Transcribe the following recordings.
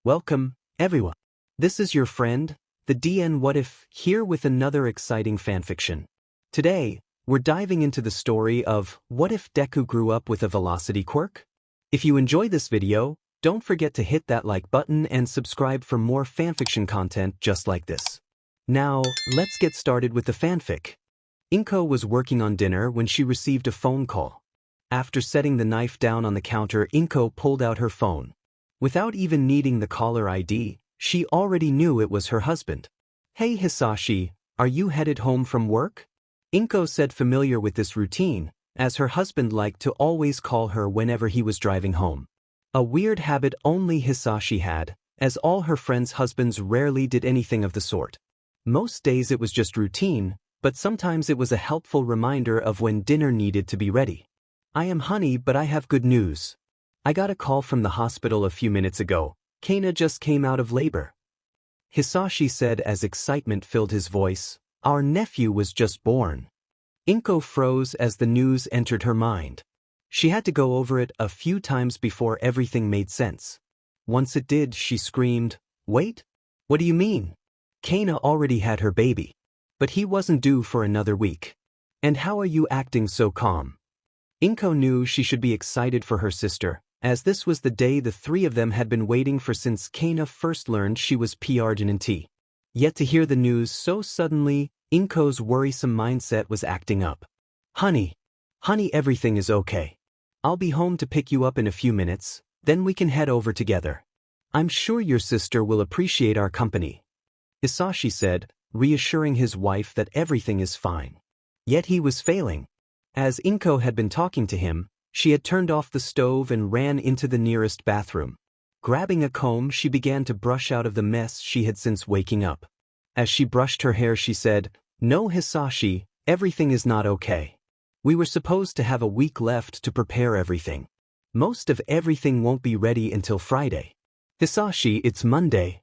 Welcome, everyone. This is your friend, the DN What If, here with another exciting fanfiction. Today, we're diving into the story of What If Deku Grew Up with a Velocity Quirk? If you enjoy this video, don't forget to hit that like button and subscribe for more fanfiction content just like this. Now, let's get started with the fanfic. Inko was working on dinner when she received a phone call. After setting the knife down on the counter, Inko pulled out her phone. Without even needing the caller ID, she already knew it was her husband. "Hey Hisashi, are you headed home from work?" Inko said, familiar with this routine, as her husband liked to always call her whenever he was driving home. A weird habit only Hisashi had, as all her friends' husbands rarely did anything of the sort. Most days it was just routine, but sometimes it was a helpful reminder of when dinner needed to be ready. "I am honey, but I have good news. I got a call from the hospital a few minutes ago. Kana just came out of labor." Hisashi said as excitement filled his voice. "Our nephew was just born." Inko froze as the news entered her mind. She had to go over it a few times before everything made sense. Once it did, she screamed, "Wait? What do you mean? Kana already had her baby. But he wasn't due for another week. And how are you acting so calm?" Inko knew she should be excited for her sister, as this was the day the three of them had been waiting for since Kana first learned she was pregnant. Yet to hear the news so suddenly, Inko's worrisome mindset was acting up. Honey, everything is okay. I'll be home to pick you up in a few minutes, then we can head over together. I'm sure your sister will appreciate our company," Hisashi said, reassuring his wife that everything is fine. Yet he was failing. As Inko had been talking to him, she had turned off the stove and ran into the nearest bathroom. Grabbing a comb, she began to brush out of the mess she had since waking up. As she brushed her hair, she said, "No, Hisashi, everything is not okay. We were supposed to have a week left to prepare everything. Most of everything won't be ready until Friday. Hisashi, it's Monday."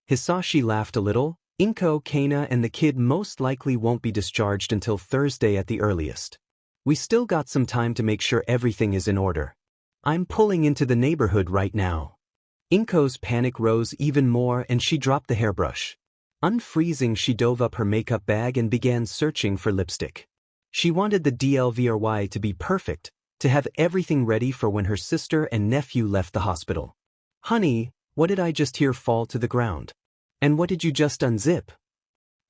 Hisashi laughed a little. "Inko, Kana, and the kid most likely won't be discharged until Thursday at the earliest. We still got some time to make sure everything is in order. I'm pulling into the neighborhood right now." Inko's panic rose even more and she dropped the hairbrush. Unfreezing, she dove up her makeup bag and began searching for lipstick. She wanted the DLVRY to be perfect, to have everything ready for when her sister and nephew left the hospital. "Honey, what did I just hear fall to the ground? And what did you just unzip?"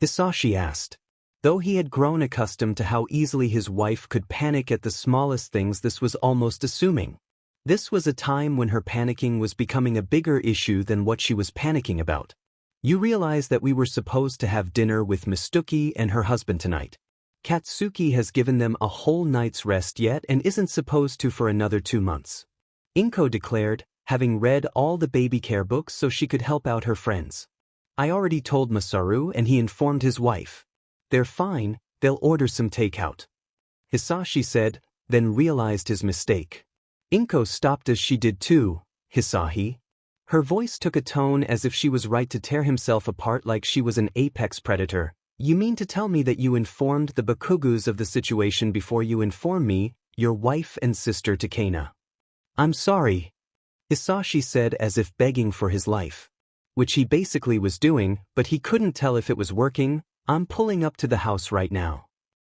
Hisashi asked. Though he had grown accustomed to how easily his wife could panic at the smallest things, this was almost assuming. This was a time when her panicking was becoming a bigger issue than what she was panicking about. "You realize that we were supposed to have dinner with Mistuki and her husband tonight. Katsuki has given them a whole night's rest yet and isn't supposed to for another 2 months. Inko declared, having read all the baby care books so she could help out her friends. "I already told Masaru and he informed his wife. They're fine, they'll order some takeout," Hisashi said, then realized his mistake. Inko stopped as she did too. "Hisashi?" Her voice took a tone as if she was right to tear himself apart like she was an apex predator. "You mean to tell me that you informed the Bakugus of the situation before you informed me, your wife and sister to Kana?" "I'm sorry," Hisashi said as if begging for his life. Which he basically was doing, but he couldn't tell if it was working. "I'm pulling up to the house right now."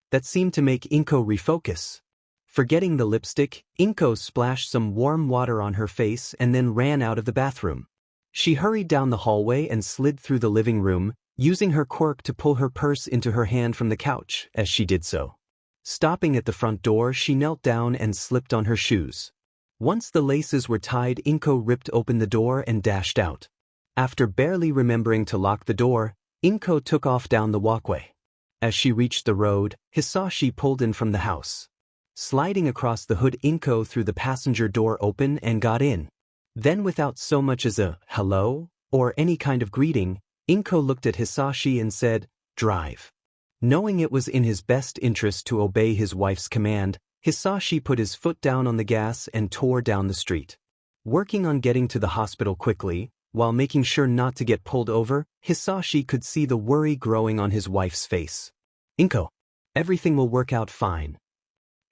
That seemed to make Inko refocus. Forgetting the lipstick, Inko splashed some warm water on her face and then ran out of the bathroom. She hurried down the hallway and slid through the living room, using her quirk to pull her purse into her hand from the couch as she did so. Stopping at the front door, she knelt down and slipped on her shoes. Once the laces were tied, Inko ripped open the door and dashed out. After barely remembering to lock the door, Inko took off down the walkway. As she reached the road, Hisashi pulled in from the house. Sliding across the hood, Inko threw the passenger door open and got in. Then, without so much as a hello or any kind of greeting, Inko looked at Hisashi and said, "Drive." Knowing it was in his best interest to obey his wife's command, Hisashi put his foot down on the gas and tore down the street. Working on getting to the hospital quickly, while making sure not to get pulled over, Hisashi could see the worry growing on his wife's face. "Inko, everything will work out fine,"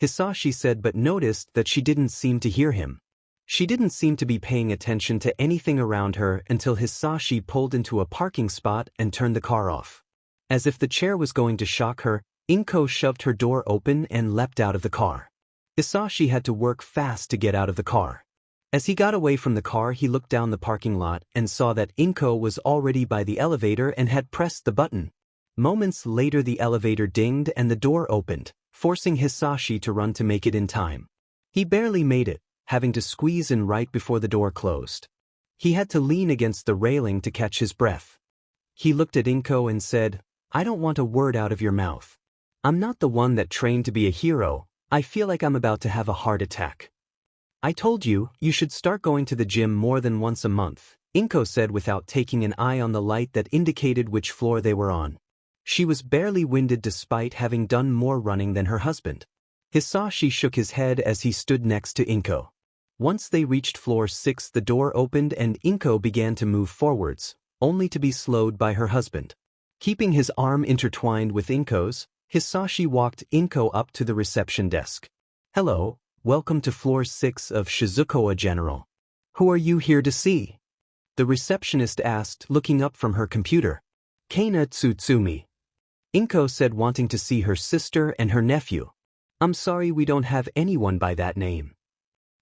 Hisashi said, but noticed that she didn't seem to hear him. She didn't seem to be paying attention to anything around her until Hisashi pulled into a parking spot and turned the car off. As if the chair was going to shock her, Inko shoved her door open and leapt out of the car. Hisashi had to work fast to get out of the car. As he got away from the car, he looked down the parking lot and saw that Inko was already by the elevator and had pressed the button. Moments later, the elevator dinged and the door opened, forcing Hisashi to run to make it in time. He barely made it, having to squeeze in right before the door closed. He had to lean against the railing to catch his breath. He looked at Inko and said, "I don't want a word out of your mouth. I'm not the one that trained to be a hero. I feel like I'm about to have a heart attack." "I told you, you should start going to the gym more than once a month," Inko said without taking an eye on the light that indicated which floor they were on. She was barely winded despite having done more running than her husband. Hisashi shook his head as he stood next to Inko. Once they reached floor 6, the door opened and Inko began to move forwards, only to be slowed by her husband. Keeping his arm intertwined with Inko's, Hisashi walked Inko up to the reception desk. "Hello, welcome to floor 6 of Shizukoa General. Who are you here to see?" the receptionist asked, looking up from her computer. "Kana Tsutsumi," Inko said, wanting to see her sister and her nephew. "I'm sorry, we don't have anyone by that name,"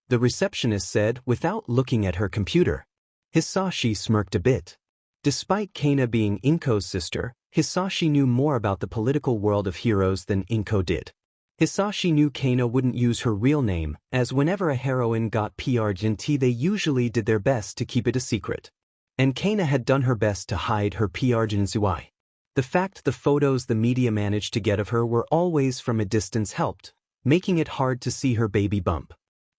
the receptionist said without looking at her computer. Hisashi smirked a bit. Despite Kana being Inko's sister, Hisashi knew more about the political world of heroes than Inko did. Hisashi knew Kana wouldn't use her real name, as whenever a heroine got PR'd they usually did their best to keep it a secret. And Kana had done her best to hide her PR'd. The fact the photos the media managed to get of her were always from a distance helped, making it hard to see her baby bump.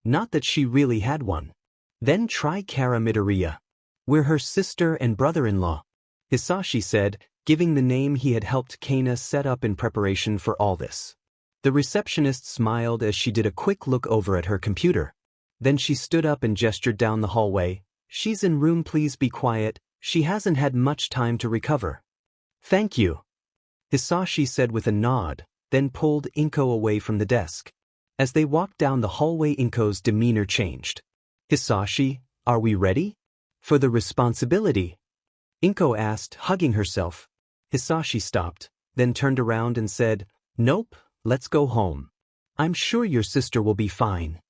Not that she really had one. "Then try Kara Midoriya. We're her sister and brother-in-law," Hisashi said, giving the name he had helped Kana set up in preparation for all this. The receptionist smiled as she did a quick look over at her computer. Then she stood up and gestured down the hallway. "She's in room, please be quiet, she hasn't had much time to recover." "Thank you," Hisashi said with a nod, then pulled Inko away from the desk. As they walked down the hallway, Inko's demeanor changed. "Hisashi, are we ready for the responsibility?" Inko asked, hugging herself. Hisashi stopped, then turned around and said, "Nope, let's go home. I'm sure your sister will be fine."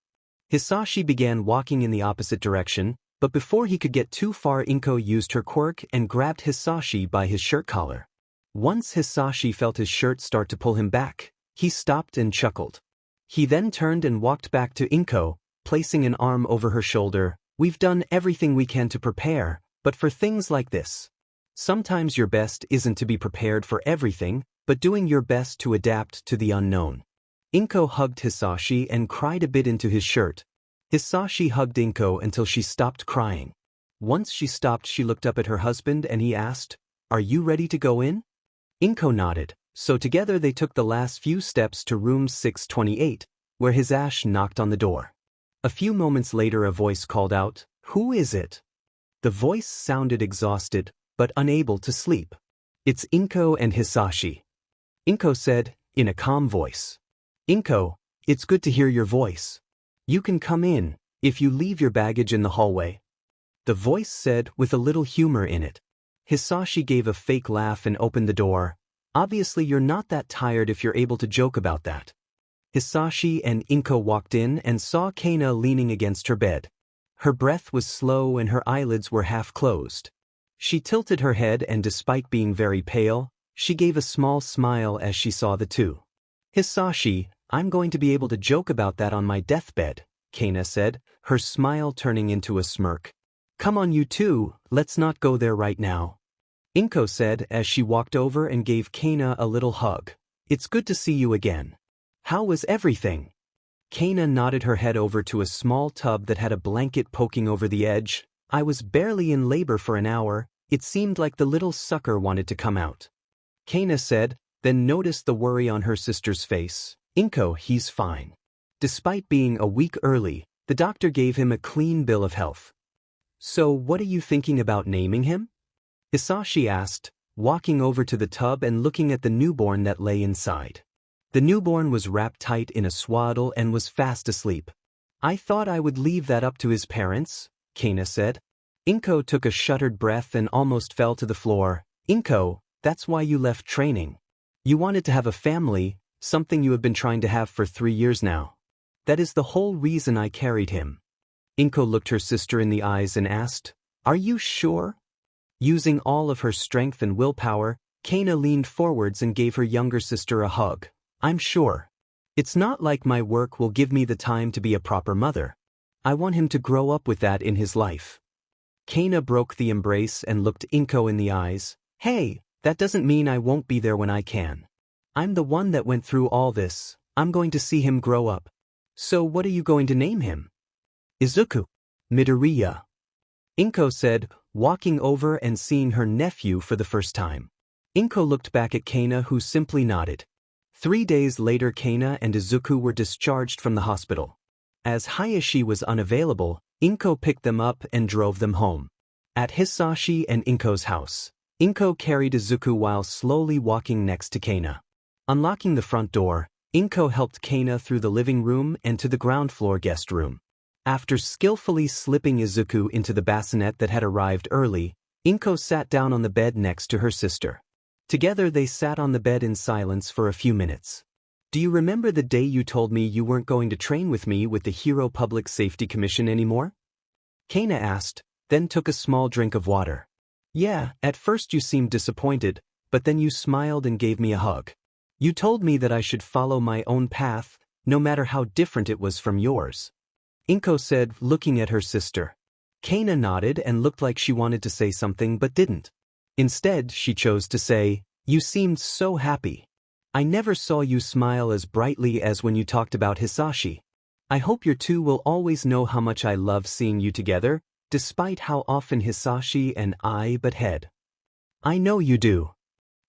Hisashi began walking in the opposite direction, but before he could get too far, Inko used her quirk and grabbed Hisashi by his shirt collar. Once Hisashi felt his shirt start to pull him back, he stopped and chuckled. He then turned and walked back to Inko, placing an arm over her shoulder. "We've done everything we can to prepare, but for things like this, sometimes your best isn't to be prepared for everything, but doing your best to adapt to the unknown." Inko hugged Hisashi and cried a bit into his shirt. Hisashi hugged Inko until she stopped crying. Once she stopped, she looked up at her husband and he asked, "Are you ready to go in?" Inko nodded, so together they took the last few steps to room 628, where Hisashi knocked on the door. A few moments later, a voice called out, "Who is it?" The voice sounded exhausted, but unable to sleep. "It's Inko and Hisashi," Inko said, in a calm voice. "Inko, it's good to hear your voice. You can come in, if you leave your baggage in the hallway," the voice said with a little humor in it. Hisashi gave a fake laugh and opened the door. "Obviously you're not that tired if you're able to joke about that." Hisashi and Inko walked in and saw Kana leaning against her bed. Her breath was slow and her eyelids were half closed. She tilted her head and despite being very pale, she gave a small smile as she saw the two. "Hisashi, I'm going to be able to joke about that on my deathbed," Kana said, her smile turning into a smirk. "Come on you two, let's not go there right now," Inko said as she walked over and gave Kana a little hug. "It's good to see you again. How was everything?" Kana nodded her head over to a small tub that had a blanket poking over the edge. "I was barely in labor for an hour, it seemed like the little sucker wanted to come out," Kana said, then noticed the worry on her sister's face. "Inko, he's fine." Despite being a week early, the doctor gave him a clean bill of health. "So what are you thinking about naming him?" Hisashi asked, walking over to the tub and looking at the newborn that lay inside. The newborn was wrapped tight in a swaddle and was fast asleep. I thought I would leave that up to his parents, Kana said. Inko took a shuddered breath and almost fell to the floor. Inko, that's why you left training. You wanted to have a family, something you have been trying to have for 3 years now. That is the whole reason I carried him. Inko looked her sister in the eyes and asked, Are you sure? Using all of her strength and willpower, Kana leaned forwards and gave her younger sister a hug. I'm sure. It's not like my work will give me the time to be a proper mother. I want him to grow up with that in his life. Kana broke the embrace and looked Inko in the eyes. Hey, that doesn't mean I won't be there when I can. I'm the one that went through all this. I'm going to see him grow up. So what are you going to name him? Izuku. Midoriya. Inko said, walking over and seeing her nephew for the first time. Inko looked back at Kana, who simply nodded. 3 days later, Kana and Izuku were discharged from the hospital. As Hayashi was unavailable, Inko picked them up and drove them home. At Hisashi and Inko's house, Inko carried Izuku while slowly walking next to Kana. Unlocking the front door, Inko helped Kana through the living room and to the ground floor guest room. After skillfully slipping Izuku into the bassinet that had arrived early, Inko sat down on the bed next to her sister. Together they sat on the bed in silence for a few minutes. Do you remember the day you told me you weren't going to train with me with the Hero Public Safety Commission anymore? Kana asked, then took a small drink of water. Yeah, at first you seemed disappointed, but then you smiled and gave me a hug. You told me that I should follow my own path, no matter how different it was from yours. Inko said, looking at her sister. Kana nodded and looked like she wanted to say something but didn't. Instead, she chose to say, You seemed so happy. I never saw you smile as brightly as when you talked about Hisashi. I hope you two will always know how much I love seeing you together, despite how often Hisashi and I butt head. I know you do.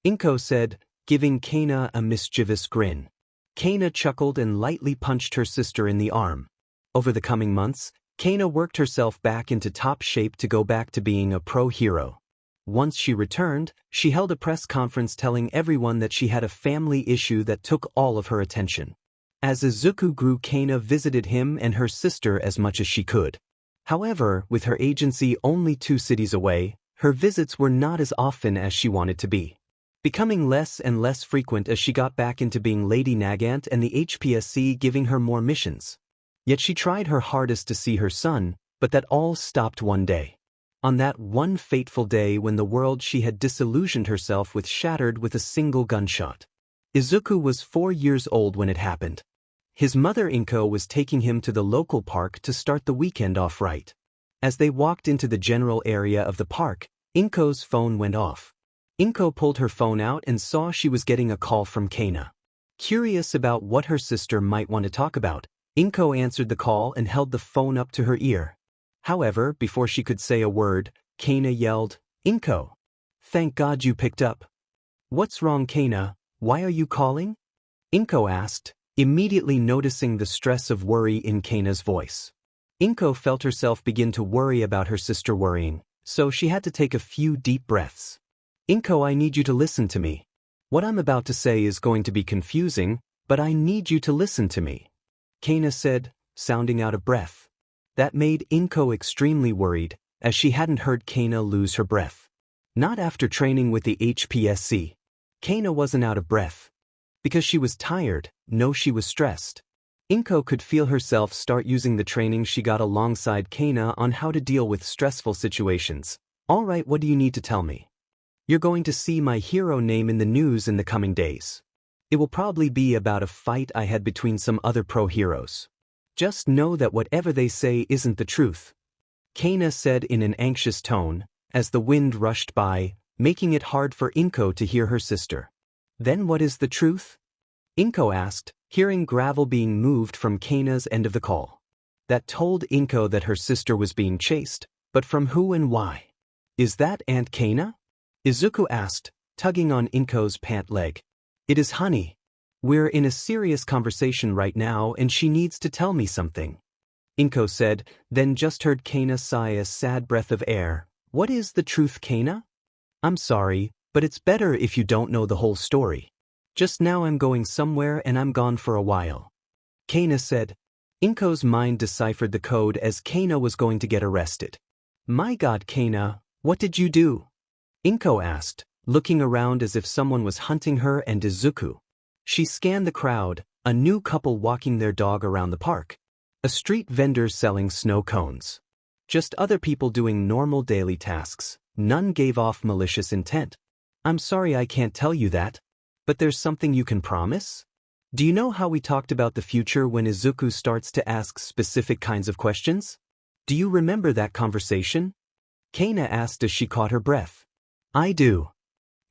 Inko said, giving Kana a mischievous grin. Kana chuckled and lightly punched her sister in the arm. Over the coming months, Kana worked herself back into top shape to go back to being a pro hero. Once she returned, she held a press conference telling everyone that she had a family issue that took all of her attention. As Izuku grew, Kana visited him and her sister as much as she could. However, with her agency only 2 cities away, her visits were not as often as she wanted to be, becoming less and less frequent as she got back into being Lady Nagant and the HPSC giving her more missions. Yet she tried her hardest to see her son, but that all stopped one day. On that one fateful day when the world she had disillusioned herself with shattered with a single gunshot. Izuku was 4 years old when it happened. His mother Inko was taking him to the local park to start the weekend off right. As they walked into the general area of the park, Inko's phone went off. Inko pulled her phone out and saw she was getting a call from Kana. Curious about what her sister might want to talk about, Inko answered the call and held the phone up to her ear. However, before she could say a word, Kana yelled, Inko! Thank God you picked up. What's wrong, Kana? Why are you calling? Inko asked, immediately noticing the stress of worry in Kana's voice. Inko felt herself begin to worry about her sister worrying, so she had to take a few deep breaths. Inko, I need you to listen to me. What I'm about to say is going to be confusing, but I need you to listen to me. Kana said, sounding out of breath. That made Inko extremely worried, as she hadn't heard Kana lose her breath. Not after training with the HPSC. Kana wasn't out of breath. Because she was tired, no, she was stressed. Inko could feel herself start using the training she got alongside Kana on how to deal with stressful situations. All right, what do you need to tell me? You're going to see my hero name in the news in the coming days. It will probably be about a fight I had between some other pro heroes. Just know that whatever they say isn't the truth. Kana said in an anxious tone, as the wind rushed by, making it hard for Inko to hear her sister. Then what is the truth? Inko asked, hearing gravel being moved from Kana's end of the call. That told Inko that her sister was being chased, but from who and why? Is that Aunt Kana? Izuku asked, tugging on Inko's pant leg. It is honey. We're in a serious conversation right now and she needs to tell me something. Inko said, then just heard Kana sigh a sad breath of air. What is the truth, Kana? I'm sorry, but it's better if you don't know the whole story. Just now I'm going somewhere and I'm gone for a while. Kana said, Inko's mind deciphered the code as Kana was going to get arrested. My God, Kana, what did you do? Inko asked, looking around as if someone was hunting her and Izuku. She scanned the crowd, a new couple walking their dog around the park. A street vendor selling snow cones. Just other people doing normal daily tasks. None gave off malicious intent. I'm sorry I can't tell you that. But there's something you can promise? Do you know how we talked about the future when Izuku starts to ask specific kinds of questions? Do you remember that conversation? Kana asked as she caught her breath. I do.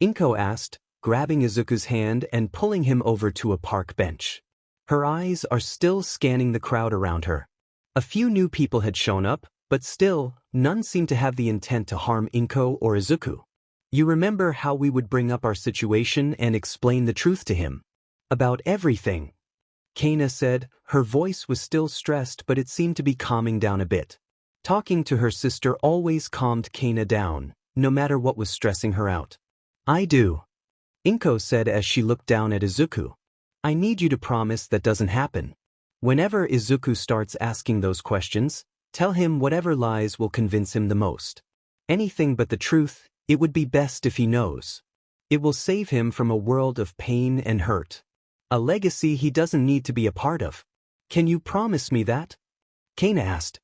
Inko asked, grabbing Izuku's hand and pulling him over to a park bench. Her eyes are still scanning the crowd around her. A few new people had shown up, but still, none seemed to have the intent to harm Inko or Izuku. You remember how we would bring up our situation and explain the truth to him? About everything. Kana said, her voice was still stressed but it seemed to be calming down a bit. Talking to her sister always calmed Kana down, no matter what was stressing her out. I do. Inko said as she looked down at Izuku. I need you to promise that doesn't happen. Whenever Izuku starts asking those questions, tell him whatever lies will convince him the most. Anything but the truth, it would be best if he knows. It will save him from a world of pain and hurt. A legacy he doesn't need to be a part of. Can you promise me that? Kana asked.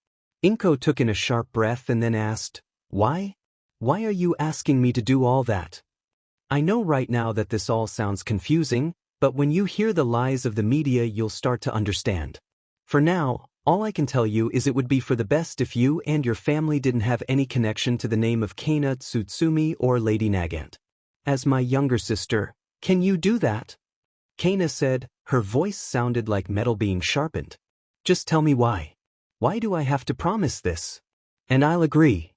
Inko took in a sharp breath and then asked, Why? Why are you asking me to do all that? I know right now that this all sounds confusing, but when you hear the lies of the media you'll start to understand. For now, all I can tell you is it would be for the best if you and your family didn't have any connection to the name of Kana Tsutsumi or Lady Nagant. As my younger sister, can you do that? Kana said, her voice sounded like metal being sharpened. Just tell me why. Why do I have to promise this? And I'll agree.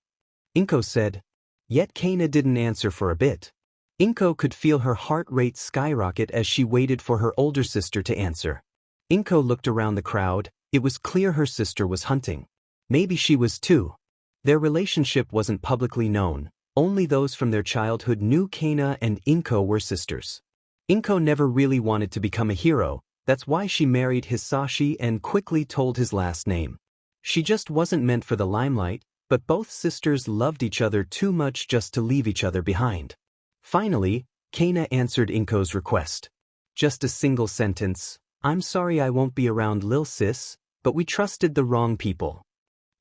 Inko said. Yet Kana didn't answer for a bit. Inko could feel her heart rate skyrocket as she waited for her older sister to answer. Inko looked around the crowd. It was clear her sister was hunting. Maybe she was too. Their relationship wasn't publicly known. Only those from their childhood knew Kana and Inko were sisters. Inko never really wanted to become a hero. That's why she married Hisashi and quickly told his last name. She just wasn't meant for the limelight, but both sisters loved each other too much just to leave each other behind. Finally, Kana answered Inko's request. Just a single sentence. I'm sorry I won't be around Lil Sis, but we trusted the wrong people.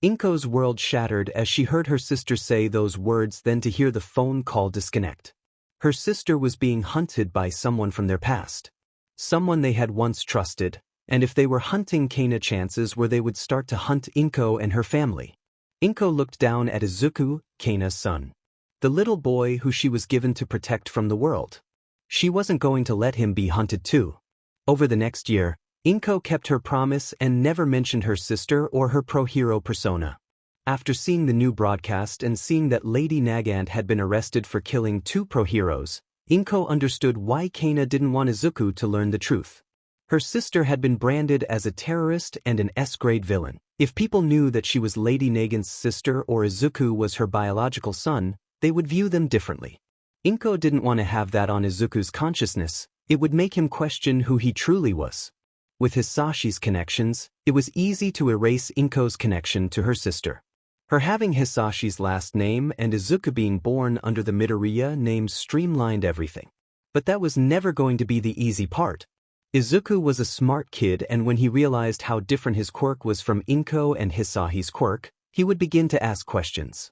Inko's world shattered as she heard her sister say those words, then to hear the phone call disconnect. Her sister was being hunted by someone from their past. Someone they had once trusted, and if they were hunting Kana, chances were they would start to hunt Inko and her family. Inko looked down at Izuku, Kana's son. The little boy who she was given to protect from the world. She wasn't going to let him be hunted too. Over the next year, Inko kept her promise and never mentioned her sister or her pro-hero persona. After seeing the new broadcast and seeing that Lady Nagant had been arrested for killing 2 pro-heroes, Inko understood why Kana didn't want Izuku to learn the truth. Her sister had been branded as a terrorist and an S-grade villain. If people knew that she was Lady Nagant's sister or Izuku was her biological son, they would view them differently. Inko didn't want to have that on Izuku's consciousness. It would make him question who he truly was. With Hisashi's connections, it was easy to erase Inko's connection to her sister. Her having Hisashi's last name and Izuku being born under the Midoriya name streamlined everything. But that was never going to be the easy part. Izuku was a smart kid, and when he realized how different his quirk was from Inko and Hisahi's quirk, he would begin to ask questions.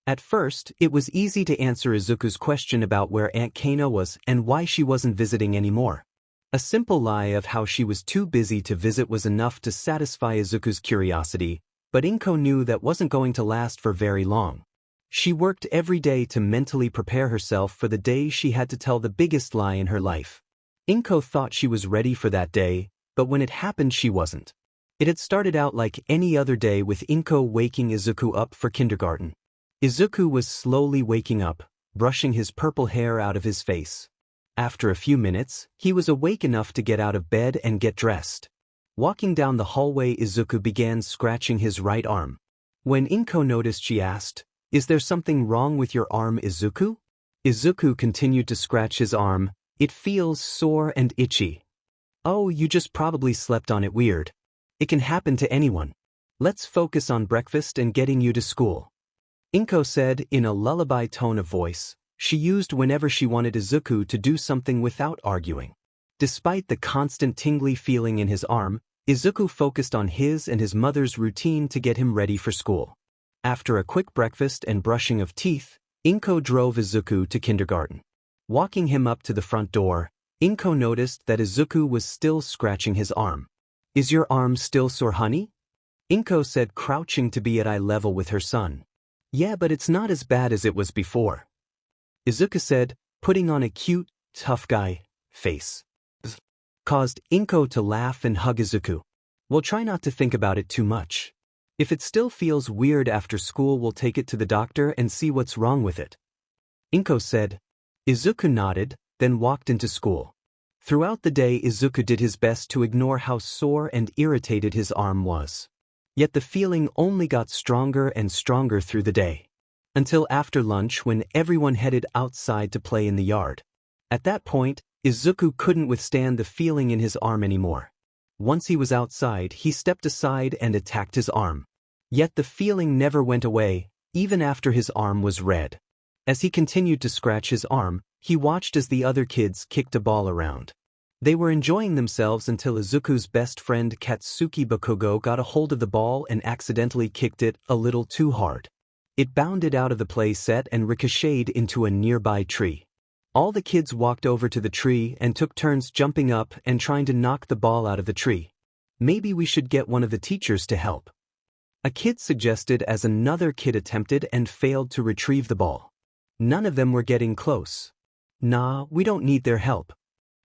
At first, it was easy to answer Izuku's question about where Aunt Kana was and why she wasn't visiting anymore. A simple lie of how she was too busy to visit was enough to satisfy Izuku's curiosity, but Inko knew that wasn't going to last for very long. She worked every day to mentally prepare herself for the day she had to tell the biggest lie in her life. Inko thought she was ready for that day, but when it happened she wasn't. It had started out like any other day with Inko waking Izuku up for kindergarten. Izuku was slowly waking up, brushing his purple hair out of his face. After a few minutes, he was awake enough to get out of bed and get dressed. Walking down the hallway, Izuku began scratching his right arm. When Inko noticed, she asked, "Is there something wrong with your arm, Izuku?" Izuku continued to scratch his arm. "It feels sore and itchy." "Oh, you just probably slept on it weird." It can happen to anyone. Let's focus on breakfast and getting you to school. Inko said in a lullaby tone of voice she used whenever she wanted Izuku to do something without arguing. Despite the constant tingly feeling in his arm, Izuku focused on his and his mother's routine to get him ready for school. After a quick breakfast and brushing of teeth, Inko drove Izuku to kindergarten. Walking him up to the front door, Inko noticed that Izuku was still scratching his arm. "Is your arm still sore, honey?" Inko said, crouching to be at eye level with her son. "Yeah, but it's not as bad as it was before," Izuku said, putting on a cute, tough guy face. Caused Inko to laugh and hug Izuku. "We'll try not to think about it too much. If it still feels weird after school, we'll take it to the doctor and see what's wrong with it," Inko said. Izuku nodded, then walked into school. Throughout the day, Izuku did his best to ignore how sore and irritated his arm was. Yet the feeling only got stronger and stronger through the day. Until after lunch, when everyone headed outside to play in the yard. At that point, Izuku couldn't withstand the feeling in his arm anymore. Once he was outside, he stepped aside and attacked his arm. Yet the feeling never went away, even after his arm was red. As he continued to scratch his arm, he watched as the other kids kicked a ball around. They were enjoying themselves until Izuku's best friend Katsuki Bakugo got a hold of the ball and accidentally kicked it a little too hard. It bounded out of the play set and ricocheted into a nearby tree. All the kids walked over to the tree and took turns jumping up and trying to knock the ball out of the tree. "Maybe we should get one of the teachers to help," a kid suggested as another kid attempted and failed to retrieve the ball. None of them were getting close. "Nah, we don't need their help,"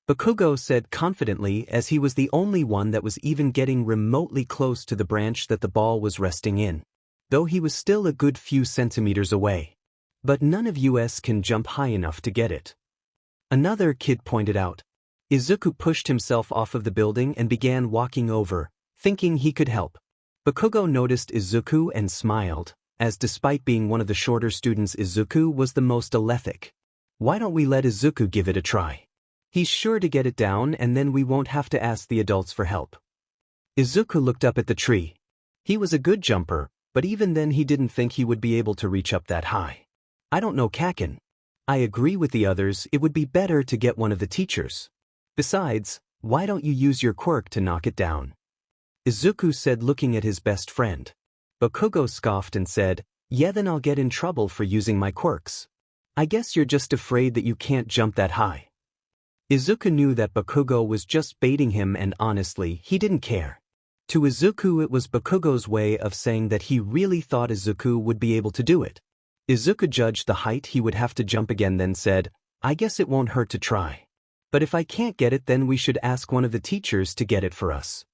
Bakugo said confidently, as he was the only one that was even getting remotely close to the branch that the ball was resting in, though he was still a good few centimeters away. "But none of us can jump high enough to get it," another kid pointed out. Izuku pushed himself off of the building and began walking over, thinking he could help. Bakugo noticed Izuku and smiled, as despite being one of the shorter students, Izuku was the most athletic. "Why don't we let Izuku give it a try? He's sure to get it down and then we won't have to ask the adults for help." Izuku looked up at the tree. He was a good jumper, but even then he didn't think he would be able to reach up that high. "I don't know, Kaken. I agree with the others, it would be better to get one of the teachers. Besides, why don't you use your quirk to knock it down?" Izuku said, looking at his best friend. Bakugo scoffed and said, "Yeah, then I'll get in trouble for using my quirks. I guess you're just afraid that you can't jump that high." Izuku knew that Bakugo was just baiting him, and honestly, he didn't care. To Izuku, it was Bakugo's way of saying that he really thought Izuku would be able to do it. Izuku judged the height he would have to jump again, then said, "I guess it won't hurt to try. But if I can't get it, then we should ask one of the teachers to get it for us."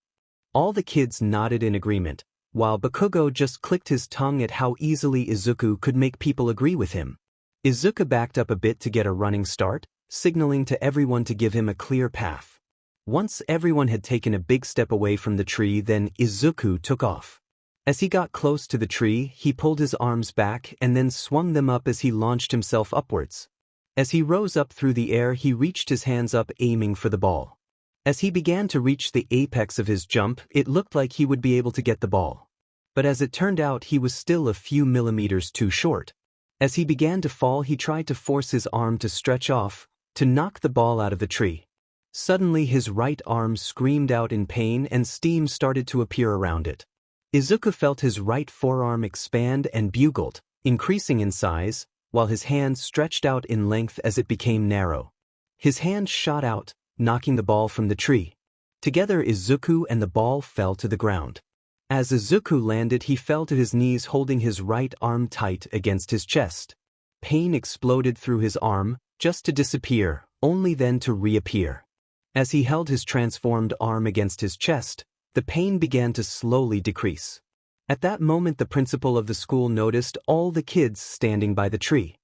All the kids nodded in agreement, while Bakugo just clicked his tongue at how easily Izuku could make people agree with him. Izuku backed up a bit to get a running start, signaling to everyone to give him a clear path. Once everyone had taken a big step away from the tree, then Izuku took off. As he got close to the tree, he pulled his arms back and then swung them up as he launched himself upwards. As he rose up through the air, he reached his hands up, aiming for the ball. As he began to reach the apex of his jump, it looked like he would be able to get the ball. But as it turned out, he was still a few millimeters too short. As he began to fall, he tried to force his arm to stretch off, to knock the ball out of the tree. Suddenly his right arm screamed out in pain and steam started to appear around it. Izuku felt his right forearm expand and bugled, increasing in size, while his hand stretched out in length as it became narrow. His hand shot out, knocking the ball from the tree. Together Izuku and the ball fell to the ground. As Izuku landed, he fell to his knees, holding his right arm tight against his chest. Pain exploded through his arm, just to disappear, only then to reappear. As he held his transformed arm against his chest, the pain began to slowly decrease. At that moment, the principal of the school noticed all the kids standing by the tree.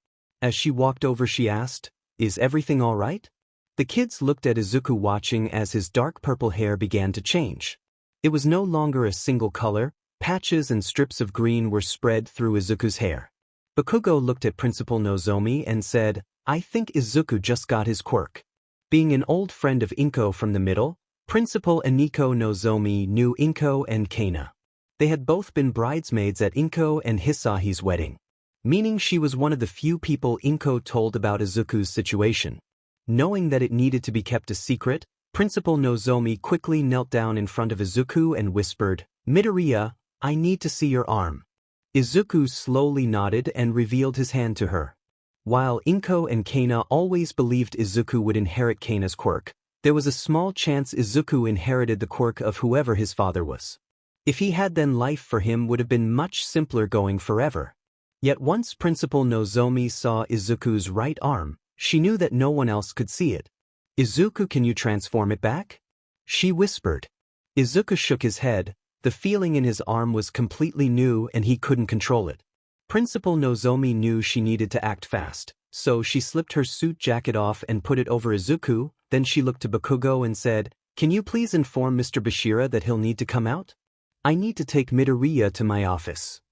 As she walked over, she asked, "Is everything all right?" The kids looked at Izuku, watching as his dark purple hair began to change. It was no longer a single color, patches and strips of green were spread through Izuku's hair. Bakugo looked at Principal Nozomi and said, "I think Izuku just got his quirk." Being an old friend of Inko from the middle, Principal Iniko Nozomi knew Inko and Kana. They had both been bridesmaids at Inko and Hisahi's wedding, meaning she was one of the few people Inko told about Izuku's situation. Knowing that it needed to be kept a secret, Principal Nozomi quickly knelt down in front of Izuku and whispered, "Midoriya, I need to see your arm." Izuku slowly nodded and revealed his hand to her. While Inko and Kana always believed Izuku would inherit Kana's quirk, there was a small chance Izuku inherited the quirk of whoever his father was. If he had, then life for him would have been much simpler, going forever. Yet once Principal Nozomi saw Izuku's right arm, she knew that no one else could see it. "Izuku, can you transform it back?" she whispered. Izuku shook his head. The feeling in his arm was completely new and he couldn't control it. Principal Nozomi knew she needed to act fast, so she slipped her suit jacket off and put it over Izuku. Then she looked to Bakugo and said, "Can you please inform Mr. Bashira that he'll need to come out? I need to take Midoriya to my office."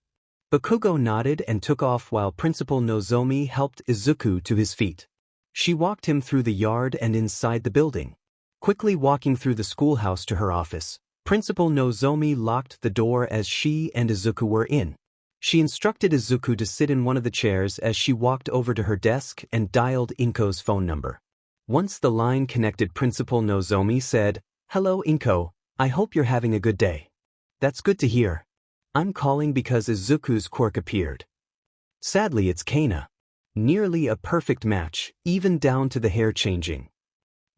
Bakugo nodded and took off while Principal Nozomi helped Izuku to his feet. She walked him through the yard and inside the building. Quickly walking through the schoolhouse to her office, Principal Nozomi locked the door as she and Izuku were in. She instructed Izuku to sit in one of the chairs as she walked over to her desk and dialed Inko's phone number. Once the line connected, Principal Nozomi said, "Hello Inko, I hope you're having a good day." "That's good to hear. I'm calling because Izuku's quirk appeared. Sadly, it's Kana. Nearly a perfect match, even down to the hair changing.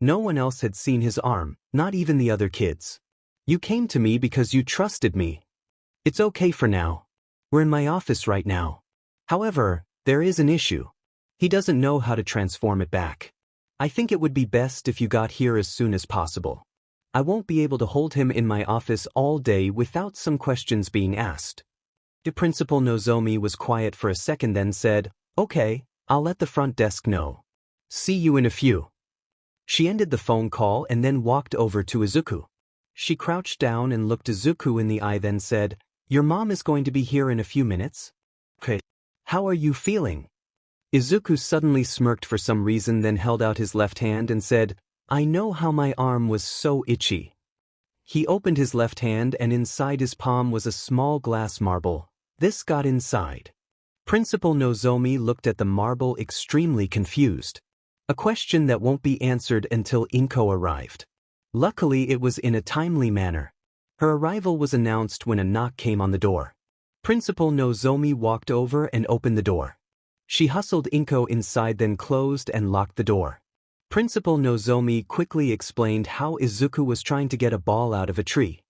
No one else had seen his arm, not even the other kids. You came to me because you trusted me. It's okay for now. We're in my office right now. However, there is an issue. He doesn't know how to transform it back. I think it would be best if you got here as soon as possible. I won't be able to hold him in my office all day without some questions being asked." The Principal Nozomi was quiet for a second, then said, "Okay, I'll let the front desk know. See you in a few." She ended the phone call and then walked over to Izuku. She crouched down and looked Izuku in the eye, then said, "Your mom is going to be here in a few minutes. Okay. How are you feeling?" Izuku suddenly smirked for some reason, then held out his left hand and said, "I know how my arm was so itchy." He opened his left hand and inside his palm was a small glass marble. This got inside. Principal Nozomi looked at the marble extremely confused. A question that won't be answered until Inko arrived. Luckily, it was in a timely manner. Her arrival was announced when a knock came on the door. Principal Nozomi walked over and opened the door. She hustled Inko inside, then closed and locked the door. Principal Nozomi quickly explained how Izuku was trying to get a ball out of a tree.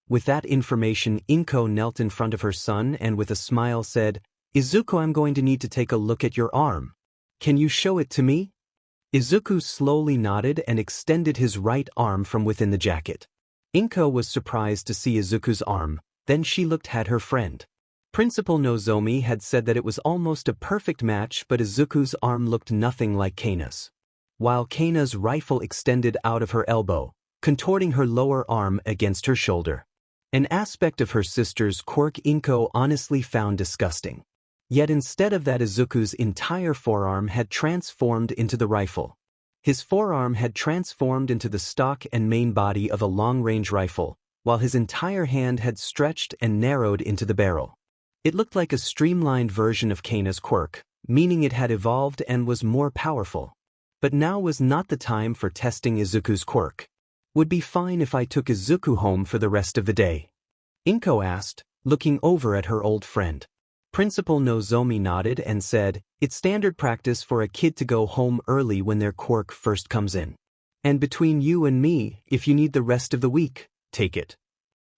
With that information, Inko knelt in front of her son and with a smile said, "Izuku, I'm going to need to take a look at your arm. Can you show it to me?" Izuku slowly nodded and extended his right arm from within the jacket. Inko was surprised to see Izuku's arm, then she looked at her friend. Principal Nozomi had said that it was almost a perfect match, but Izuku's arm looked nothing like Kana's. While Kana's rifle extended out of her elbow, contorting her lower arm against her shoulder. An aspect of her sister's quirk Inko honestly found disgusting. Yet instead of that, Izuku's entire forearm had transformed into the rifle. His forearm had transformed into the stock and main body of a long-range rifle, while his entire hand had stretched and narrowed into the barrel. It looked like a streamlined version of Kana's quirk, meaning it had evolved and was more powerful. But now was not the time for testing Izuku's quirk. "Would be fine if I took Izuku home for the rest of the day?" Inko asked, looking over at her old friend. Principal Nozomi nodded and said, "It's standard practice for a kid to go home early when their quirk first comes in. And between you and me, if you need the rest of the week, take it."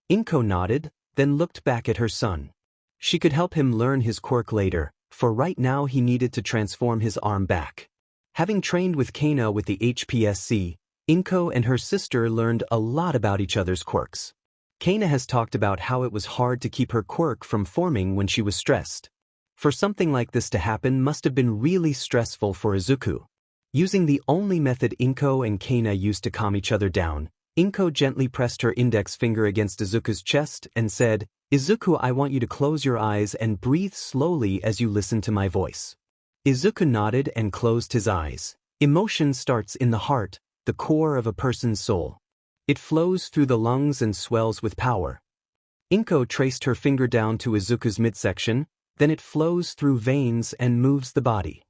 Inko nodded, then looked back at her son. She could help him learn his quirk later, for right now he needed to transform his arm back. Having trained with Kana with the HPSC, Inko and her sister learned a lot about each other's quirks. Kana has talked about how it was hard to keep her quirk from forming when she was stressed. For something like this to happen must have been really stressful for Izuku. Using the only method Inko and Kana used to calm each other down, Inko gently pressed her index finger against Izuku's chest and said, "Izuku, I want you to close your eyes and breathe slowly as you listen to my voice." Izuku nodded and closed his eyes. Emotion starts in the heart, the core of a person's soul. It flows through the lungs and swells with power. Inko traced her finger down to Izuku's midsection, then it flows through veins and moves the body.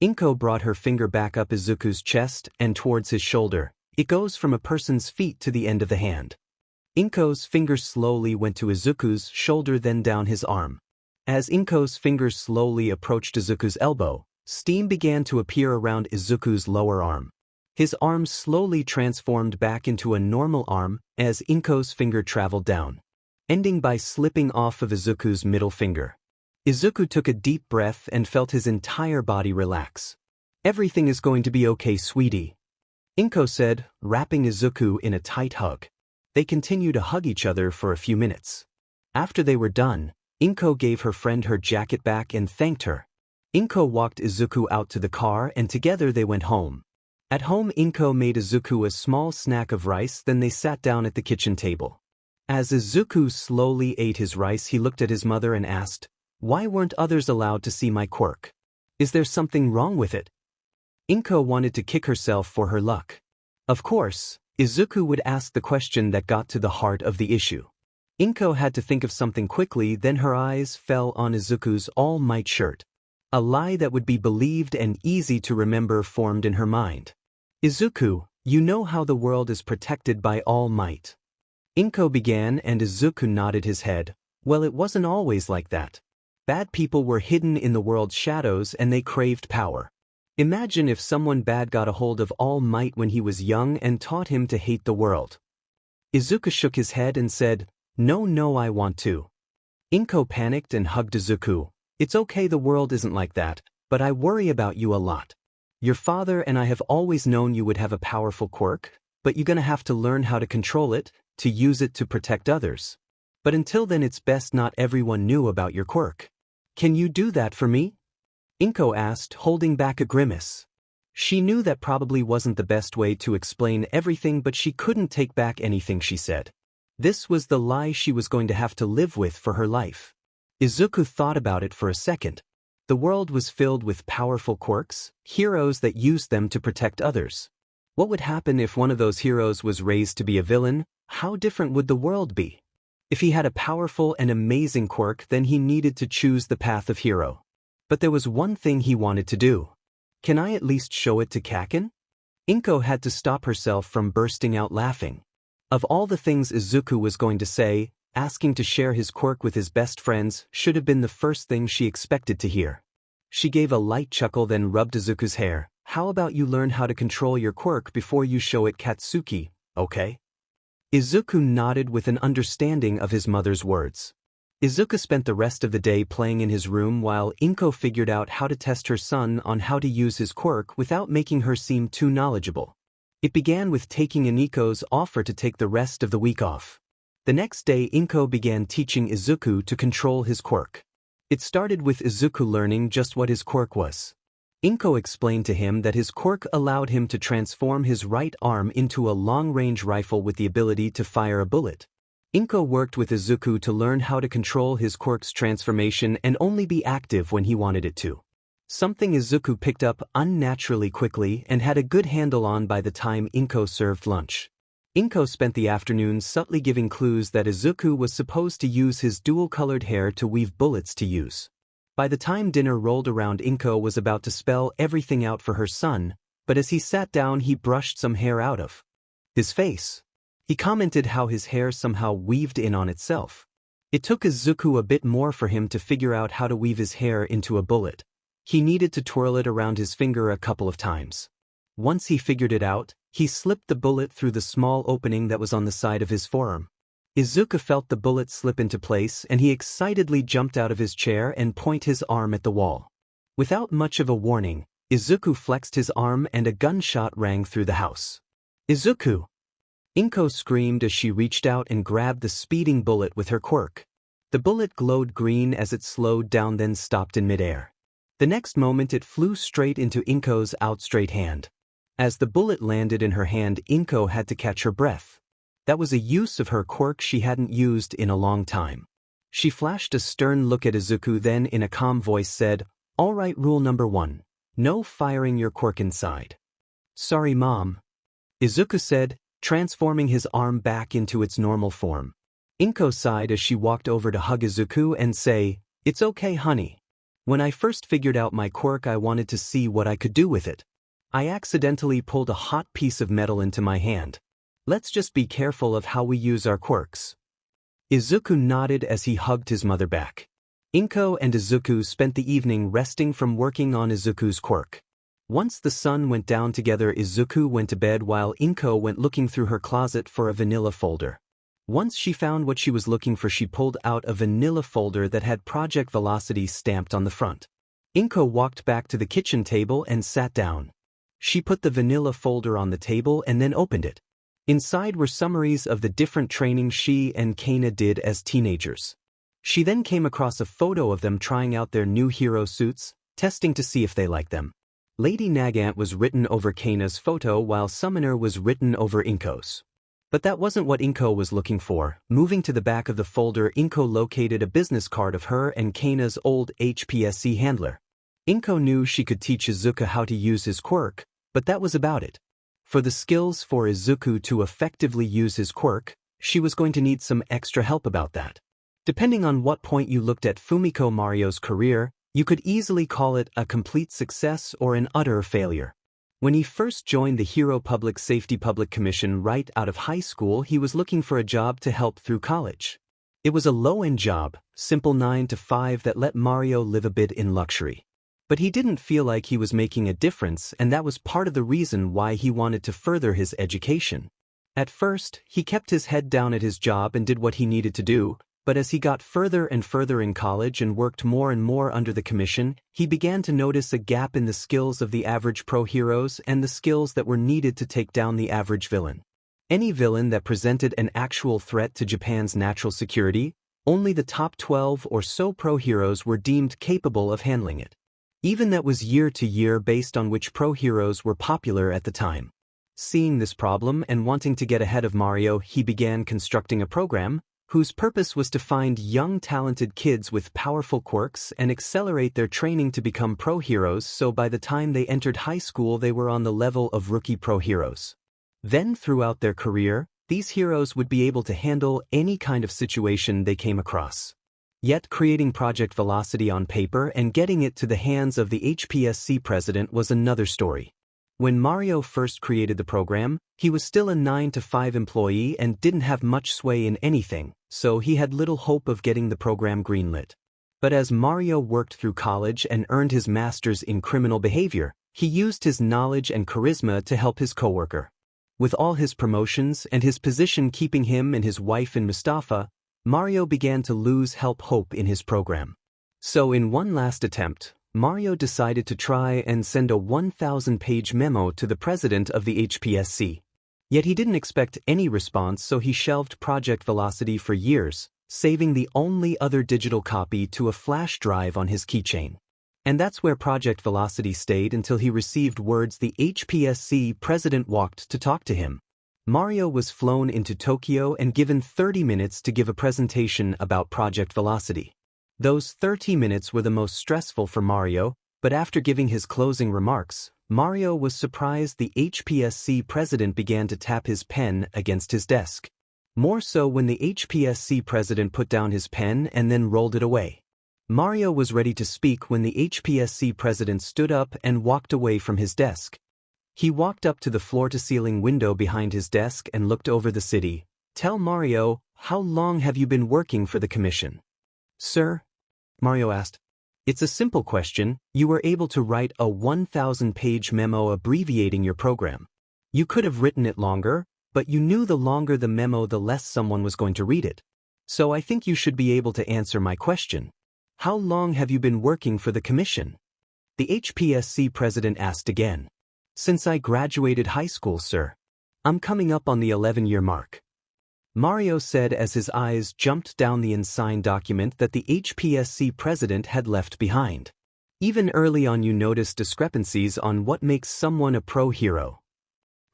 Inko brought her finger back up Izuku's chest and towards his shoulder. It goes from a person's feet to the end of the hand. Inko's finger slowly went to Izuku's shoulder, then down his arm. As Inko's fingers slowly approached Izuku's elbow, steam began to appear around Izuku's lower arm. His arm slowly transformed back into a normal arm as Inko's finger traveled down, ending by slipping off of Izuku's middle finger. Izuku took a deep breath and felt his entire body relax. "Everything is going to be okay, sweetie," Inko said, wrapping Izuku in a tight hug. They continued to hug each other for a few minutes. After they were done, Inko gave her friend her jacket back and thanked her. Inko walked Izuku out to the car and together they went home. At home, Inko made Izuku a small snack of rice, then they sat down at the kitchen table. As Izuku slowly ate his rice, he looked at his mother and asked, "Why weren't others allowed to see my quirk? Is there something wrong with it?" Inko wanted to kick herself for her luck. Of course, Izuku would ask the question that got to the heart of the issue. Inko had to think of something quickly, then her eyes fell on Izuku's All Might shirt. A lie that would be believed and easy to remember formed in her mind. "Izuku, you know how the world is protected by All Might." Inko began and Izuku nodded his head. "Well, it wasn't always like that. Bad people were hidden in the world's shadows and they craved power. Imagine if someone bad got a hold of All Might when he was young and taught him to hate the world." Izuku shook his head and said, No, I want to." Inko panicked and hugged Izuku. "It's okay, the world isn't like that, but I worry about you a lot. Your father and I have always known you would have a powerful quirk, but you're gonna have to learn how to control it, to use it to protect others. But until then it's best not everyone knew about your quirk. Can you do that for me?" Inko asked, holding back a grimace. She knew that probably wasn't the best way to explain everything, but she couldn't take back anything she said. This was the lie she was going to have to live with for her life. Izuku thought about it for a second. The world was filled with powerful quirks, heroes that used them to protect others. What would happen if one of those heroes was raised to be a villain? How different would the world be? If he had a powerful and amazing quirk, then he needed to choose the path of hero. But there was one thing he wanted to do. "Can I at least show it to Kaken?" Inko had to stop herself from bursting out laughing. Of all the things Izuku was going to say, asking to share his quirk with his best friends should have been the first thing she expected to hear. She gave a light chuckle, then rubbed Izuku's hair. "How about you learn how to control your quirk before you show it Katsuki, okay?" Izuku nodded with an understanding of his mother's words. Izuku spent the rest of the day playing in his room while Inko figured out how to test her son on how to use his quirk without making her seem too knowledgeable. It began with taking Inko's offer to take the rest of the week off. The next day, Inko began teaching Izuku to control his quirk. It started with Izuku learning just what his quirk was. Inko explained to him that his quirk allowed him to transform his right arm into a long-range rifle with the ability to fire a bullet. Inko worked with Izuku to learn how to control his quirk's transformation and only be active when he wanted it to. Something Izuku picked up unnaturally quickly and had a good handle on by the time Inko served lunch. Inko spent the afternoon subtly giving clues that Izuku was supposed to use his dual-colored hair to weave bullets to use. By the time dinner rolled around, Inko was about to spell everything out for her son, but as he sat down he brushed some hair out of his face. He commented how his hair somehow weaved in on itself. It took Izuku a bit more for him to figure out how to weave his hair into a bullet. He needed to twirl it around his finger a couple of times. Once he figured it out, he slipped the bullet through the small opening that was on the side of his forearm. Izuku felt the bullet slip into place and he excitedly jumped out of his chair and pointed his arm at the wall. Without much of a warning, Izuku flexed his arm and a gunshot rang through the house. "Izuku!" Inko screamed as she reached out and grabbed the speeding bullet with her quirk. The bullet glowed green as it slowed down, then stopped in midair. The next moment it flew straight into Inko's outstretched hand. As the bullet landed in her hand, Inko had to catch her breath. That was a use of her quirk she hadn't used in a long time. She flashed a stern look at Izuku, then in a calm voice said, "All right, rule number 1. No firing your quirk inside." "Sorry, Mom," Izuku said, transforming his arm back into its normal form. Inko sighed as she walked over to hug Izuku and say, "It's okay, honey. When I first figured out my quirk, I wanted to see what I could do with it. I accidentally pulled a hot piece of metal into my hand. Let's just be careful of how we use our quirks." Izuku nodded as he hugged his mother back. Inko and Izuku spent the evening resting from working on Izuku's quirk. Once the sun went down together, Izuku went to bed while Inko went looking through her closet for a vanilla folder. Once she found what she was looking for, she pulled out a vanilla folder that had Project Velocity stamped on the front. Inko walked back to the kitchen table and sat down. She put the vanilla folder on the table and then opened it. Inside were summaries of the different training she and Kana did as teenagers. She then came across a photo of them trying out their new hero suits, testing to see if they liked them. Lady Nagant was written over Kana's photo while Summoner was written over Inko's. But that wasn't what Inko was looking for. Moving to the back of the folder, Inko located a business card of her and Kana's old HPSC handler. Inko knew she could teach Izuku how to use his quirk, but that was about it. For the skills for Izuku to effectively use his quirk, she was going to need some extra help about that. Depending on what point you looked at Fumiko Mario's career, you could easily call it a complete success or an utter failure. When he first joined the Hero Public Safety Public Commission right out of high school, he was looking for a job to help through college. It was a low-end job, simple 9 to 5 that let Mario live a bit in luxury. But he didn't feel like he was making a difference, and that was part of the reason why he wanted to further his education. At first, he kept his head down at his job and did what he needed to do, but as he got further and further in college and worked more and more under the commission, he began to notice a gap in the skills of the average pro heroes and the skills that were needed to take down the average villain. Any villain that presented an actual threat to Japan's natural security, only the top 12 or so pro heroes were deemed capable of handling it. Even that was year to year based on which pro heroes were popular at the time. Seeing this problem and wanting to get ahead of Mario, he began constructing a program whose purpose was to find young talented kids with powerful quirks and accelerate their training to become pro heroes, so by the time they entered high school they were on the level of rookie pro heroes. Then throughout their career, these heroes would be able to handle any kind of situation they came across. Yet creating Project Velocity on paper and getting it to the hands of the HPSC president was another story. When Mario first created the program, he was still a 9 to 5 employee and didn't have much sway in anything, so he had little hope of getting the program greenlit. But as Mario worked through college and earned his master's in criminal behavior, he used his knowledge and charisma to help his coworker. With all his promotions and his position keeping him and his wife in Mustafa, Mario began to lose hope in his program. So in one last attempt, Mario decided to try and send a 1,000-page memo to the president of the HPSC. Yet he didn't expect any response, so he shelved Project Velocity for years, saving the only other digital copy to a flash drive on his keychain. And that's where Project Velocity stayed until he received words the HPSC president walked to talk to him. Mario was flown into Tokyo and given 30 minutes to give a presentation about Project Velocity. Those 30 minutes were the most stressful for Mario, but after giving his closing remarks, Mario was surprised the HPSC president began to tap his pen against his desk. More so when the HPSC president put down his pen and then rolled it away. Mario was ready to speak when the HPSC president stood up and walked away from his desk. He walked up to the floor-to-ceiling window behind his desk and looked over the city. "Tell Mario, how long have you been working for the commission?" "Sir?" Mario asked. "It's a simple question. You were able to write a 1,000-page memo abbreviating your program. You could have written it longer, but you knew the longer the memo the less someone was going to read it. So I think you should be able to answer my question. How long have you been working for the commission?" The HPSC president asked again. "Since I graduated high school, sir. I'm coming up on the 11-year mark." Mario said as his eyes jumped down the unsigned document that the HPSC president had left behind. Even early on you notice discrepancies on what makes someone a pro hero.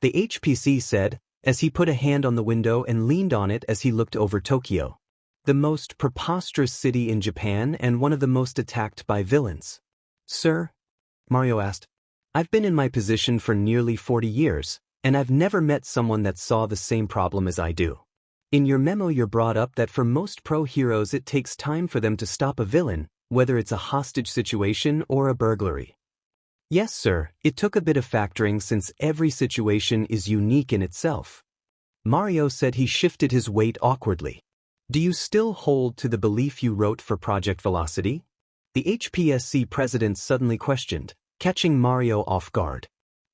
The HPC said, as he put a hand on the window and leaned on it as he looked over Tokyo. The most preposterous city in Japan and one of the most attacked by villains. "Sir?" Mario asked. "I've been in my position for nearly 40 years, and I've never met someone that saw the same problem as I do. In your memo you're brought up that for most pro heroes it takes time for them to stop a villain, whether it's a hostage situation or a burglary. Yes, sir, it took a bit of factoring since every situation is unique in itself. Mario said he shifted his weight awkwardly. Do you still hold to the belief you wrote for Project Velocity? The HPSC president suddenly questioned, catching Mario off guard.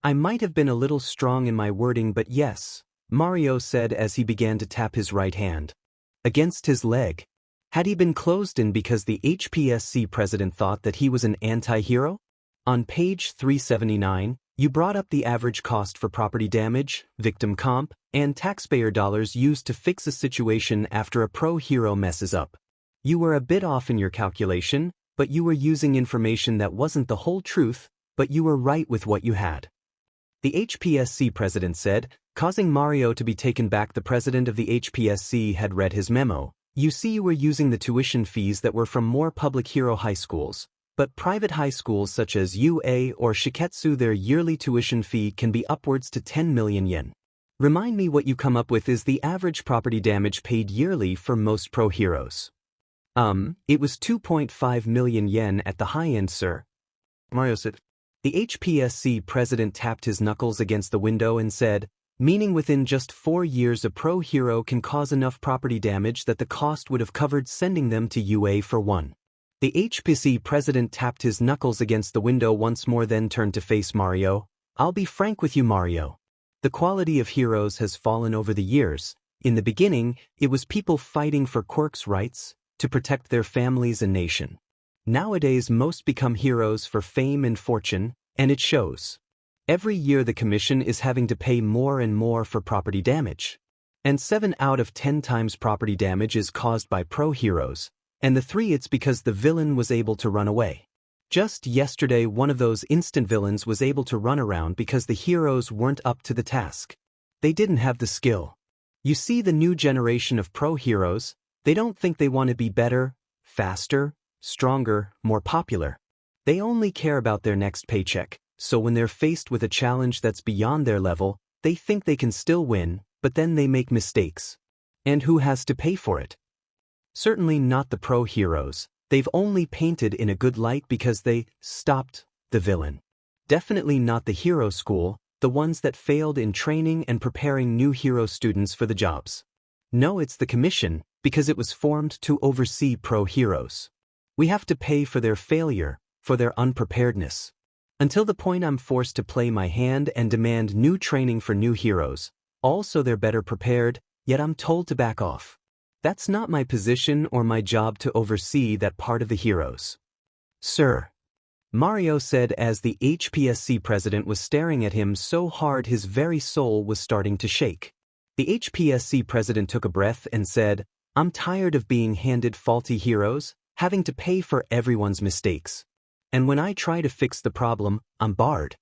I might have been a little strong in my wording, but yes, Mario said as he began to tap his right hand against his leg. Had he been closed in because the HPSC president thought that he was an anti-hero? On page 379, you brought up the average cost for property damage, victim comp, and taxpayer dollars used to fix a situation after a pro-hero messes up. You were a bit off in your calculation, but you were using information that wasn't the whole truth, but you were right with what you had. The HPSC president said, causing Mario to be taken back. The president of the HPSC had read his memo. You see, you were using the tuition fees that were from more public hero high schools, but private high schools such as UA or Shiketsu, their yearly tuition fee can be upwards to 10 million yen. Remind me what you come up with is the average property damage paid yearly for most pro heroes. It was 2.5 million yen at the high end, sir. Mario said. The HPSC president tapped his knuckles against the window and said, meaning within just 4 years a pro hero can cause enough property damage that the cost would have covered sending them to UA for one. The HPSC president tapped his knuckles against the window once more, then turned to face Mario. I'll be frank with you, Mario. The quality of heroes has fallen over the years. In the beginning, it was people fighting for Quirk's rights, to protect their families and nation. Nowadays most become heroes for fame and fortune, and it shows. Every year the commission is having to pay more and more for property damage. And 7 out of 10 times property damage is caused by pro heroes, and the 3 it's because the villain was able to run away. Just yesterday one of those instant villains was able to run around because the heroes weren't up to the task. They didn't have the skill. You see, the new generation of pro heroes, they don't think they want to be better, faster, stronger, more popular. They only care about their next paycheck, so when they're faced with a challenge that's beyond their level, they think they can still win, but then they make mistakes. And who has to pay for it? Certainly not the pro heroes. They've only painted in a good light because they stopped the villain. Definitely not the hero school, the ones that failed in training and preparing new hero students for the jobs. No, it's the commission, because it was formed to oversee pro heroes. We have to pay for their failure, for their unpreparedness. Until the point I'm forced to play my hand and demand new training for new heroes, also they're better prepared, yet I'm told to back off. That's not my position or my job to oversee that part of the heroes. Sir, Mario said as the HPSC president was staring at him so hard his very soul was starting to shake. The HPSC president took a breath and said, I'm tired of being handed faulty heroes, having to pay for everyone's mistakes. And when I try to fix the problem, I'm barred.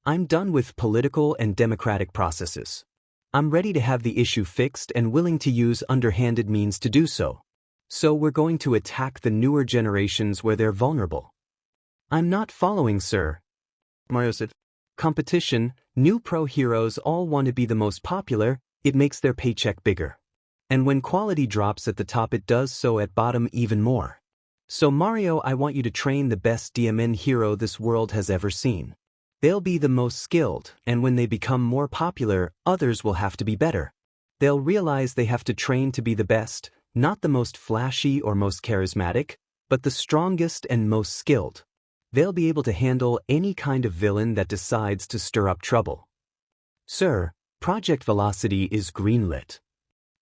I'm done with political and democratic processes. I'm ready to have the issue fixed and willing to use underhanded means to do so. So we're going to attack the newer generations where they're vulnerable. I'm not following, sir. Mario said. Competition, new pro heroes all want to be the most popular, it makes their paycheck bigger. And when quality drops at the top it does so at bottom even more. So Mario, I want you to train the best DMN hero this world has ever seen. They'll be the most skilled, and when they become more popular, others will have to be better. They'll realize they have to train to be the best, not the most flashy or most charismatic, but the strongest and most skilled. They'll be able to handle any kind of villain that decides to stir up trouble. Sir, Project Velocity is greenlit.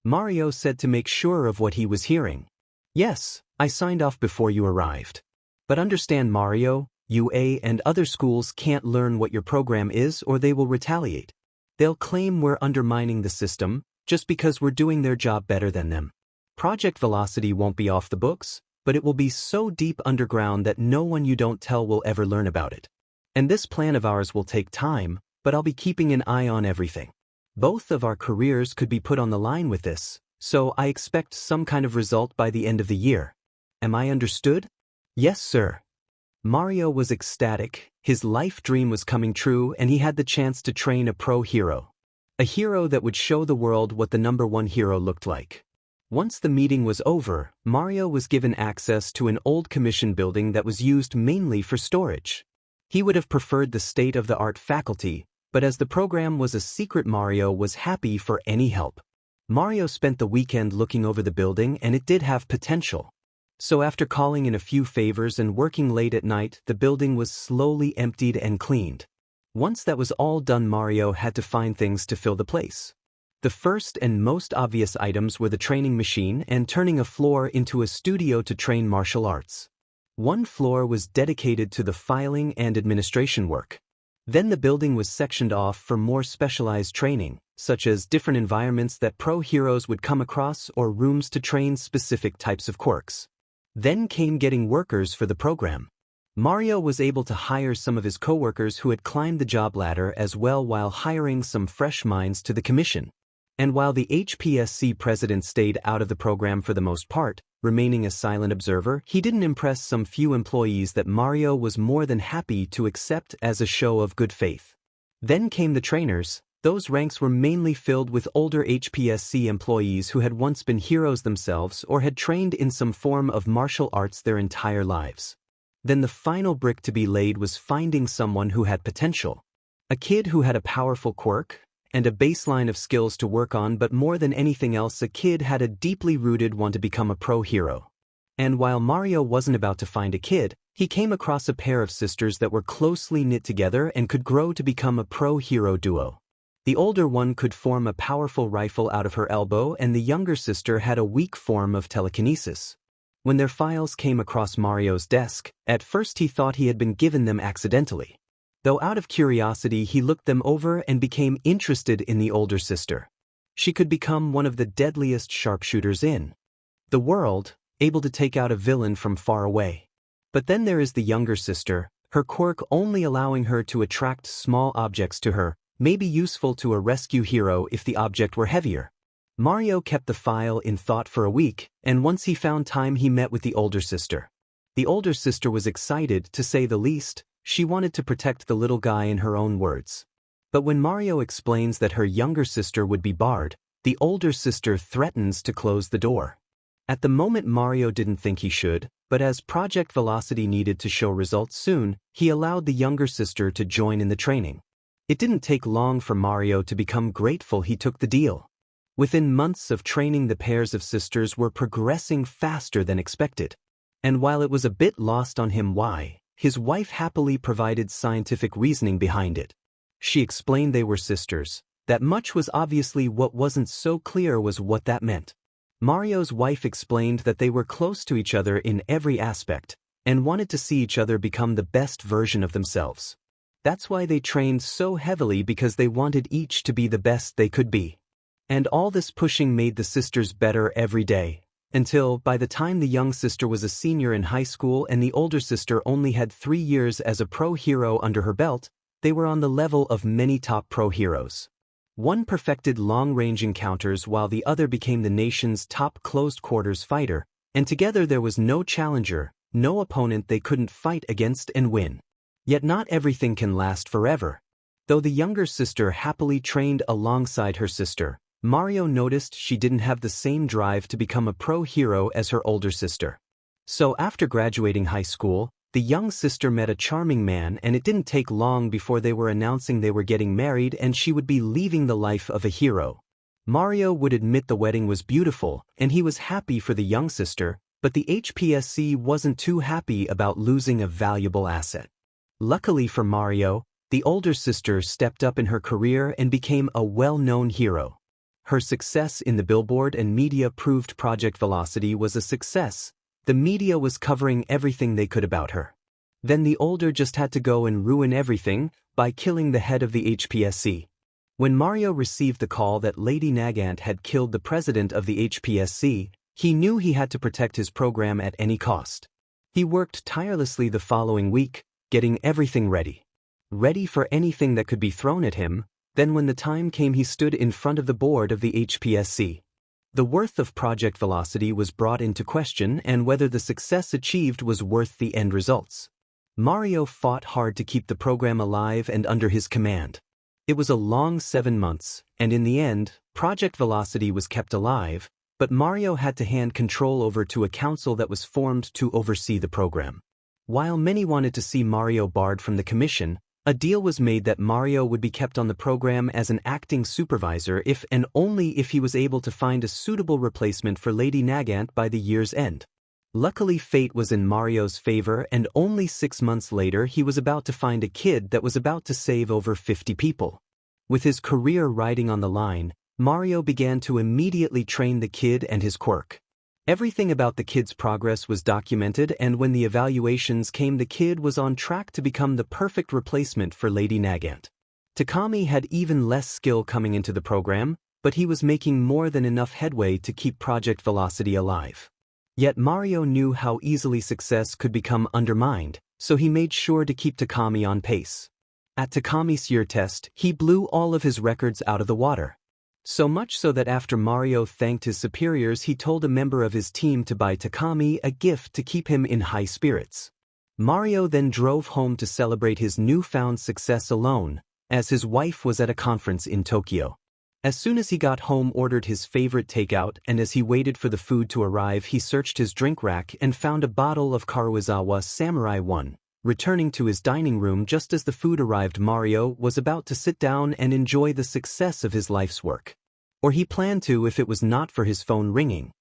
Mario said to make sure of what he was hearing. Yes, I signed off before you arrived. But understand, Mario, UA and other schools can't learn what your program is or they will retaliate. They'll claim we're undermining the system just because we're doing their job better than them. Project Velocity won't be off the books, but it will be so deep underground that no one you don't tell will ever learn about it. And this plan of ours will take time, but I'll be keeping an eye on everything. Both of our careers could be put on the line with this, so I expect some kind of result by the end of the year. Am I understood? Yes, sir. Mario was ecstatic, his life dream was coming true and he had the chance to train a pro hero. A hero that would show the world what the #1 hero looked like. Once the meeting was over, Mario was given access to an old commission building that was used mainly for storage. He would have preferred the state-of-the-art faculty, but as the program was a secret, Mario was happy for any help. Mario spent the weekend looking over the building, and it did have potential. So after calling in a few favors and working late at night, the building was slowly emptied and cleaned. Once that was all done, Mario had to find things to fill the place. The first and most obvious items were the training machine and turning a floor into a studio to train martial arts. One floor was dedicated to the filing and administration work. Then the building was sectioned off for more specialized training, such as different environments that pro heroes would come across or rooms to train specific types of quirks. Then came getting workers for the program. Mario was able to hire some of his co-workers who had climbed the job ladder as well, while hiring some fresh minds to the commission. And while the HPSC president stayed out of the program for the most part, remaining a silent observer, he didn't impress some few employees that Mario was more than happy to accept as a show of good faith. Then came the trainers. Those ranks were mainly filled with older HPSC employees who had once been heroes themselves or had trained in some form of martial arts their entire lives. Then the final brick to be laid was finding someone who had potential. A kid who had a powerful quirk and a baseline of skills to work on, but more than anything else, a kid had a deeply rooted want to become a pro hero. And while Mario wasn't about to find a kid, he came across a pair of sisters that were closely knit together and could grow to become a pro hero duo. The older one could form a powerful rifle out of her elbow, and the younger sister had a weak form of telekinesis. When their files came across Mario's desk, at first he thought he had been given them accidentally. Though out of curiosity he looked them over and became interested in the older sister. She could become one of the deadliest sharpshooters in the world, able to take out a villain from far away. But then there is the younger sister, her quirk only allowing her to attract small objects to her, may be useful to a rescue hero if the object were heavier. Mario kept the file in thought for a week, and once he found time he met with the older sister. The older sister was excited, to say the least. She wanted to protect the little guy in her own words. But when Mario explains that her younger sister would be barred, the older sister threatens to close the door. At the moment Mario didn't think he should, but as Project Velocity needed to show results soon, he allowed the younger sister to join in the training. It didn't take long for Mario to become grateful he took the deal. Within months of training, the pairs of sisters were progressing faster than expected. And while it was a bit lost on him why, his wife happily provided scientific reasoning behind it. She explained they were sisters. That much was obviously. What wasn't so clear was what that meant. Mario's wife explained that they were close to each other in every aspect, and wanted to see each other become the best version of themselves. That's why they trained so heavily, because they wanted each to be the best they could be. And all this pushing made the sisters better every day. Until, by the time the young sister was a senior in high school and the older sister only had 3 years as a pro hero under her belt, they were on the level of many top pro heroes. One perfected long-range encounters while the other became the nation's top closed-quarters fighter, and together there was no challenger, no opponent they couldn't fight against and win. Yet not everything can last forever. Though the younger sister happily trained alongside her sister, Mario noticed she didn't have the same drive to become a pro hero as her older sister. So after graduating high school, the young sister met a charming man, and it didn't take long before they were announcing they were getting married and she would be leaving the life of a hero. Mario would admit the wedding was beautiful, and he was happy for the young sister, but the HPSC wasn't too happy about losing a valuable asset. Luckily for Mario, the older sister stepped up in her career and became a well-known hero. Her success in the billboard and media proved Project Velocity was a success. The media was covering everything they could about her. Then the older just had to go and ruin everything by killing the head of the HPSC. When Mario received the call that Lady Nagant had killed the president of the HPSC, he knew he had to protect his program at any cost. He worked tirelessly the following week, getting everything ready. Ready for anything that could be thrown at him. Then when the time came, he stood in front of the board of the HPSC. The worth of Project Velocity was brought into question, and whether the success achieved was worth the end results. Mario fought hard to keep the program alive and under his command. It was a long 7 months, and in the end, Project Velocity was kept alive, but Mario had to hand control over to a council that was formed to oversee the program. While many wanted to see Mario barred from the commission, a deal was made that Mario would be kept on the program as an acting supervisor if and only if he was able to find a suitable replacement for Lady Nagant by the year's end. Luckily, fate was in Mario's favor, and only 6 months later he was about to find a kid that was about to save over 50 people. With his career riding on the line, Mario began to immediately train the kid and his quirk. Everything about the kid's progress was documented, and when the evaluations came, the kid was on track to become the perfect replacement for Lady Nagant. Takami had even less skill coming into the program, but he was making more than enough headway to keep Project Velocity alive. Yet Mario knew how easily success could become undermined, so he made sure to keep Takami on pace. At Takami's year test, he blew all of his records out of the water. So much so that after Mario thanked his superiors, he told a member of his team to buy Takami a gift to keep him in high spirits. Mario then drove home to celebrate his newfound success alone, as his wife was at a conference in Tokyo. As soon as he got home, ordered his favorite takeout, and as he waited for the food to arrive, he searched his drink rack and found a bottle of Karuizawa Samurai 1. Returning to his dining room just as the food arrived, Mario was about to sit down and enjoy the success of his life's work. Or he planned to if it was not for his phone ringing.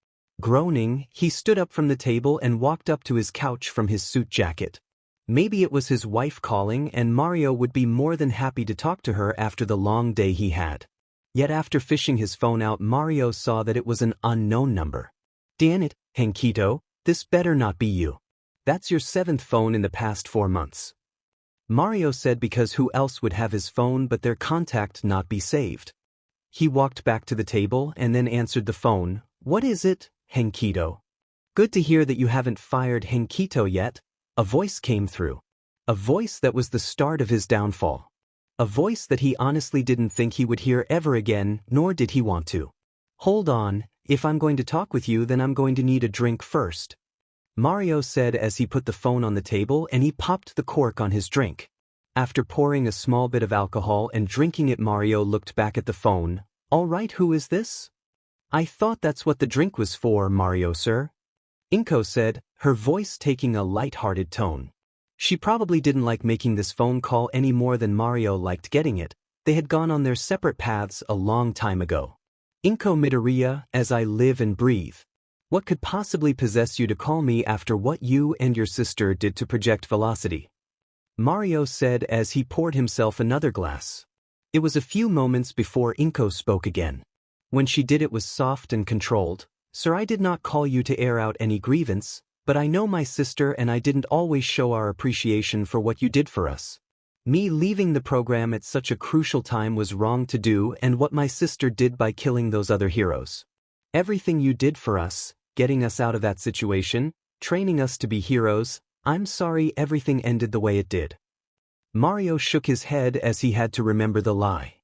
Groaning, he stood up from the table and walked up to his couch from his suit jacket. Maybe it was his wife calling, and Mario would be more than happy to talk to her after the long day he had. Yet after fishing his phone out, Mario saw that it was an unknown number. Damn it, Henkito, this better not be you. That's your 7th phone in the past 4 months. Mario said, because who else would have his phone but their contact not be saved? He walked back to the table and then answered the phone. What is it, Henkito? Good to hear that you haven't fired Henkito yet. A voice came through. A voice that was the start of his downfall. A voice that he honestly didn't think he would hear ever again, nor did he want to. Hold on, if I'm going to talk with you, then I'm going to need a drink first. Mario said as he put the phone on the table and he popped the cork on his drink. After pouring a small bit of alcohol and drinking it, Mario looked back at the phone. All right, who is this? I thought that's what the drink was for, Mario sir. Inko said, her voice taking a light-hearted tone. She probably didn't like making this phone call any more than Mario liked getting it. They had gone on their separate paths a long time ago. Inko Midoriya, as I live and breathe. What could possibly possess you to call me after what you and your sister did to Project Velocity? Mario said as he poured himself another glass. It was a few moments before Inko spoke again. When she did, it was soft and controlled. Sir, I did not call you to air out any grievance, but I know my sister and I didn't always show our appreciation for what you did for us. Me leaving the program at such a crucial time was wrong to do, and what my sister did by killing those other heroes. Everything you did for us, getting us out of that situation, training us to be heroes, I'm sorry everything ended the way it did. Mario shook his head as he had to remember the lie.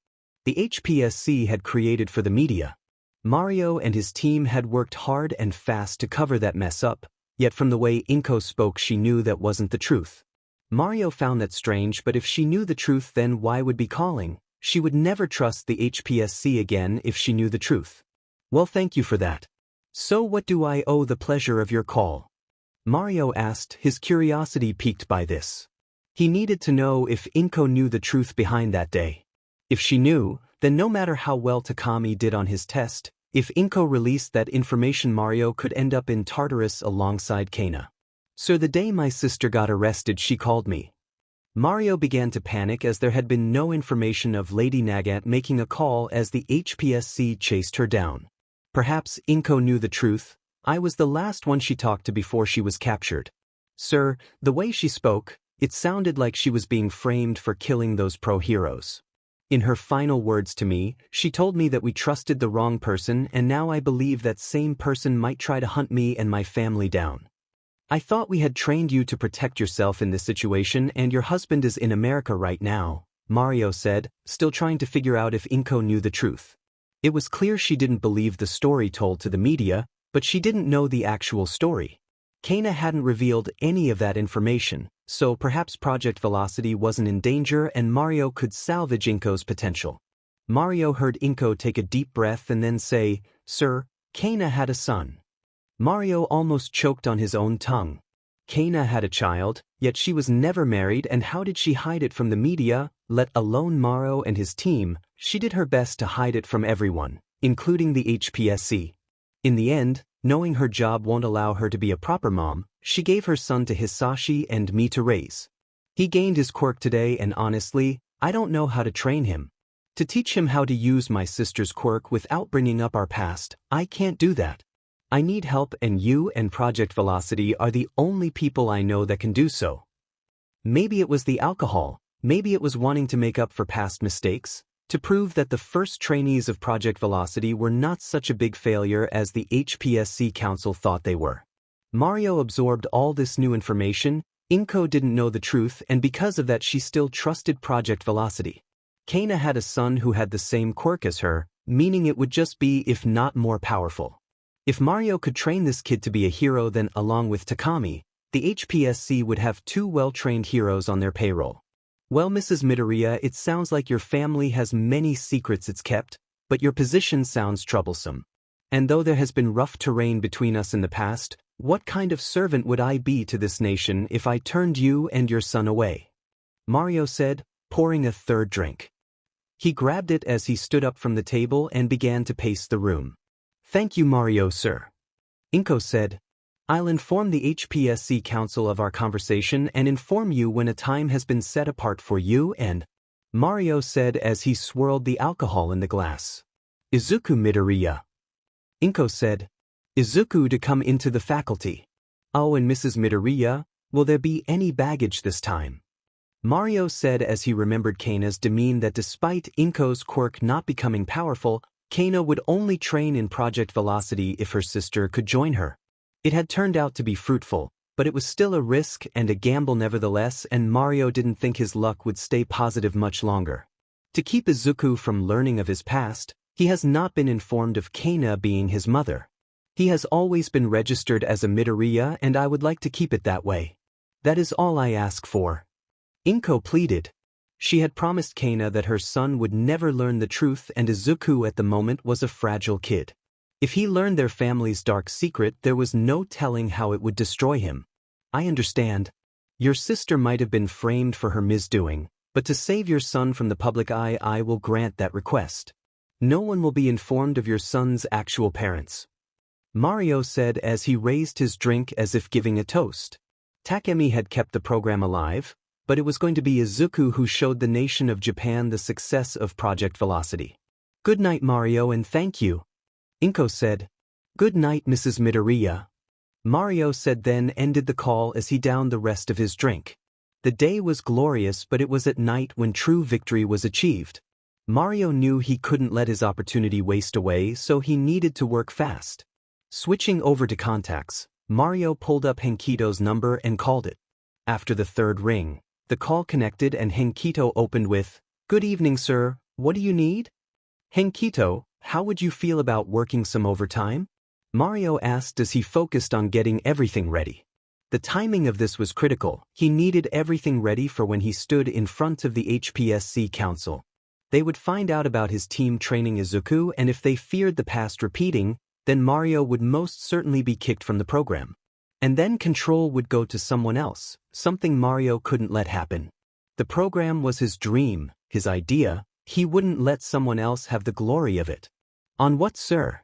The HPSC had created for the media. Mario and his team had worked hard and fast to cover that mess up, yet from the way Inko spoke she knew that wasn't the truth. Mario found that strange, but if she knew the truth, then why would be calling? She would never trust the HPSC again if she knew the truth. Well, thank you for that. So what do I owe the pleasure of your call? Mario asked, his curiosity piqued by this. He needed to know if Inko knew the truth behind that day. If she knew, then no matter how well Takami did on his test, if Inko released that information, Mario could end up in Tartarus alongside Kana. Sir, the day my sister got arrested, she called me. Mario began to panic as there had been no information of Lady Nagant making a call as the HPSC chased her down. Perhaps Inko knew the truth. I was the last one she talked to before she was captured. Sir, the way she spoke, it sounded like she was being framed for killing those pro-heroes. In her final words to me, she told me that we trusted the wrong person, and now I believe that same person might try to hunt me and my family down. I thought we had trained you to protect yourself in this situation, and your husband is in America right now, Mario said, still trying to figure out if Inko knew the truth. It was clear she didn't believe the story told to the media, but she didn't know the actual story. Kana hadn't revealed any of that information, so perhaps Project Velocity wasn't in danger and Mario could salvage Inko's potential. Mario heard Inko take a deep breath and then say, "Sir, Kana had a son." Mario almost choked on his own tongue. Kana had a child, yet she was never married, and how did she hide it from the media, let alone Mario and his team? She did her best to hide it from everyone, including the HPSC. In the end, knowing her job won't allow her to be a proper mom, she gave her son to Hisashi and me to raise. He gained his quirk today and honestly, I don't know how to train him. To teach him how to use my sister's quirk without bringing up our past, I can't do that. I need help and you and Project Velocity are the only people I know that can do so. Maybe it was the alcohol, maybe it was wanting to make up for past mistakes, to prove that the first trainees of Project Velocity were not such a big failure as the HPSC Council thought they were. Mario absorbed all this new information. Inko didn't know the truth, and because of that she still trusted Project Velocity. Kana had a son who had the same quirk as her, meaning it would just be if not more powerful. If Mario could train this kid to be a hero, then along with Takami, the HPSC would have two well-trained heroes on their payroll. Well, Mrs. Midoriya, it sounds like your family has many secrets it's kept, but your position sounds troublesome. And though there has been rough terrain between us in the past, what kind of servant would I be to this nation if I turned you and your son away? Mario said, pouring a third drink. He grabbed it as he stood up from the table and began to pace the room. Thank you, Mario, sir. Inko said, I'll inform the HPSC Council of our conversation and inform you when a time has been set apart for you and... Mario said as he swirled the alcohol in the glass. Izuku Midoriya. Inko said, Izuku to come into the faculty. Oh, and Mrs. Midoriya, will there be any baggage this time? Mario said as he remembered Kana's demeanor that despite Inko's quirk not becoming powerful, Kana would only train in Project Velocity if her sister could join her. It had turned out to be fruitful, but it was still a risk and a gamble nevertheless, and Mario didn't think his luck would stay positive much longer. To keep Izuku from learning of his past, he has not been informed of Kana being his mother. He has always been registered as a Midoriya and I would like to keep it that way. That is all I ask for. Inko pleaded. She had promised Kana that her son would never learn the truth, and Izuku at the moment was a fragile kid. If he learned their family's dark secret, there was no telling how it would destroy him. I understand. Your sister might have been framed for her misdoing, but to save your son from the public eye, I will grant that request. No one will be informed of your son's actual parents. Mario said as he raised his drink as if giving a toast. Takemi had kept the program alive, but it was going to be Izuku who showed the nation of Japan the success of Project Velocity. Good night, Mario, and thank you. Inko said. Good night, Mrs. Midoriya. Mario said, then ended the call as he downed the rest of his drink. The day was glorious, but it was at night when true victory was achieved. Mario knew he couldn't let his opportunity waste away, so he needed to work fast. Switching over to contacts, Mario pulled up Henkito's number and called it. After the third ring, the call connected and Henkito opened with, Good evening, sir, what do you need? Henkito, how would you feel about working some overtime? Mario asked as he focused on getting everything ready. The timing of this was critical. He needed everything ready for when he stood in front of the HPSC Council. They would find out about his team training Izuku, and if they feared the past repeating, then Mario would most certainly be kicked from the program. And then control would go to someone else, something Mario couldn't let happen. The program was his dream, his idea. He wouldn't let someone else have the glory of it. On what, sir?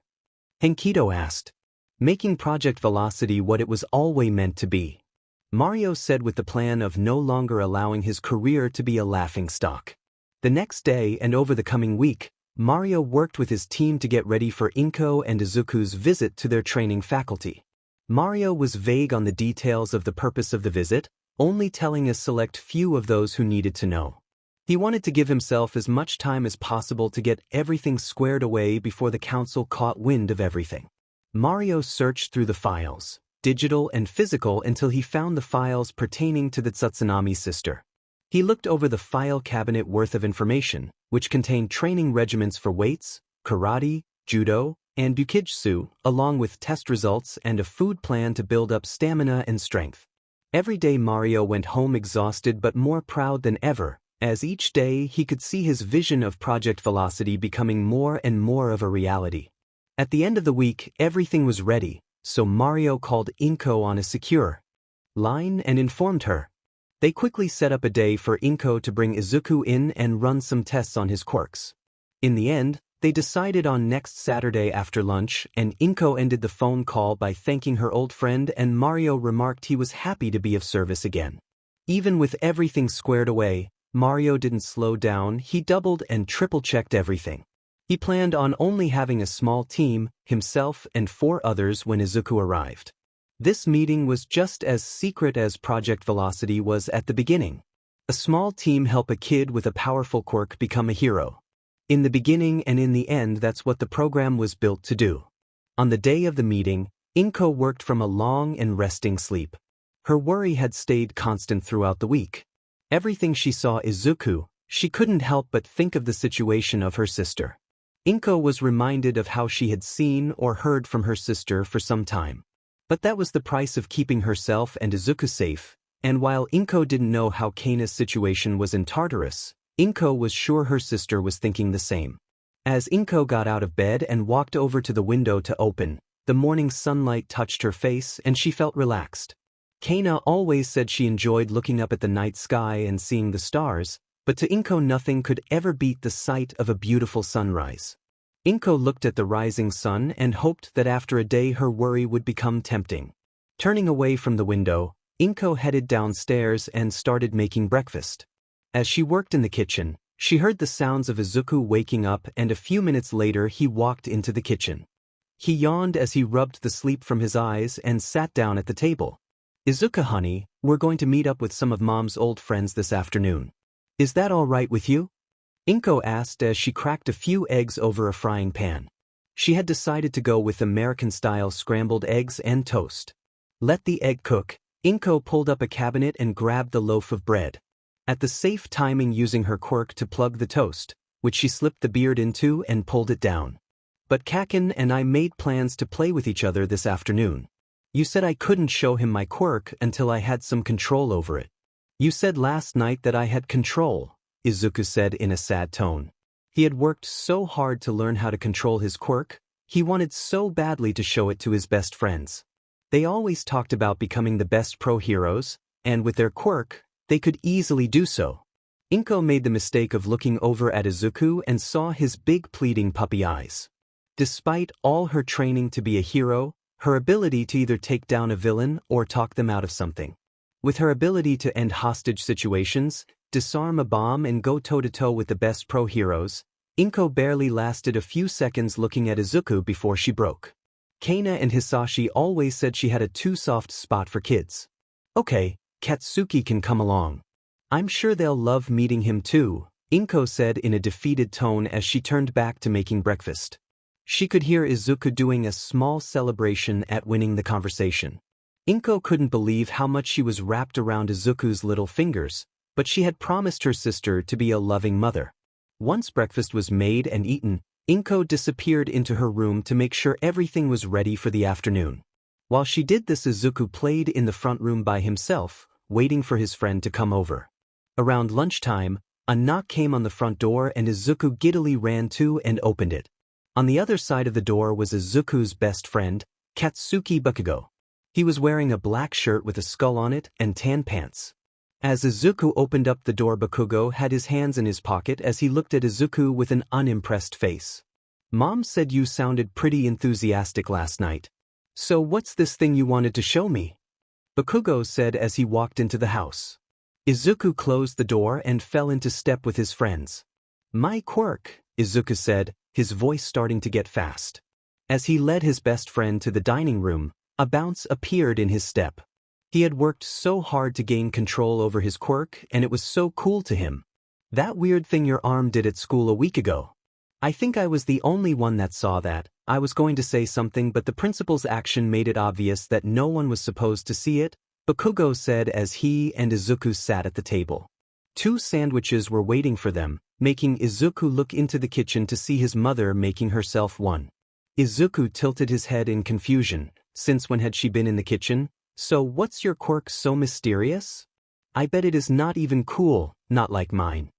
Henkito asked. Making Project Velocity what it was always meant to be. Mario said, with the plan of no longer allowing his career to be a laughingstock. The next day and over the coming week, Mario worked with his team to get ready for Inko and Izuku's visit to their training faculty. Mario was vague on the details of the purpose of the visit, only telling a select few of those who needed to know. He wanted to give himself as much time as possible to get everything squared away before the council caught wind of everything. Mario searched through the files, digital and physical, until he found the files pertaining to the Tsunami sister. He looked over the file cabinet worth of information, which contained training regimens for weights, karate, judo, and bukijutsu, along with test results and a food plan to build up stamina and strength. Every day Mario went home exhausted but more proud than ever, as each day he could see his vision of Project Velocity becoming more and more of a reality. At the end of the week, everything was ready, so Mario called Inko on a secure line and informed her. They quickly set up a day for Inko to bring Izuku in and run some tests on his quirks. In the end, they decided on next Saturday after lunch, and Inko ended the phone call by thanking her old friend, and Mario remarked he was happy to be of service again. Even with everything squared away, Mario didn't slow down. He doubled and triple-checked everything. He planned on only having a small team, himself and 4 others, when Izuku arrived. This meeting was just as secret as Project Velocity was at the beginning. A small team help a kid with a powerful quirk become a hero. In the beginning and in the end, that's what the program was built to do. On the day of the meeting, Inko worked from a long and resting sleep. Her worry had stayed constant throughout the week. Everything she saw Izuku, she couldn't help but think of the situation of her sister. Inko was reminded of how she had seen or heard from her sister for some time. But that was the price of keeping herself and Izuku safe, and while Inko didn't know how Kaina's situation was in Tartarus, Inko was sure her sister was thinking the same. As Inko got out of bed and walked over to the window to open, the morning sunlight touched her face and she felt relaxed. Kaina always said she enjoyed looking up at the night sky and seeing the stars, but to Inko nothing could ever beat the sight of a beautiful sunrise. Inko looked at the rising sun and hoped that after a day her worry would become tempting. Turning away from the window, Inko headed downstairs and started making breakfast. As she worked in the kitchen, she heard the sounds of Izuku waking up, and a few minutes later he walked into the kitchen. He yawned as he rubbed the sleep from his eyes and sat down at the table. "Izuku, honey, we're going to meet up with some of Mom's old friends this afternoon. Is that all right with you?" Inko asked as she cracked a few eggs over a frying pan. She had decided to go with American-style scrambled eggs and toast. Let the egg cook. Inko pulled up a cabinet and grabbed the loaf of bread. At the safe timing, using her quirk to plug the toast, which she slipped the beard into and pulled it down. "But Kakin and I made plans to play with each other this afternoon. You said I couldn't show him my quirk until I had some control over it." "You said last night that I had control," Izuku said in a sad tone. He had worked so hard to learn how to control his quirk. He wanted so badly to show it to his best friends. They always talked about becoming the best pro heroes, and with their quirk, they could easily do so. Inko made the mistake of looking over at Izuku and saw his big pleading puppy eyes. Despite all her training to be a hero, her ability to either take down a villain or talk them out of something. With her ability to end hostage situations, disarm a bomb and go toe-to-toe with the best pro heroes, Inko barely lasted a few seconds looking at Izuku before she broke. Kaina and Hisashi always said she had a too soft spot for kids. "Okay, Katsuki can come along. I'm sure they'll love meeting him too," Inko said in a defeated tone as she turned back to making breakfast. She could hear Izuku doing a small celebration at winning the conversation. Inko couldn't believe how much she was wrapped around Izuku's little fingers, but she had promised her sister to be a loving mother. Once breakfast was made and eaten, Inko disappeared into her room to make sure everything was ready for the afternoon. While she did this, Izuku played in the front room by himself, waiting for his friend to come over. Around lunchtime, a knock came on the front door and Izuku giddily ran to and opened it. On the other side of the door was Izuku's best friend, Katsuki Bakugo. He was wearing a black shirt with a skull on it and tan pants. As Izuku opened up the door, Bakugo had his hands in his pocket as he looked at Izuku with an unimpressed face. "Mom said you sounded pretty enthusiastic last night. So what's this thing you wanted to show me?" Bakugo said as he walked into the house. Izuku closed the door and fell into step with his friends. "My quirk," Izuku said, his voice starting to get fast. As he led his best friend to the dining room, a bounce appeared in his step. He had worked so hard to gain control over his quirk, and it was so cool to him. "That weird thing your arm did at school a week ago. I think I was the only one that saw that." I was going to say something, but the principal's action made it obvious that no one was supposed to see it, Bakugo said as he and Izuku sat at the table. 2 sandwiches were waiting for them, making Izuku look into the kitchen to see his mother making herself one. Izuku tilted his head in confusion. Since when had she been in the kitchen? So what's your quirk so mysterious? I bet it is not even cool, not like mine.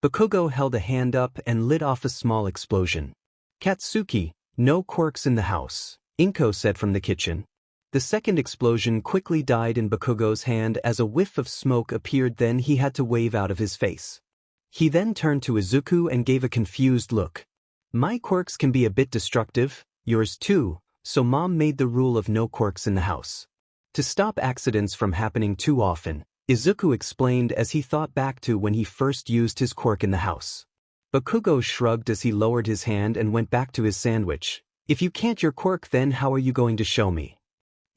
Bakugo held a hand up and lit off a small explosion. Katsuki, no quirks in the house, Inko said from the kitchen. The second explosion quickly died in Bakugo's hand as a whiff of smoke appeared, then he had to wave out of his face. He then turned to Izuku and gave a confused look. My quirks can be a bit destructive, yours too, so Mom made the rule of no quirks in the house. To stop accidents from happening too often, Izuku explained as he thought back to when he first used his quirk in the house. Bakugo shrugged as he lowered his hand and went back to his sandwich. If you can't your quirk, then how are you going to show me?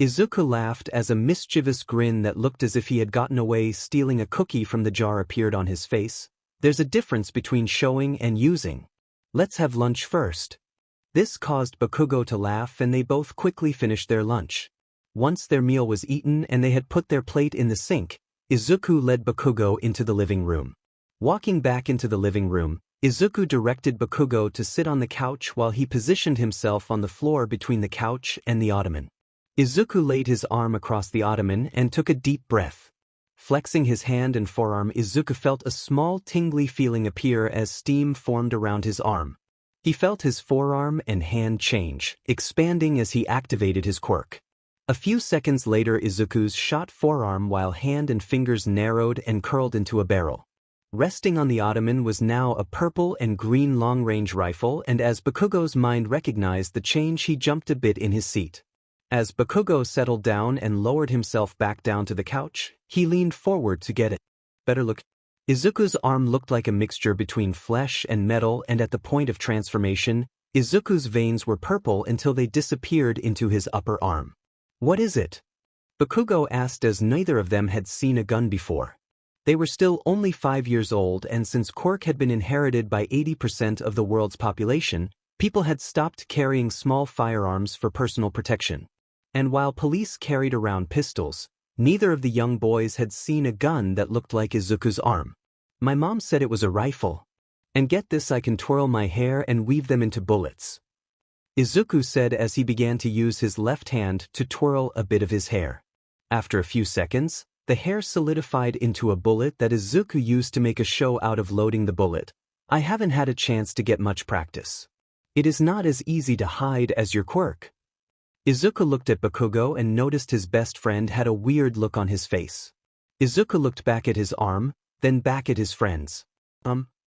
Izuku laughed as a mischievous grin that looked as if he had gotten away stealing a cookie from the jar appeared on his face. There's a difference between showing and using. Let's have lunch first. This caused Bakugo to laugh and they both quickly finished their lunch. Once their meal was eaten and they had put their plate in the sink, Izuku led Bakugo into the living room. Walking back into the living room, Izuku directed Bakugo to sit on the couch while he positioned himself on the floor between the couch and the ottoman. Izuku laid his arm across the ottoman and took a deep breath. Flexing his hand and forearm, Izuku felt a small tingly feeling appear as steam formed around his arm. He felt his forearm and hand change, expanding as he activated his quirk. A few seconds later, Izuku's shot forearm while hand and fingers narrowed and curled into a barrel. Resting on the ottoman was now a purple and green long-range rifle, and as Bakugo's mind recognized the change, he jumped a bit in his seat. As Bakugo settled down and lowered himself back down to the couch, he leaned forward to get a better look. Izuku's arm looked like a mixture between flesh and metal, and at the point of transformation, Izuku's veins were purple until they disappeared into his upper arm. What is it? Bakugo asked as neither of them had seen a gun before. They were still only 5 years old, and since Quirk had been inherited by 80% of the world's population, people had stopped carrying small firearms for personal protection. And while police carried around pistols, neither of the young boys had seen a gun that looked like Izuku's arm. My mom said it was a rifle. And get this, I can twirl my hair and weave them into bullets. Izuku said as he began to use his left hand to twirl a bit of his hair. After a few seconds, the hair solidified into a bullet that Izuku used to make a show out of loading the bullet. I haven't had a chance to get much practice. It is not as easy to hide as your quirk. Izuku looked at Bakugo and noticed his best friend had a weird look on his face. Izuku looked back at his arm, then back at his friends.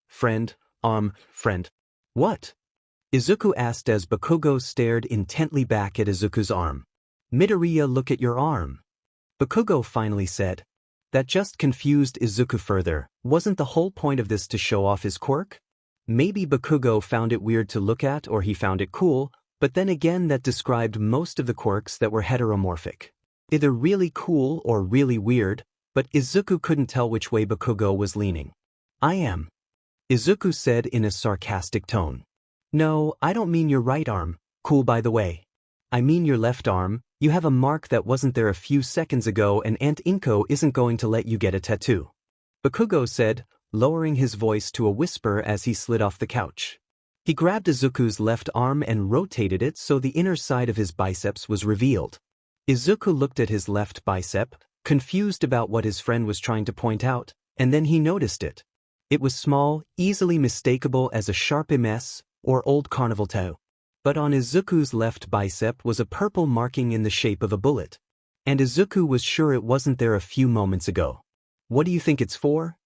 Friend. What? Izuku asked as Bakugo stared intently back at Izuku's arm. Midoriya, look at your arm. Bakugo finally said. That just confused Izuku further. Wasn't the whole point of this to show off his quirk? Maybe Bakugo found it weird to look at, or he found it cool, but then again that described most of the quirks that were heteromorphic. Either really cool or really weird, but Izuku couldn't tell which way Bakugo was leaning. I am. Izuku said in a sarcastic tone. No, I don't mean your right arm, cool by the way. I mean your left arm. You have a mark that wasn't there a few seconds ago, and Aunt Inko isn't going to let you get a tattoo. Bakugo said, lowering his voice to a whisper as he slid off the couch. He grabbed Izuku's left arm and rotated it so the inner side of his biceps was revealed. Izuku looked at his left bicep, confused about what his friend was trying to point out, and then he noticed it. It was small, easily mistakable as a sharp MS or old carnival toe. But on Izuku's left bicep was a purple marking in the shape of a bullet. And Izuku was sure it wasn't there a few moments ago. What do you think it's for?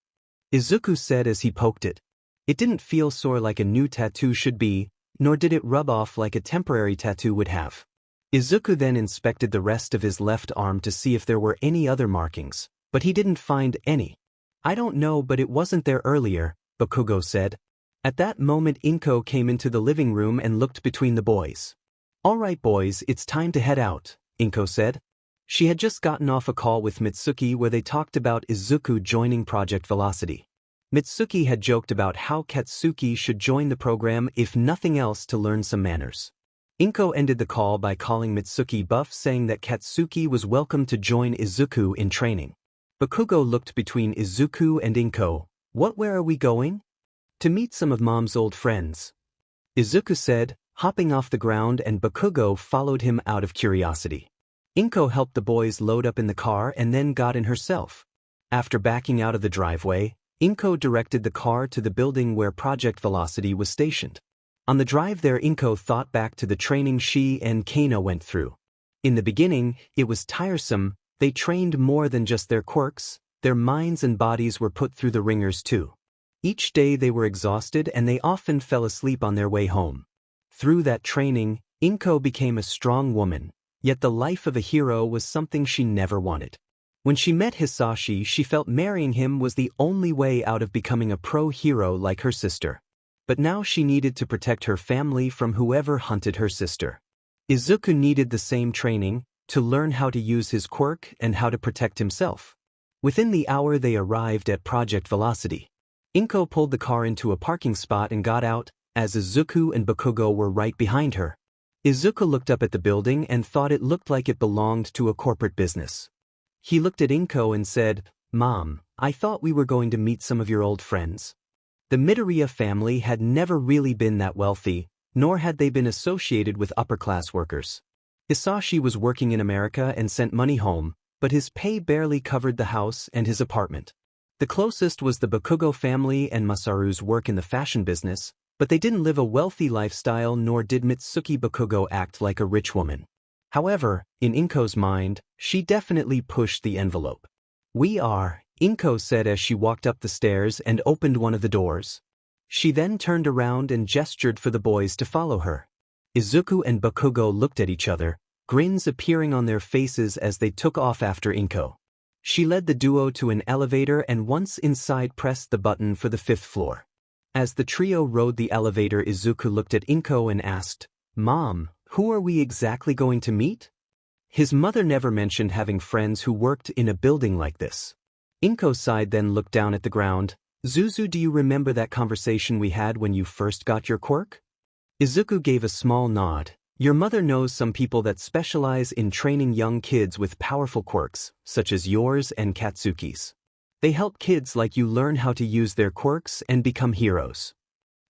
Izuku said as he poked it. It didn't feel sore like a new tattoo should be, nor did it rub off like a temporary tattoo would have. Izuku then inspected the rest of his left arm to see if there were any other markings, but he didn't find any. I don't know, but it wasn't there earlier, Bakugo said. At that moment Inko came into the living room and looked between the boys. All right boys, it's time to head out, Inko said. She had just gotten off a call with Mitsuki where they talked about Izuku joining Project Velocity. Mitsuki had joked about how Katsuki should join the program if nothing else to learn some manners. Inko ended the call by calling Mitsuki buff, saying that Katsuki was welcome to join Izuku in training. Bakugo looked between Izuku and Inko. Where are we going? To meet some of Mom's old friends. Izuku said, hopping off the ground, and Bakugo followed him out of curiosity. Inko helped the boys load up in the car and then got in herself. After backing out of the driveway, Inko directed the car to the building where Project Velocity was stationed. On the drive there, Inko thought back to the training she and Kano went through. In the beginning, it was tiresome. They trained more than just their quirks, their minds and bodies were put through the ringers too. Each day they were exhausted and they often fell asleep on their way home. Through that training, Inko became a strong woman, yet the life of a hero was something she never wanted. When she met Hisashi, she felt marrying him was the only way out of becoming a pro-hero like her sister. But now she needed to protect her family from whoever hunted her sister. Izuku needed the same training, to learn how to use his quirk and how to protect himself. Within the hour they arrived at Project Velocity. Inko pulled the car into a parking spot and got out, as Izuku and Bakugo were right behind her. Izuku looked up at the building and thought it looked like it belonged to a corporate business. He looked at Inko and said, "Mom, I thought we were going to meet some of your old friends." The Midoriya family had never really been that wealthy, nor had they been associated with upper-class workers. Hisashi was working in America and sent money home, but his pay barely covered the house and his apartment. The closest was the Bakugo family and Masaru's work in the fashion business, but they didn't live a wealthy lifestyle, nor did Mitsuki Bakugo act like a rich woman. However, in Inko's mind, she definitely pushed the envelope. "We are," Inko said as she walked up the stairs and opened one of the doors. She then turned around and gestured for the boys to follow her. Izuku and Bakugo looked at each other, grins appearing on their faces as they took off after Inko. She led the duo to an elevator and once inside pressed the button for the 5th floor. As the trio rode the elevator, Izuku looked at Inko and asked, "Mom, who are we exactly going to meet?" His mother never mentioned having friends who worked in a building like this. Inko sighed, then looked down at the ground. "Zuzu, do you remember that conversation we had when you first got your quirk?" Izuku gave a small nod. "Your mother knows some people that specialize in training young kids with powerful quirks, such as yours and Katsuki's. They help kids like you learn how to use their quirks and become heroes."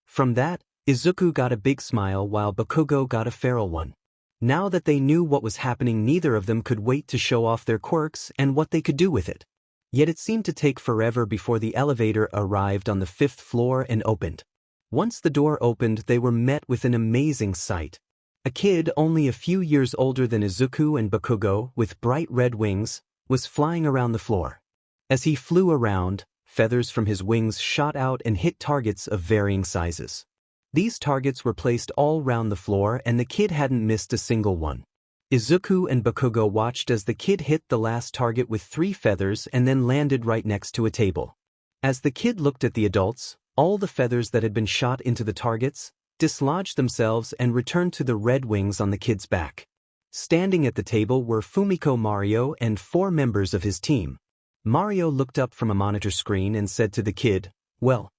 From that, Izuku got a big smile while Bakugo got a feral one. Now that they knew what was happening, neither of them could wait to show off their quirks and what they could do with it. Yet it seemed to take forever before the elevator arrived on the 5th floor and opened. Once the door opened, they were met with an amazing sight. A kid only a few years older than Izuku and Bakugo, with bright red wings, was flying around the floor. As he flew around, feathers from his wings shot out and hit targets of varying sizes. These targets were placed all round the floor and the kid hadn't missed a single one. Izuku and Bakugo watched as the kid hit the last target with 3 feathers and then landed right next to a table. As the kid looked at the adults, all the feathers that had been shot into the targets dislodged themselves and returned to the red wings on the kid's back. Standing at the table were Fumiko, Mario, and 4 members of his team. Mario looked up from a monitor screen and said to the kid, "Well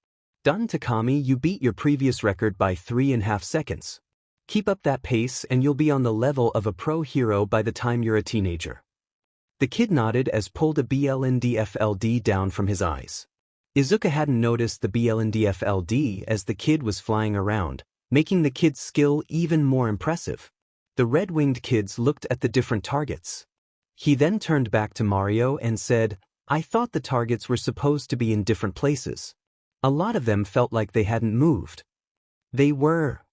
done, Takami, you beat your previous record by 3.5 seconds. Keep up that pace and you'll be on the level of a pro hero by the time you're a teenager." The kid nodded as pulled a BLNDFLD down from his eyes. Izuku hadn't noticed the BLNDFLD as the kid was flying around, making the kid's skill even more impressive. The red-winged kids looked at the different targets. He then turned back to Mario and said, "I thought the targets were supposed to be in different places. A lot of them felt like they hadn't moved." "They were."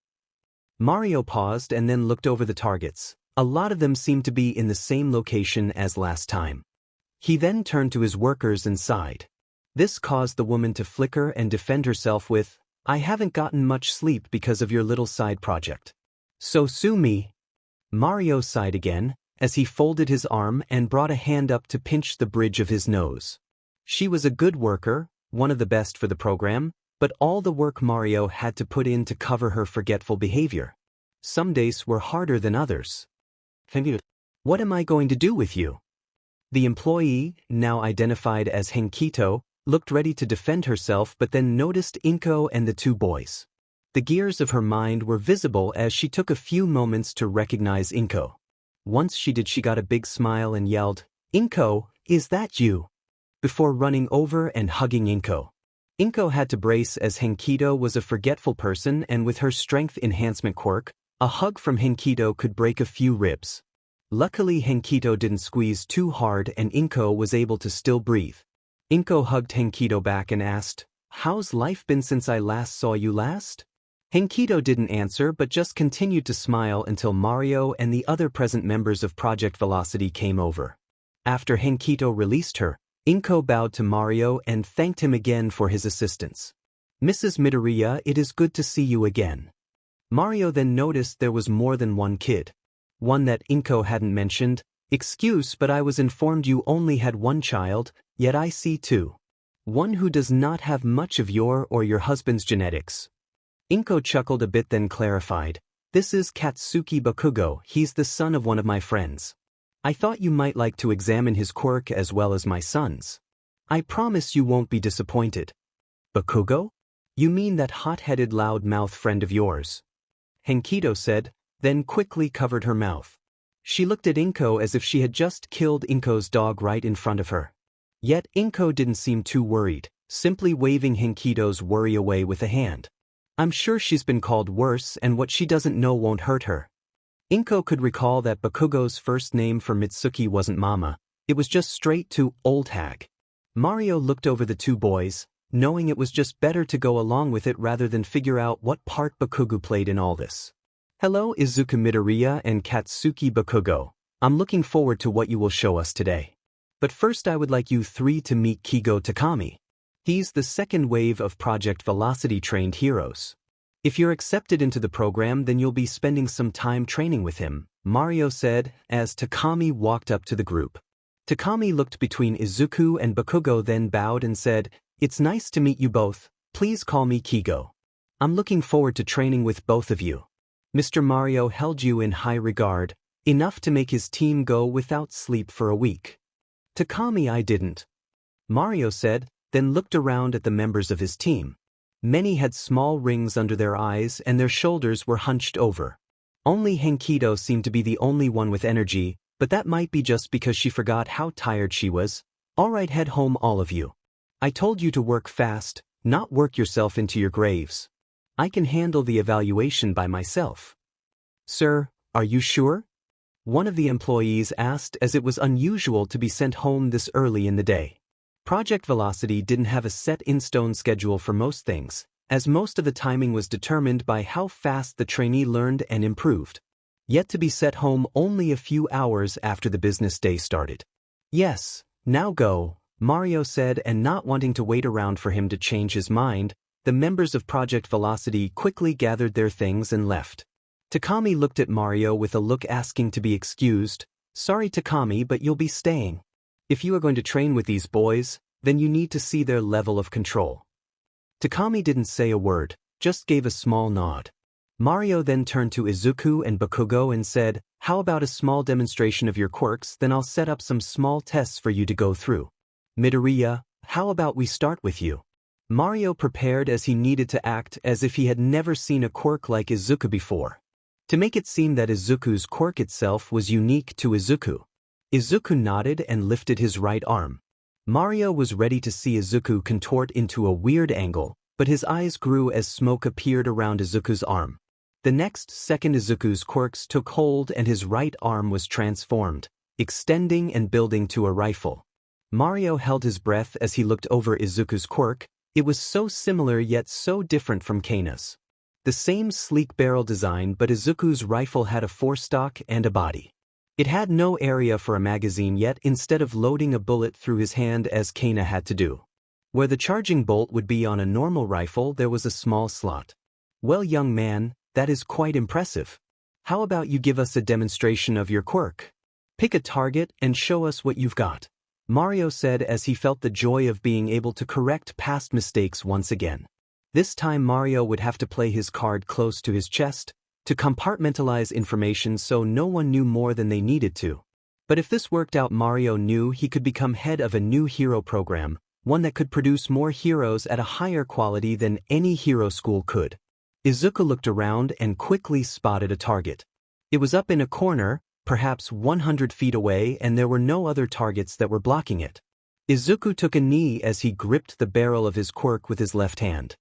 Mario paused and then looked over the targets. A lot of them seemed to be in the same location as last time. He then turned to his workers and sighed. This caused the woman to flicker and defend herself with, "I haven't gotten much sleep because of your little side project. So sue me." Mario sighed again, as he folded his arm and brought a hand up to pinch the bridge of his nose. She was a good worker, one of the best for the program, but all the work Mario had to put in to cover her forgetful behavior. Some days were harder than others. "What am I going to do with you?" The employee, now identified as Henkito, looked ready to defend herself but then noticed Inko and the 2 boys. The gears of her mind were visible as she took a few moments to recognize Inko. Once she did, she got a big smile and yelled, "Inko, is that you?" before running over and hugging Inko. Inko had to brace as Henkito was a forgetful person and with her strength enhancement quirk, A hug from Henkito could break a few ribs. Luckily Henkito didn't squeeze too hard and Inko was able to still breathe. Inko hugged Henkito back and asked, "How's life been since I last saw you last?" Henkito didn't answer but just continued to smile until Mario and the other present members of Project Velocity came over. After Henkito released her, Inko bowed to Mario and thanked him again for his assistance. "Mrs. Midoriya, it is good to see you again." Mario then noticed there was more than one kid. One that Inko hadn't mentioned. "Excuse, but I was informed you only had one child, yet I see two. One who does not have much of your or your husband's genetics." Inko chuckled a bit then clarified, "This is Katsuki Bakugo, he's the son of one of my friends. I thought you might like to examine his quirk as well as my son's. I promise you won't be disappointed." "Bakugo? You mean that hot-headed loud-mouthed friend of yours?" Henkito said, then quickly covered her mouth. She looked at Inko as if she had just killed Inko's dog right in front of her. Yet Inko didn't seem too worried, simply waving Henkito's worry away with a hand. "I'm sure she's been called worse and what she doesn't know won't hurt her." Inko could recall that Bakugo's first name for Mitsuki wasn't Mama, it was just straight to Old Hag. Mario looked over the two boys, knowing it was just better to go along with it rather than figure out what part Bakugo played in all this. "Hello Izuku Midoriya and Katsuki Bakugo. I'm looking forward to what you will show us today. But first I would like you three to meet Kigo Takami. He's the second wave of Project Velocity trained heroes. If you're accepted into the program then you'll be spending some time training with him," Mario said as Takami walked up to the group. Takami looked between Izuku and Bakugo then bowed and said, "It's nice to meet you both, please call me Kigo. I'm looking forward to training with both of you. Mr. Mario held you in high regard, enough to make his team go without sleep for a week." "Takami, I didn't," Mario said, then looked around at the members of his team. Many had small rings under their eyes and their shoulders were hunched over. Only Henkito seemed to be the only one with energy, but that might be just because she forgot how tired she was. "Alright, head home all of you. I told you to work fast, not work yourself into your graves. I can handle the evaluation by myself." "Sir, are you sure?" one of the employees asked as it was unusual to be sent home this early in the day. Project Velocity didn't have a set-in-stone schedule for most things, as most of the timing was determined by how fast the trainee learned and improved. Yet to be set home only a few hours after the business day started. "Yes, now go," Mario said, and not wanting to wait around for him to change his mind, the members of Project Velocity quickly gathered their things and left. Takami looked at Mario with a look asking to be excused. "Sorry Takami, but you'll be staying. If you are going to train with these boys, then you need to see their level of control." Takami didn't say a word, just gave a small nod. Mario then turned to Izuku and Bakugo and said, "How about a small demonstration of your quirks, then I'll set up some small tests for you to go through. Midoriya, how about we start with you?" Mario prepared as he needed to act as if he had never seen a quirk like Izuku before. To make it seem that Izuku's quirk itself was unique to Izuku. Izuku nodded and lifted his right arm. Mario was ready to see Izuku contort into a weird angle, but his eyes grew as smoke appeared around Izuku's arm. The next second Izuku's quirks took hold and his right arm was transformed, extending and building to a rifle. Mario held his breath as he looked over Izuku's quirk. It was so similar yet so different from Kaina's. The same sleek barrel design, but Izuku's rifle had a forestock and a body. It had no area for a magazine yet, instead of loading a bullet through his hand as Kaina had to do. Where the charging bolt would be on a normal rifle, there was a small slot. "Well, young man, that is quite impressive. How about you give us a demonstration of your quirk? Pick a target and show us what you've got," Mario said as he felt the joy of being able to correct past mistakes once again. This time Mario would have to play his card close to his chest, to compartmentalize information so no one knew more than they needed to. But if this worked out, Mario knew he could become head of a new hero program, one that could produce more heroes at a higher quality than any hero school could. Izuku looked around and quickly spotted a target. It was up in a corner, perhaps 100 feet away, and there were no other targets that were blocking it. Izuku took a knee as he gripped the barrel of his quirk with his left hand.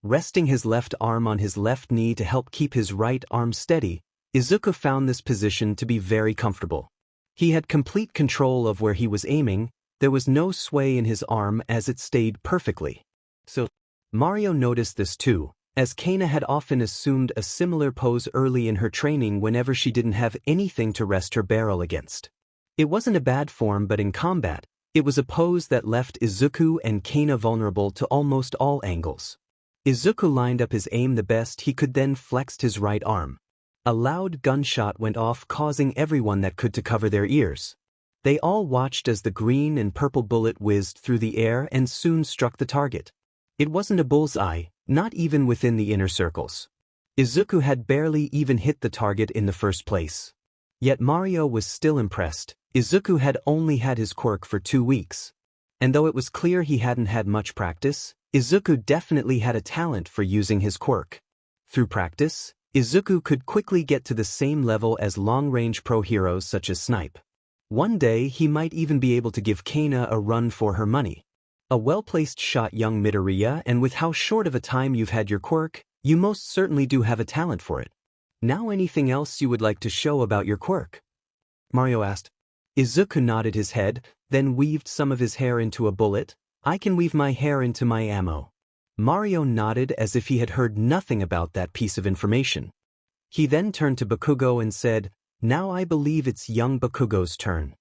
Resting his left arm on his left knee to help keep his right arm steady, Izuku found this position to be very comfortable. He had complete control of where he was aiming, there was no sway in his arm as it stayed perfectly. So, Mario noticed this too, as Kana had often assumed a similar pose early in her training whenever she didn't have anything to rest her barrel against. It wasn't a bad form, but in combat, it was a pose that left Izuku and Kana vulnerable to almost all angles. Izuku lined up his aim the best he could, then flexed his right arm. A loud gunshot went off, causing everyone that could to cover their ears. They all watched as the green and purple bullet whizzed through the air and soon struck the target. It wasn't a bullseye, not even within the inner circles. Izuku had barely even hit the target in the first place. Yet Mario was still impressed. Izuku had only had his quirk for 2 weeks. And though it was clear he hadn't had much practice, Izuku definitely had a talent for using his quirk. Through practice, Izuku could quickly get to the same level as long-range pro heroes such as Snipe. One day he might even be able to give Kana a run for her money. A well-placed shot, young Midoriya, and with how short of a time you've had your quirk, you most certainly do have a talent for it. Now, anything else you would like to show about your quirk? Mario asked. Izuku nodded his head, then weaved some of his hair into a bullet. I can weave my hair into my ammo. Mario nodded as if he had heard nothing about that piece of information. He then turned to Bakugo and said, now I believe it's young Bakugo's turn.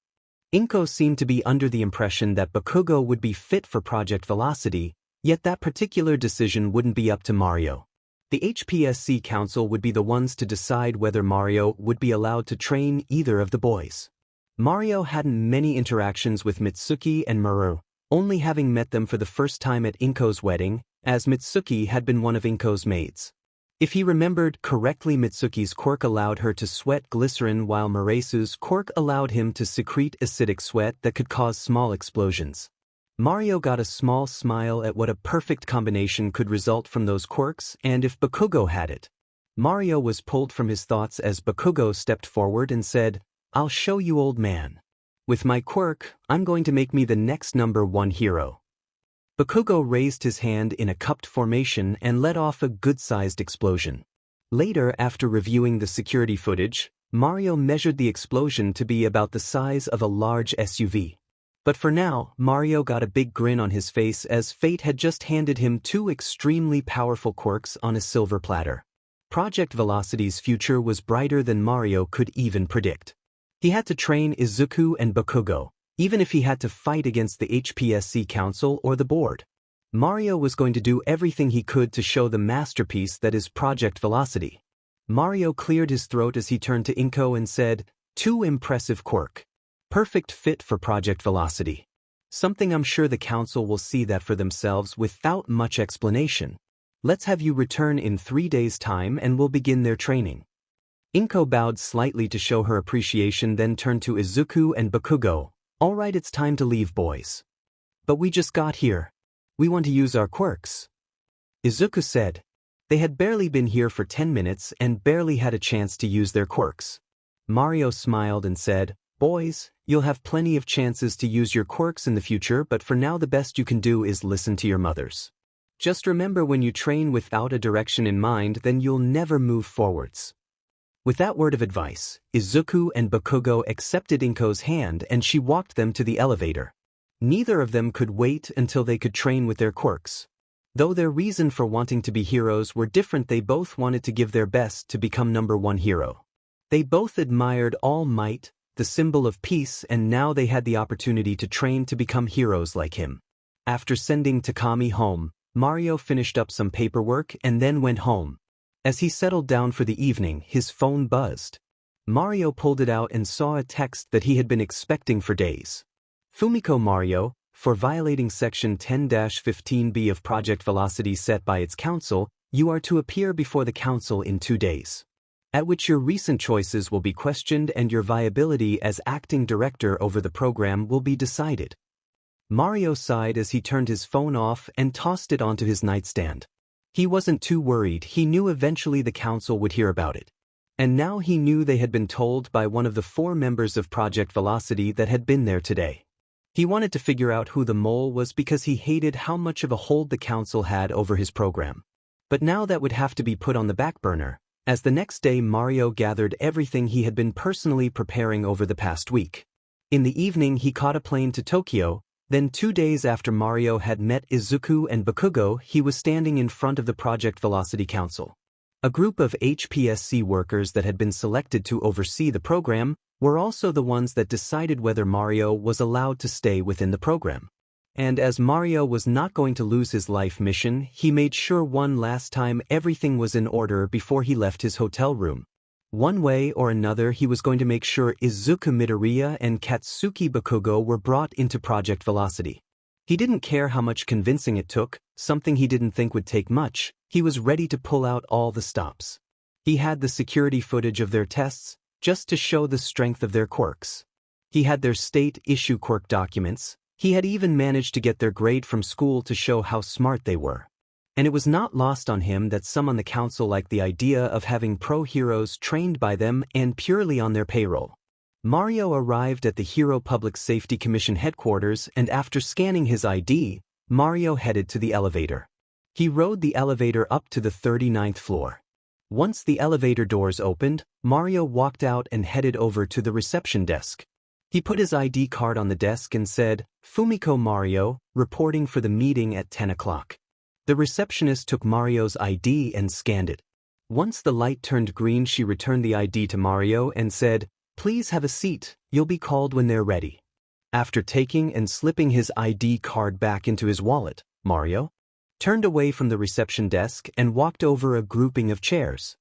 Inko seemed to be under the impression that Bakugo would be fit for Project Velocity, yet that particular decision wouldn't be up to Mario. The HPSC Council would be the ones to decide whether Mario would be allowed to train either of the boys. Mario hadn't many interactions with Mitsuki and Maru, only having met them for the first time at Inko's wedding, as Mitsuki had been one of Inko's maids. If he remembered correctly, Mitsuki's quirk allowed her to sweat glycerin, while Maresu's quirk allowed him to secrete acidic sweat that could cause small explosions. Mario got a small smile at what a perfect combination could result from those quirks, and if Bakugo had it. Mario was pulled from his thoughts as Bakugo stepped forward and said, I'll show you, old man. With my quirk, I'm going to make me the next #1 hero. Bakugo raised his hand in a cupped formation and let off a good-sized explosion. Later, after reviewing the security footage, Mario measured the explosion to be about the size of a large SUV. But for now, Mario got a big grin on his face as fate had just handed him 2 extremely powerful quirks on a silver platter. Project Velocity's future was brighter than Mario could even predict. He had to train Izuku and Bakugo, even if he had to fight against the HPSC Council or the board. Mario was going to do everything he could to show the masterpiece that is Project Velocity. Mario cleared his throat as he turned to Inko and said, 2 impressive quirk. Perfect fit for Project Velocity. Something I'm sure the council will see that for themselves without much explanation. Let's have you return in 3 days' time and we'll begin their training. Inko bowed slightly to show her appreciation, then turned to Izuku and Bakugo. All right, it's time to leave, boys. But we just got here. We want to use our quirks. Izuku said. They had barely been here for 10 minutes and barely had a chance to use their quirks. Mario smiled and said, boys, you'll have plenty of chances to use your quirks in the future, but for now the best you can do is listen to your mothers. Just remember, when you train without a direction in mind, then you'll never move forwards. With that word of advice, Izuku and Bakugo accepted Inko's hand and she walked them to the elevator. Neither of them could wait until they could train with their quirks. Though their reason for wanting to be heroes were different, they both wanted to give their best to become #1 hero. They both admired All Might, the symbol of peace, and now they had the opportunity to train to become heroes like him. After sending Takami home, Mario finished up some paperwork and then went home. As he settled down for the evening, his phone buzzed. Mario pulled it out and saw a text that he had been expecting for days. Fumiko Mario, for violating Section 10-15B of Project Velocity set by its council, you are to appear before the council in 2 days, at which your recent choices will be questioned and your viability as acting director over the program will be decided. Mario sighed as he turned his phone off and tossed it onto his nightstand. He wasn't too worried. He knew eventually the council would hear about it. And now he knew they had been told by one of the 4 members of Project Velocity that had been there today. He wanted to figure out who the mole was because he hated how much of a hold the council had over his program. But now that would have to be put on the back burner, as the next day Mario gathered everything he had been personally preparing over the past week. In the evening he caught a plane to Tokyo. Then 2 days after Mario had met Izuku and Bakugo, he was standing in front of the Project Velocity Council. A group of HPSC workers that had been selected to oversee the program were also the ones that decided whether Mario was allowed to stay within the program. And as Mario was not going to lose his life mission, he made sure one last time everything was in order before he left his hotel room. One way or another he was going to make sure Izuku Midoriya and Katsuki Bakugo were brought into Project Velocity. He didn't care how much convincing it took, something he didn't think would take much. He was ready to pull out all the stops. He had the security footage of their tests, just to show the strength of their quirks. He had their state-issue quirk documents. He had even managed to get their grade from school to show how smart they were. And it was not lost on him that some on the council liked the idea of having pro-heroes trained by them and purely on their payroll. Mario arrived at the Hero Public Safety Commission headquarters, and after scanning his ID, Mario headed to the elevator. He rode the elevator up to the 39th floor. Once the elevator doors opened, Mario walked out and headed over to the reception desk. He put his ID card on the desk and said, "Fumiko Mario, reporting for the meeting at 10 o'clock. The receptionist took Mario's ID and scanned it. Once the light turned green, she returned the ID to Mario and said, "Please have a seat, you'll be called when they're ready." After taking and slipping his ID card back into his wallet, Mario turned away from the reception desk and walked over a grouping of chairs.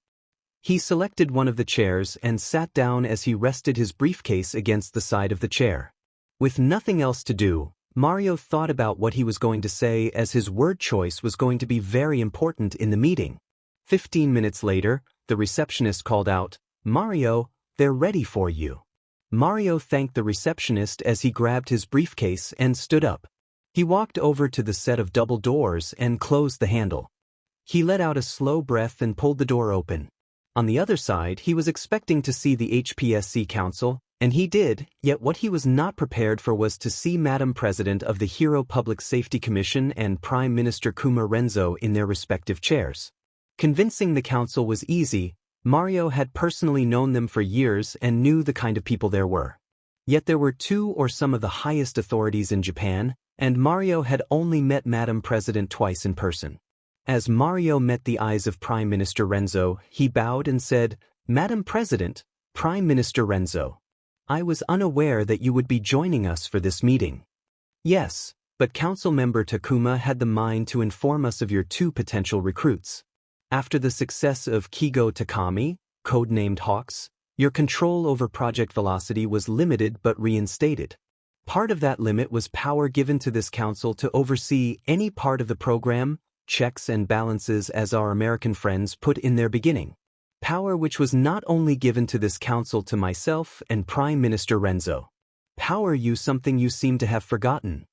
He selected one of the chairs and sat down as he rested his briefcase against the side of the chair. With nothing else to do, Mario thought about what he was going to say, as his word choice was going to be very important in the meeting. 15 minutes later, the receptionist called out, "Mario, they're ready for you." Mario thanked the receptionist as he grabbed his briefcase and stood up. He walked over to the set of double doors and closed the handle. He let out a slow breath and pulled the door open. On the other side, he was expecting to see the HPSC Council, and he did, yet what he was not prepared for was to see Madam President of the Hero Public Safety Commission and Prime Minister Kuma Renzo in their respective chairs. Convincing the council was easy. Mario had personally known them for years and knew the kind of people there were. Yet there were two or some of the highest authorities in Japan, and Mario had only met Madam President twice in person. As Mario met the eyes of Prime Minister Renzo, he bowed and said, "Madam President, Prime Minister Renzo, I was unaware that you would be joining us for this meeting." "Yes, but Council Member Takuma had the mind to inform us of your two potential recruits. After the success of Kigo Takami, codenamed Hawks, your control over Project Velocity was limited but reinstated. Part of that limit was power given to this council to oversee any part of the program, checks and balances as our American friends put in their beginning. Power which was not only given to this council to myself and Prime Minister Renzo. Power something you seem to have forgotten,"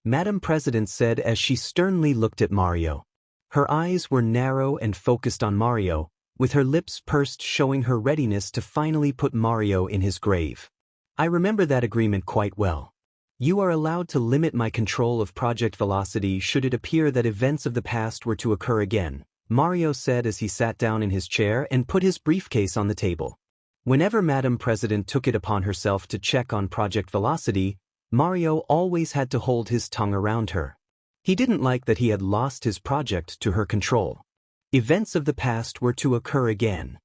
Madam President said as she sternly looked at Mario. Her eyes were narrow and focused on Mario, with her lips pursed, showing her readiness to finally put Mario in his grave. "I remember that agreement quite well. You are allowed to limit my control of Project Velocity should it appear that events of the past were to occur again," Mario said as he sat down in his chair and put his briefcase on the table. Whenever Madam President took it upon herself to check on Project Velocity, Mario always had to hold his tongue around her. He didn't like that he had lost his project to her control. Events of the past were to occur again.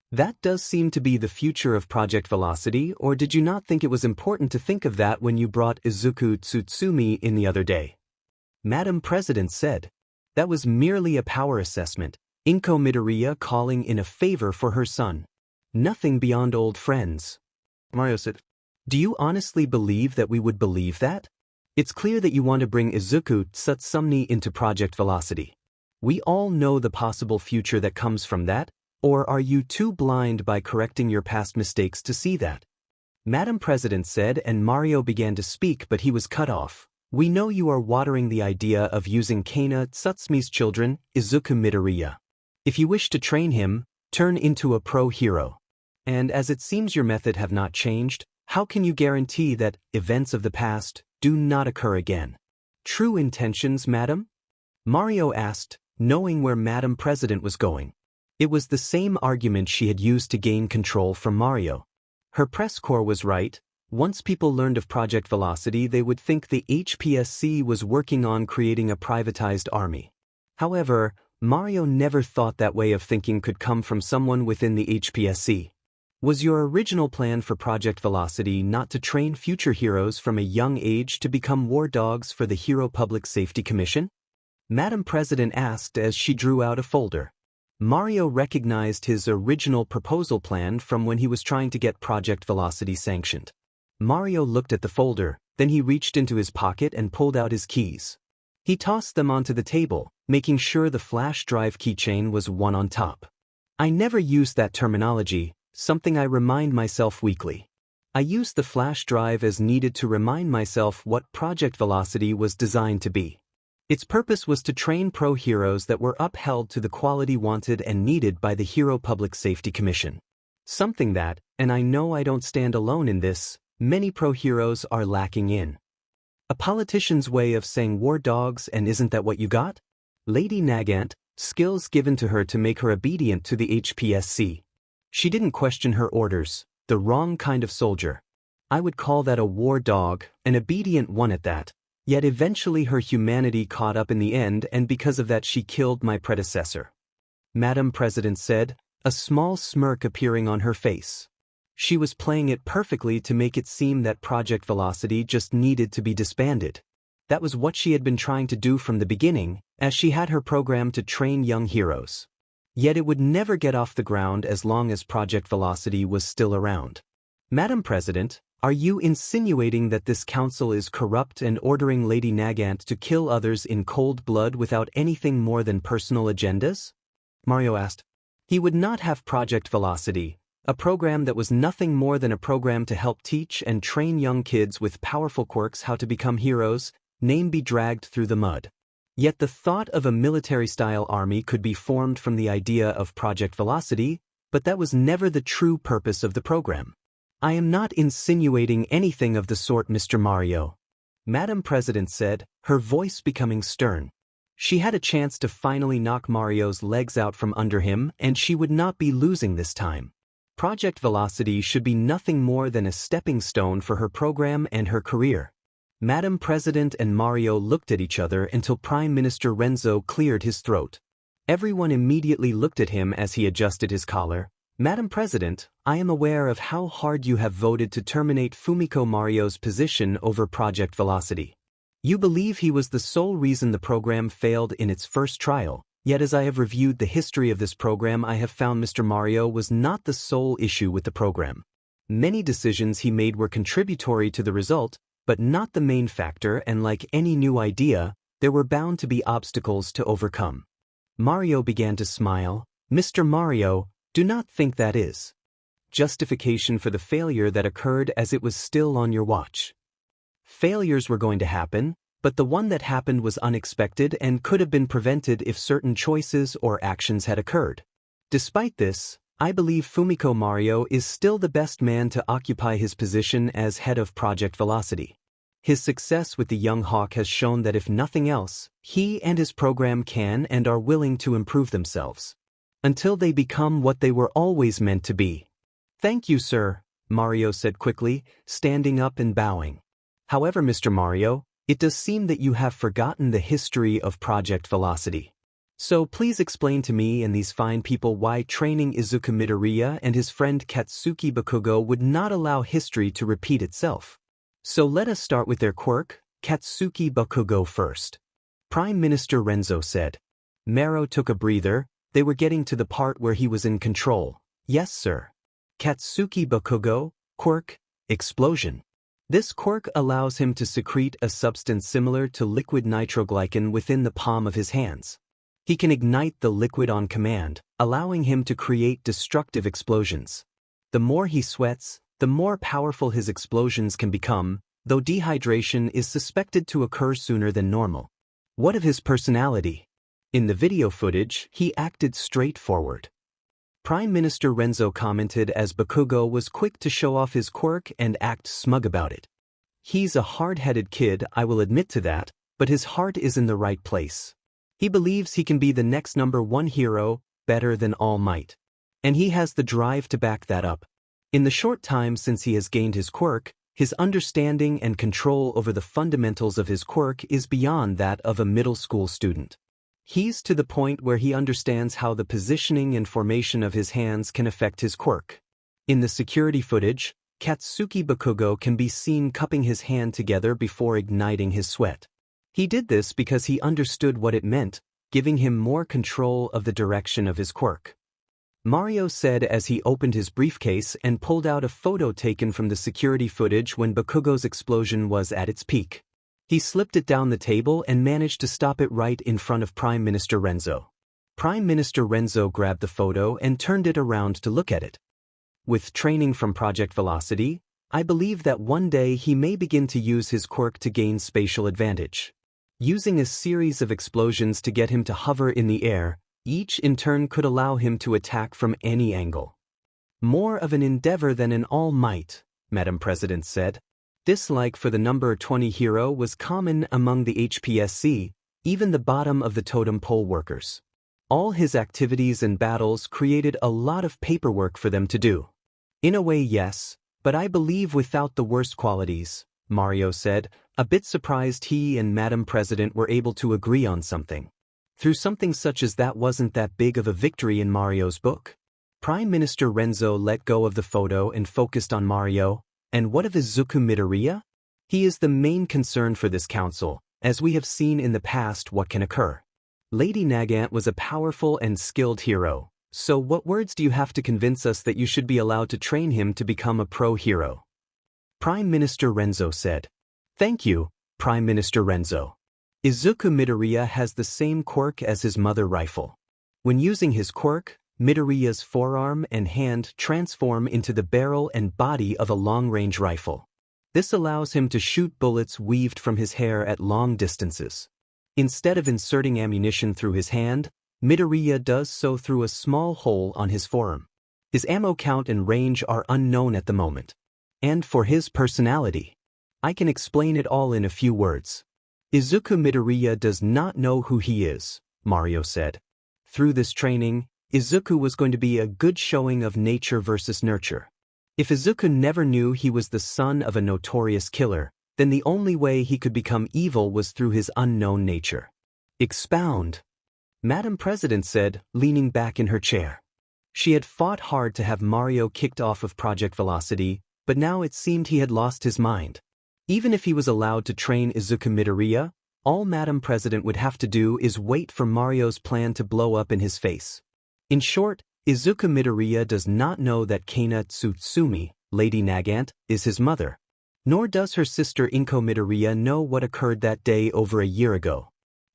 That does seem to be the future of Project Velocity, or did you not think it was important to think of that when you brought Izuku Tsutsumi in the other day? Madam President said. That was merely a power assessment, Inko Midoriya calling in a favor for her son. Nothing beyond old friends. Mario said, "Do you honestly believe that we would believe that? It's clear that you want to bring Izuku Tsutsumi into Project Velocity. We all know the possible future that comes from that. Or are you too blind by correcting your past mistakes to see that?" Madam President said, and Mario began to speak, but he was cut off. "We know you are watering the idea of using Kana Tsutsumi's children, Izuku Midoriya. If you wish to train him, turn into a pro-hero. And as it seems your method have not changed, how can you guarantee that events of the past do not occur again?" "True intentions, madam?" Mario asked, knowing where Madam President was going. It was the same argument she had used to gain control from Mario. Her press corps was right. Once people learned of Project Velocity, they would think the HPSC was working on creating a privatized army. However, Mario never thought that way of thinking could come from someone within the HPSC. Was your original plan for Project Velocity not to train future heroes from a young age to become war dogs for the Hero Public Safety Commission? Madam President asked as she drew out a folder. Mario recognized his original proposal plan from when he was trying to get Project Velocity sanctioned. Mario looked at the folder, then he reached into his pocket and pulled out his keys. He tossed them onto the table, making sure the flash drive keychain was one on top. I never used that terminology, something I remind myself weekly. I used the flash drive as needed to remind myself what Project Velocity was designed to be. Its purpose was to train pro heroes that were upheld to the quality wanted and needed by the Hero Public Safety Commission. Something that, and I know I don't stand alone in this, many pro heroes are lacking in. A politician's way of saying war dogs, and isn't that what you got? Lady Nagant, skills given to her to make her obedient to the HPSC. She didn't question her orders, the wrong kind of soldier. I would call that a war dog, an obedient one at that. Yet eventually her humanity caught up in the end, and because of that she killed my predecessor. Madam President said, a small smirk appearing on her face. She was playing it perfectly to make it seem that Project Velocity just needed to be disbanded. That was what she had been trying to do from the beginning, as she had her program to train young heroes. Yet it would never get off the ground as long as Project Velocity was still around. Madam President, are you insinuating that this council is corrupt and ordering Lady Nagant to kill others in cold blood without anything more than personal agendas? Mario asked. He would not have Project Velocity, a program that was nothing more than a program to help teach and train young kids with powerful quirks how to become heroes, name be dragged through the mud. Yet the thought of a military-style army could be formed from the idea of Project Velocity, but that was never the true purpose of the program. I am not insinuating anything of the sort, Mr. Mario. Madam President said, her voice becoming stern. She had a chance to finally knock Mario's legs out from under him, and she would not be losing this time. Project Velocity should be nothing more than a stepping stone for her program and her career. Madam President and Mario looked at each other until Prime Minister Renzo cleared his throat. Everyone immediately looked at him as he adjusted his collar. Madam President, I am aware of how hard you have voted to terminate Fumiko Mario's position over Project Velocity. You believe he was the sole reason the program failed in its first trial. Yet as I have reviewed the history of this program, I have found Mr. Mario was not the sole issue with the program. Many decisions he made were contributory to the result, but not the main factor, and like any new idea, there were bound to be obstacles to overcome. Mario began to smile. Mr. Mario, do not think that is justification for the failure that occurred as it was still on your watch. Failures were going to happen, but the one that happened was unexpected and could have been prevented if certain choices or actions had occurred. Despite this, I believe Fumiko Mario is still the best man to occupy his position as head of Project Velocity. His success with the young hawk has shown that if nothing else, he and his program can and are willing to improve themselves until they become what they were always meant to be. Thank you, sir, Mario said quickly, standing up and bowing. However, Mr. Mario, it does seem that you have forgotten the history of Project Velocity. So please explain to me and these fine people why training Izuku Midoriya and his friend Katsuki Bakugo would not allow history to repeat itself. So let us start with their quirk, Katsuki Bakugo first. Prime Minister Renzo said. Maro took a breather. They were getting to the part where he was in control. Yes, sir. Katsuki Bakugo, quirk, explosion. This quirk allows him to secrete a substance similar to liquid nitroglycan within the palm of his hands. He can ignite the liquid on command, allowing him to create destructive explosions. The more he sweats, the more powerful his explosions can become, though dehydration is suspected to occur sooner than normal. What of his personality? In the video footage, he acted straightforward. Prime Minister Renzo commented as Bakugo was quick to show off his quirk and act smug about it. He's a hard-headed kid, I will admit to that, but his heart is in the right place. He believes he can be the next #1 hero, better than All Might. And he has the drive to back that up. In the short time since he has gained his quirk, his understanding and control over the fundamentals of his quirk is beyond that of a middle school student. He's to the point where he understands how the positioning and formation of his hands can affect his quirk. In the security footage, Katsuki Bakugo can be seen cupping his hand together before igniting his sweat. He did this because he understood what it meant, giving him more control of the direction of his quirk. Mario said as he opened his briefcase and pulled out a photo taken from the security footage when Bakugo's explosion was at its peak. He slipped it down the table and managed to stop it right in front of Prime Minister Renzo. Prime Minister Renzo grabbed the photo and turned it around to look at it. With training from Project Velocity, I believe that one day he may begin to use his quirk to gain spatial advantage. Using a series of explosions to get him to hover in the air, each in turn could allow him to attack from any angle. More of an endeavor than an All Might, Madam President said. Dislike for the #20 hero was common among the HPSC, even the bottom of the totem pole workers. All his activities and battles created a lot of paperwork for them to do. In a way, yes, but I believe without the worst qualities, Mario said, a bit surprised he and Madam President were able to agree on something. Through something such as that wasn't that big of a victory in Mario's book. Prime Minister Renzo let go of the photo and focused on Mario. And what of Izuku Midoriya? He is the main concern for this council, as we have seen in the past what can occur. Lady Nagant was a powerful and skilled hero, so what words do you have to convince us that you should be allowed to train him to become a pro hero? Prime Minister Renzo said. Thank you, Prime Minister Renzo. Izuku Midoriya has the same quirk as his mother rifle. When using his quirk, Midoriya's forearm and hand transform into the barrel and body of a long-range rifle. This allows him to shoot bullets weaved from his hair at long distances. Instead of inserting ammunition through his hand, Midoriya does so through a small hole on his forearm. His ammo count and range are unknown at the moment. And for his personality, I can explain it all in a few words. Izuku Midoriya does not know who he is, Mario said. Through this training, Izuku was going to be a good showing of nature versus nurture. If Izuku never knew he was the son of a notorious killer, then the only way he could become evil was through his unknown nature. Expound, Madam President said, leaning back in her chair. She had fought hard to have Mario kicked off of Project Velocity, but now it seemed he had lost his mind. Even if he was allowed to train Izuku Midoriya, all Madam President would have to do is wait for Mario's plan to blow up in his face. In short, Izuku Midoriya does not know that Kana Tsutsumi, Lady Nagant, is his mother. Nor does her sister Inko Midoriya know what occurred that day over a year ago.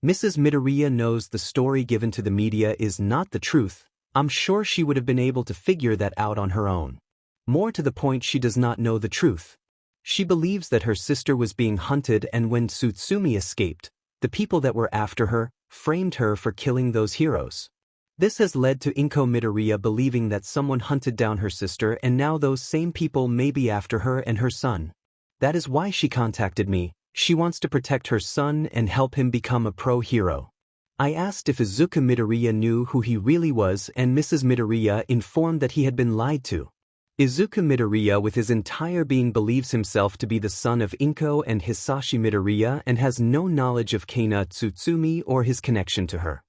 Mrs. Midoriya knows the story given to the media is not the truth. I'm sure she would have been able to figure that out on her own. More to the point, she does not know the truth. She believes that her sister was being hunted, and when Tsutsumi escaped, the people that were after her framed her for killing those heroes. This has led to Inko Midoriya believing that someone hunted down her sister, and now those same people may be after her and her son. That is why she contacted me. She wants to protect her son and help him become a pro hero. I asked if Izuku Midoriya knew who he really was, and Mrs. Midoriya informed that he had been lied to. Izuku Midoriya with his entire being believes himself to be the son of Inko and Hisashi Midoriya and has no knowledge of Kana Tsutsumi or his connection to her.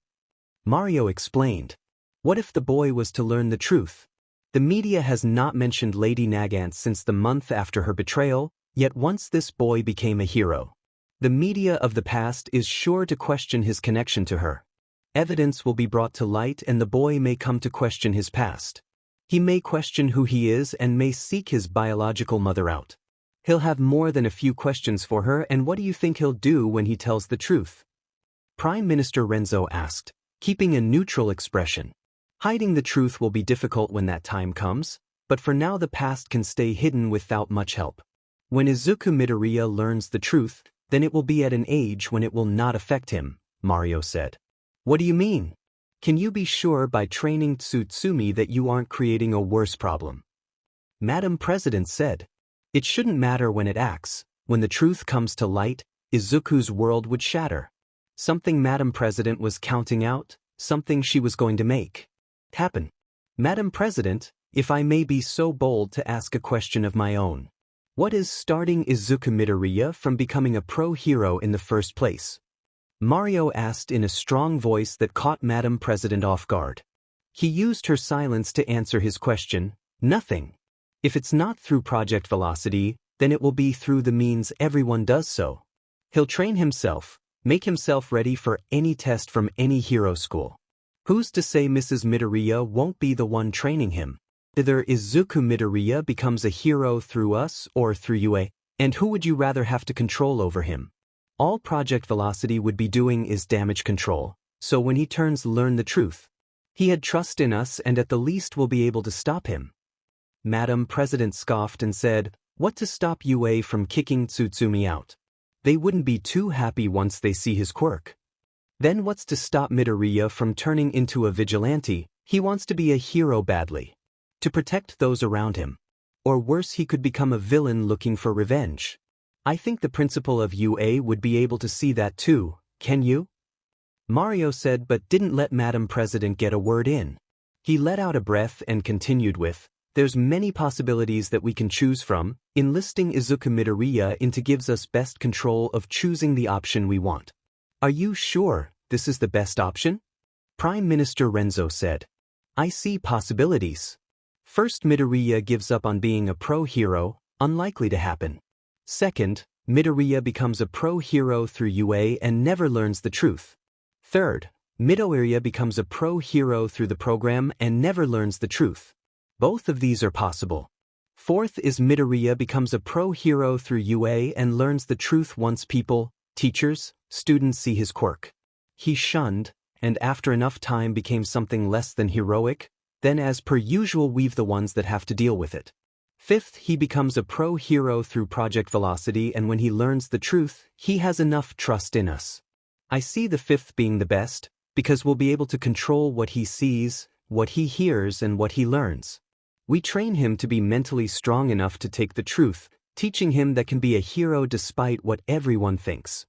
Mario explained. What if the boy was to learn the truth? The media has not mentioned Lady Nagant since the month after her betrayal, yet once this boy became a hero, the media of the past is sure to question his connection to her. Evidence will be brought to light and the boy may come to question his past. He may question who he is and may seek his biological mother out. He'll have more than a few questions for her, and what do you think he'll do when he tells the truth? Prime Minister Renzo asked, keeping a neutral expression. Hiding the truth will be difficult when that time comes, but for now the past can stay hidden without much help. When Izuku Midoriya learns the truth, then it will be at an age when it will not affect him, Mario said. What do you mean? Can you be sure by training Tsutsumi that you aren't creating a worse problem? Madam President said. It shouldn't matter when it acts. When the truth comes to light, Izuku's world would shatter. Something Madam President was counting out, something she was going to make happen. Madam President, if I may be so bold to ask a question of my own. What is starting Izuku Midoriya from becoming a pro-hero in the first place? Mario asked in a strong voice that caught Madam President off guard. He used her silence to answer his question, nothing. If it's not through Project Velocity, then it will be through the means everyone does so. He'll train himself, make himself ready for any test from any hero school. Who's to say Mrs. Midoriya won't be the one training him? Either Izuku Midoriya becomes a hero through us or through UA, and who would you rather have to control over him? All Project Velocity would be doing is damage control, so when he turns learn the truth. He had trust in us and at the least will be able to stop him. Madam President scoffed and said, what to stop UA from kicking Tsutsumi out? They wouldn't be too happy once they see his quirk. Then what's to stop Midoriya from turning into a vigilante? He wants to be a hero badly. To protect those around him. Or worse, he could become a villain looking for revenge. I think the principal of UA would be able to see that too, can you? Mario said but didn't let Madam President get a word in. He let out a breath and continued with, there's many possibilities that we can choose from, enlisting Izuku Midoriya into gives us best control of choosing the option we want. Are you sure this is the best option? Prime Minister Renzo said. I see possibilities. First, Midoriya gives up on being a pro-hero, unlikely to happen. Second, Midoriya becomes a pro-hero through UA and never learns the truth. Third, Midoriya becomes a pro-hero through the program and never learns the truth. Both of these are possible. Fourth is Midoriya becomes a pro-hero through UA and learns the truth once people, teachers, students see his quirk. He's shunned, and after enough time became something less than heroic, then as per usual we've the ones that have to deal with it. Fifth, he becomes a pro-hero through Project Velocity and when he learns the truth, he has enough trust in us. I see the fifth being the best, because we'll be able to control what he sees, what he hears and what he learns. We train him to be mentally strong enough to take the truth, teaching him that can be a hero despite what everyone thinks.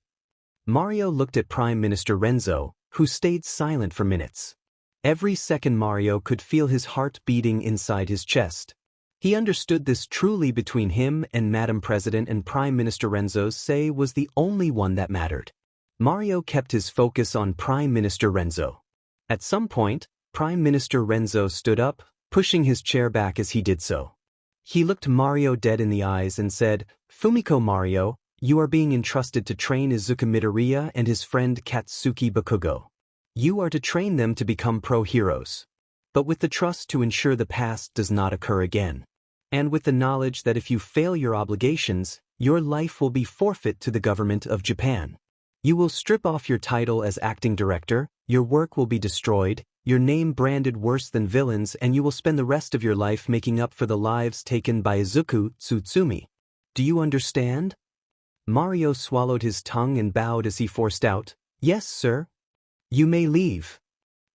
Mario looked at Prime Minister Renzo, who stayed silent for minutes. Every second Mario could feel his heart beating inside his chest. He understood this truly between him and Madam President and Prime Minister Renzo's say was the only one that mattered. Mario kept his focus on Prime Minister Renzo. At some point, Prime Minister Renzo stood up, pushing his chair back as he did so. He looked Mario dead in the eyes and said, Fumiko Mario, you are being entrusted to train Izuku Midoriya and his friend Katsuki Bakugo. You are to train them to become pro-heroes. But with the trust to ensure the past does not occur again. And with the knowledge that if you fail your obligations, your life will be forfeit to the government of Japan. You will strip off your title as acting director, your work will be destroyed, your name branded worse than villains and you will spend the rest of your life making up for the lives taken by Izuku Tsutsumi. Do you understand? Mario swallowed his tongue and bowed as he forced out, Yes, sir. You may leave.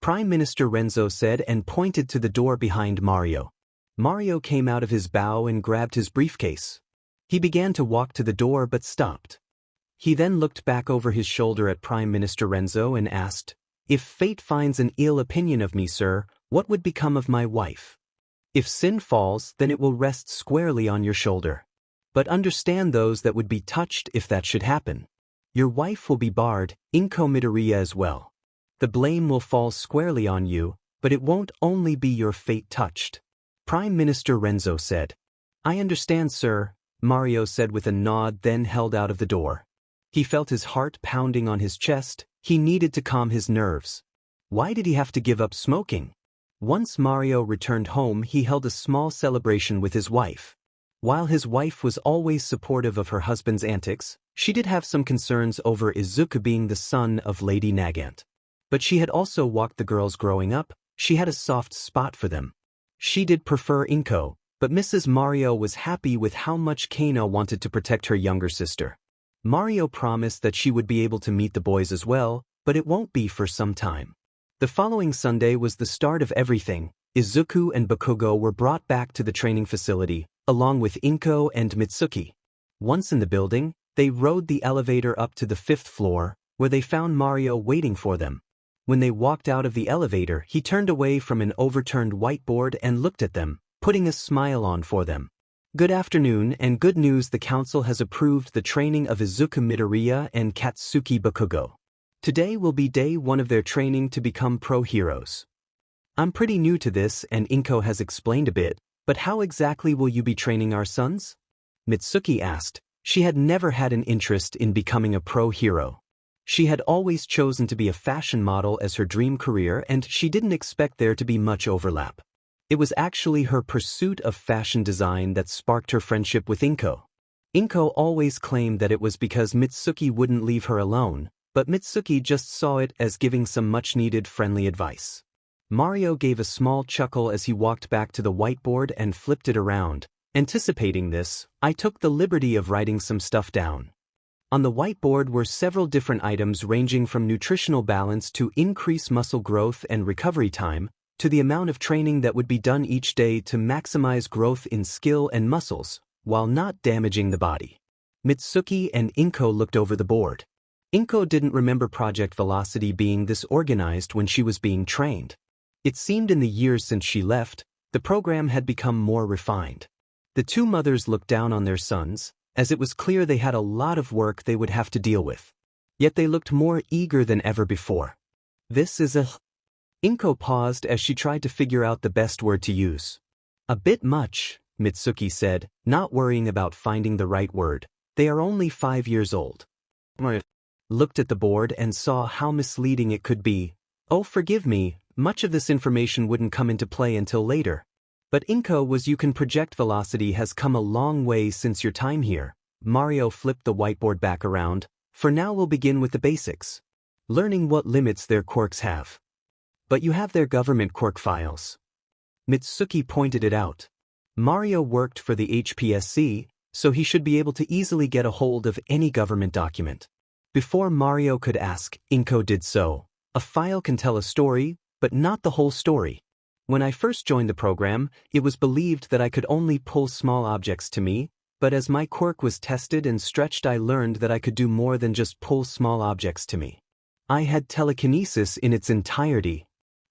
Prime Minister Renzo said and pointed to the door behind Mario. Mario came out of his bow and grabbed his briefcase. He began to walk to the door but stopped. He then looked back over his shoulder at Prime Minister Renzo and asked, If fate finds an ill opinion of me, sir, what would become of my wife? If sin falls, then it will rest squarely on your shoulder. But understand those that would be touched if that should happen. Your wife will be barred, Inko Midoriya as well. The blame will fall squarely on you, but it won't only be your fate touched. Prime Minister Renzo said. I understand, sir, Mario said with a nod, then held out of the door. He felt his heart pounding on his chest. He needed to calm his nerves. Why did he have to give up smoking? Once Mario returned home, he held a small celebration with his wife. While his wife was always supportive of her husband's antics, she did have some concerns over Izuku being the son of Lady Nagant. But she had also walked the girls growing up, she had a soft spot for them. She did prefer Inko, but Mrs. Mario was happy with how much Kano wanted to protect her younger sister. Mario promised that she would be able to meet the boys as well, but it won't be for some time. The following Sunday was the start of everything. Izuku and Bakugo were brought back to the training facility, along with Inko and Mitsuki. Once in the building, they rode the elevator up to the 5th floor, where they found Mario waiting for them. When they walked out of the elevator, he turned away from an overturned whiteboard and looked at them, putting a smile on for them. Good afternoon, and good news, the council has approved the training of Izuku Midoriya and Katsuki Bakugo. Today will be day 1 of their training to become pro heroes. I'm pretty new to this and Inko has explained a bit, but how exactly will you be training our sons? Mitsuki asked. She had never had an interest in becoming a pro hero. She had always chosen to be a fashion model as her dream career and she didn't expect there to be much overlap. It was actually her pursuit of fashion design that sparked her friendship with Inko. Inko always claimed that it was because Mitsuki wouldn't leave her alone, but Mitsuki just saw it as giving some much-needed friendly advice. Mario gave a small chuckle as he walked back to the whiteboard and flipped it around. Anticipating this, I took the liberty of writing some stuff down. On the whiteboard were several different items ranging from nutritional balance to increase muscle growth and recovery time, to the amount of training that would be done each day to maximize growth in skill and muscles, while not damaging the body. Mitsuki and Inko looked over the board. Inko didn't remember Project Velocity being this organized when she was being trained. It seemed in the years since she left, the program had become more refined. The two mothers looked down on their sons, as it was clear they had a lot of work they would have to deal with. Yet they looked more eager than ever before. This is a... Inko paused as she tried to figure out the best word to use. A bit much, Mitsuki said, not worrying about finding the right word. They are only 5 years old. Looked at the board and saw how misleading it could be. Oh, forgive me, much of this information wouldn't come into play until later. But Inko was you can project velocity has come a long way since your time here. Mario flipped the whiteboard back around. For now we'll begin with the basics. Learning what limits their quirks have. But you have their government quirk files. Mitsuki pointed it out. Mario worked for the HPSC, so he should be able to easily get a hold of any government document. Before Mario could ask, Inko did so. A file can tell a story, but not the whole story. When I first joined the program, it was believed that I could only pull small objects to me, but as my quirk was tested and stretched, I learned that I could do more than just pull small objects to me. I had telekinesis in its entirety.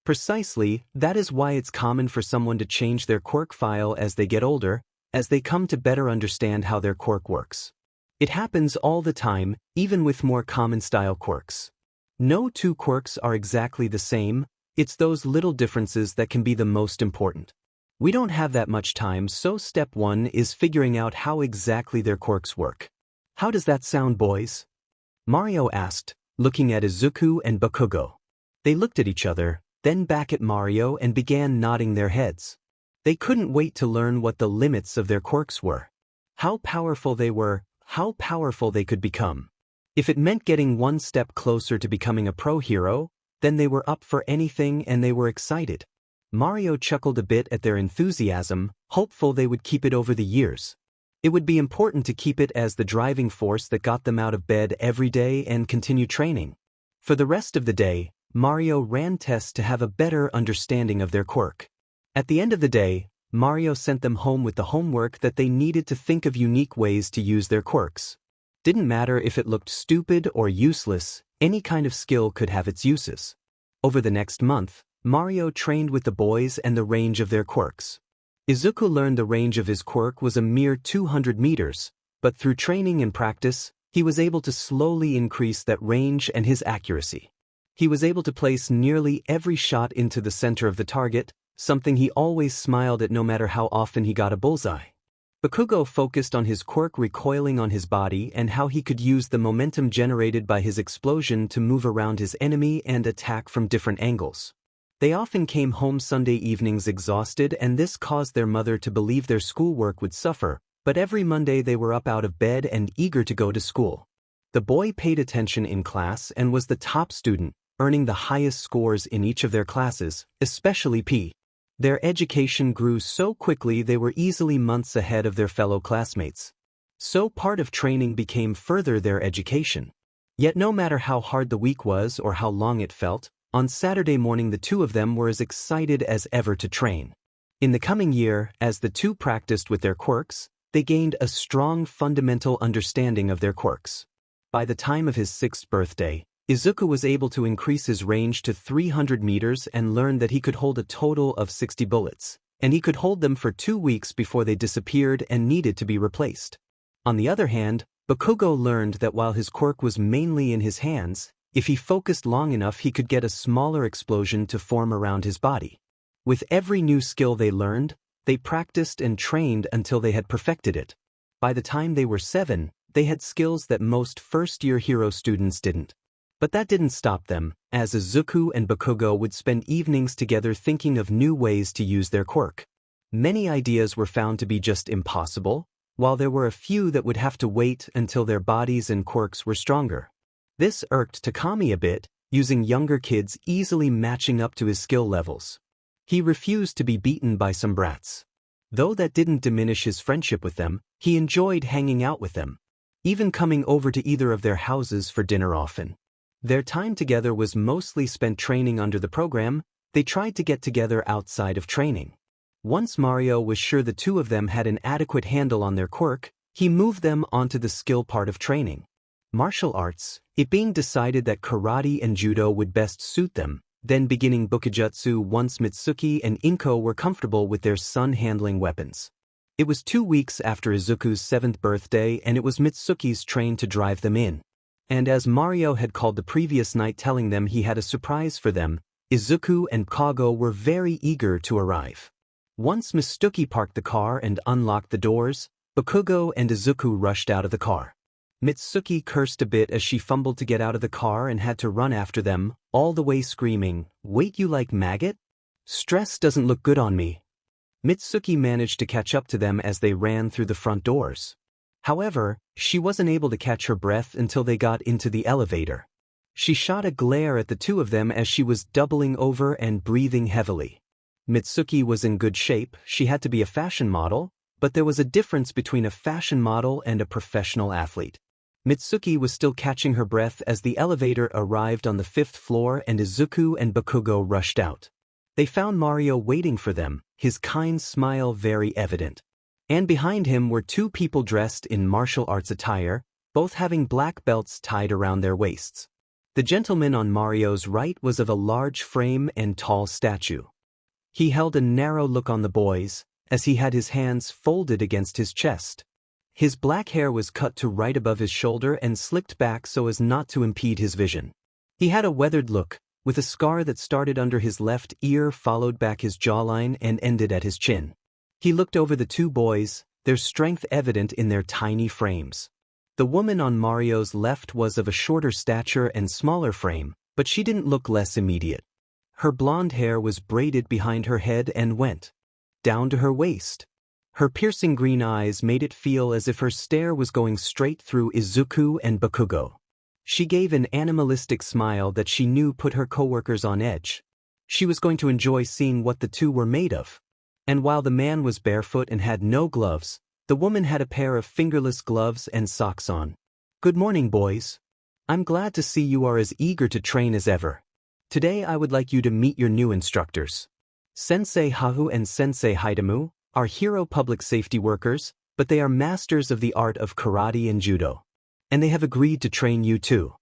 Precisely, that is why it's common for someone to change their quirk file as they get older, as they come to better understand how their quirk works. It happens all the time, even with more common style quirks. No two quirks are exactly the same, it's those little differences that can be the most important. We don't have that much time, so step 1 is figuring out how exactly their quirks work. How does that sound, boys? Mario asked, looking at Izuku and Bakugo. They looked at each other, then back at Mario and began nodding their heads. They couldn't wait to learn what the limits of their quirks were. How powerful they were, how powerful they could become. If it meant getting one step closer to becoming a pro hero, then they were up for anything and they were excited. Mario chuckled a bit at their enthusiasm, hopeful they would keep it over the years. It would be important to keep it as the driving force that got them out of bed every day and continue training. For the rest of the day, Mario ran tests to have a better understanding of their quirk. At the end of the day, Mario sent them home with the homework that they needed to think of unique ways to use their quirks. Didn't matter if it looked stupid or useless, any kind of skill could have its uses. Over the next month, Mario trained with the boys and the range of their quirks. Izuku learned the range of his quirk was a mere 200 meters, but through training and practice, he was able to slowly increase that range and his accuracy. He was able to place nearly every shot into the center of the target, something he always smiled at no matter how often he got a bullseye. Bakugo focused on his quirk recoiling on his body and how he could use the momentum generated by his explosion to move around his enemy and attack from different angles. They often came home Sunday evenings exhausted, and this caused their mother to believe their schoolwork would suffer, but every Monday they were up out of bed and eager to go to school. The boy paid attention in class and was the top student, earning the highest scores in each of their classes, especially P. Their education grew so quickly they were easily months ahead of their fellow classmates. So part of training became further their education. Yet no matter how hard the week was or how long it felt, on Saturday morning the two of them were as excited as ever to train. In the coming year, as the two practiced with their quirks, they gained a strong fundamental understanding of their quirks. By the time of his 6th birthday, Izuku was able to increase his range to 300 meters and learned that he could hold a total of 60 bullets, and he could hold them for 2 weeks before they disappeared and needed to be replaced. On the other hand, Bakugo learned that while his quirk was mainly in his hands, if he focused long enough he could get a smaller explosion to form around his body. With every new skill they learned, they practiced and trained until they had perfected it. By the time they were 7, they had skills that most first-year hero students didn't. But that didn't stop them, as Izuku and Bakugo would spend evenings together thinking of new ways to use their quirk. Many ideas were found to be just impossible, while there were a few that would have to wait until their bodies and quirks were stronger. This irked Takami a bit, using younger kids easily matching up to his skill levels. He refused to be beaten by some brats. Though that didn't diminish his friendship with them, he enjoyed hanging out with them, even coming over to either of their houses for dinner often. Their time together was mostly spent training under the program. They tried to get together outside of training. Once Mario was sure the two of them had an adequate handle on their quirk, he moved them onto the skill part of training. Martial arts, it being decided that karate and judo would best suit them, then beginning bukijutsu once Mitsuki and Inko were comfortable with their son handling weapons. It was 2 weeks after Izuku's 7th birthday and it was Mitsuki's train to drive them in. And as Mario had called the previous night telling them he had a surprise for them, Izuku and Kago were very eager to arrive. Once Mitsuki parked the car and unlocked the doors, Bakugo and Izuku rushed out of the car. Mitsuki cursed a bit as she fumbled to get out of the car and had to run after them, all the way screaming, "Wait, you like maggot? Stress doesn't look good on me." Mitsuki managed to catch up to them as they ran through the front doors. However, she wasn't able to catch her breath until they got into the elevator. She shot a glare at the two of them as she was doubling over and breathing heavily. Mitsuki was in good shape. She had to be a fashion model, but there was a difference between a fashion model and a professional athlete. Mitsuki was still catching her breath as the elevator arrived on the 5th floor and Izuku and Bakugo rushed out. They found Mario waiting for them, his kind smile very evident. And behind him were 2 people dressed in martial arts attire, both having black belts tied around their waists. The gentleman on Mario's right was of a large frame and tall stature. He held a narrow look on the boys, as he had his hands folded against his chest. His black hair was cut to right above his shoulder and slicked back so as not to impede his vision. He had a weathered look, with a scar that started under his left ear, followed back his jawline and ended at his chin. He looked over the 2 boys, their strength evident in their tiny frames. The woman on Mario's left was of a shorter stature and smaller frame, but she didn't look less immediate. Her blonde hair was braided behind her head and went down to her waist. Her piercing green eyes made it feel as if her stare was going straight through Izuku and Bakugo. She gave an animalistic smile that she knew put her coworkers on edge. She was going to enjoy seeing what the two were made of. And while the man was barefoot and had no gloves, the woman had a pair of fingerless gloves and socks on. "Good morning, boys. I'm glad to see you are as eager to train as ever. Today I would like you to meet your new instructors. Sensei Hahu and Sensei Hidemu are hero public safety workers, but they are masters of the art of karate and judo. And they have agreed to train you too.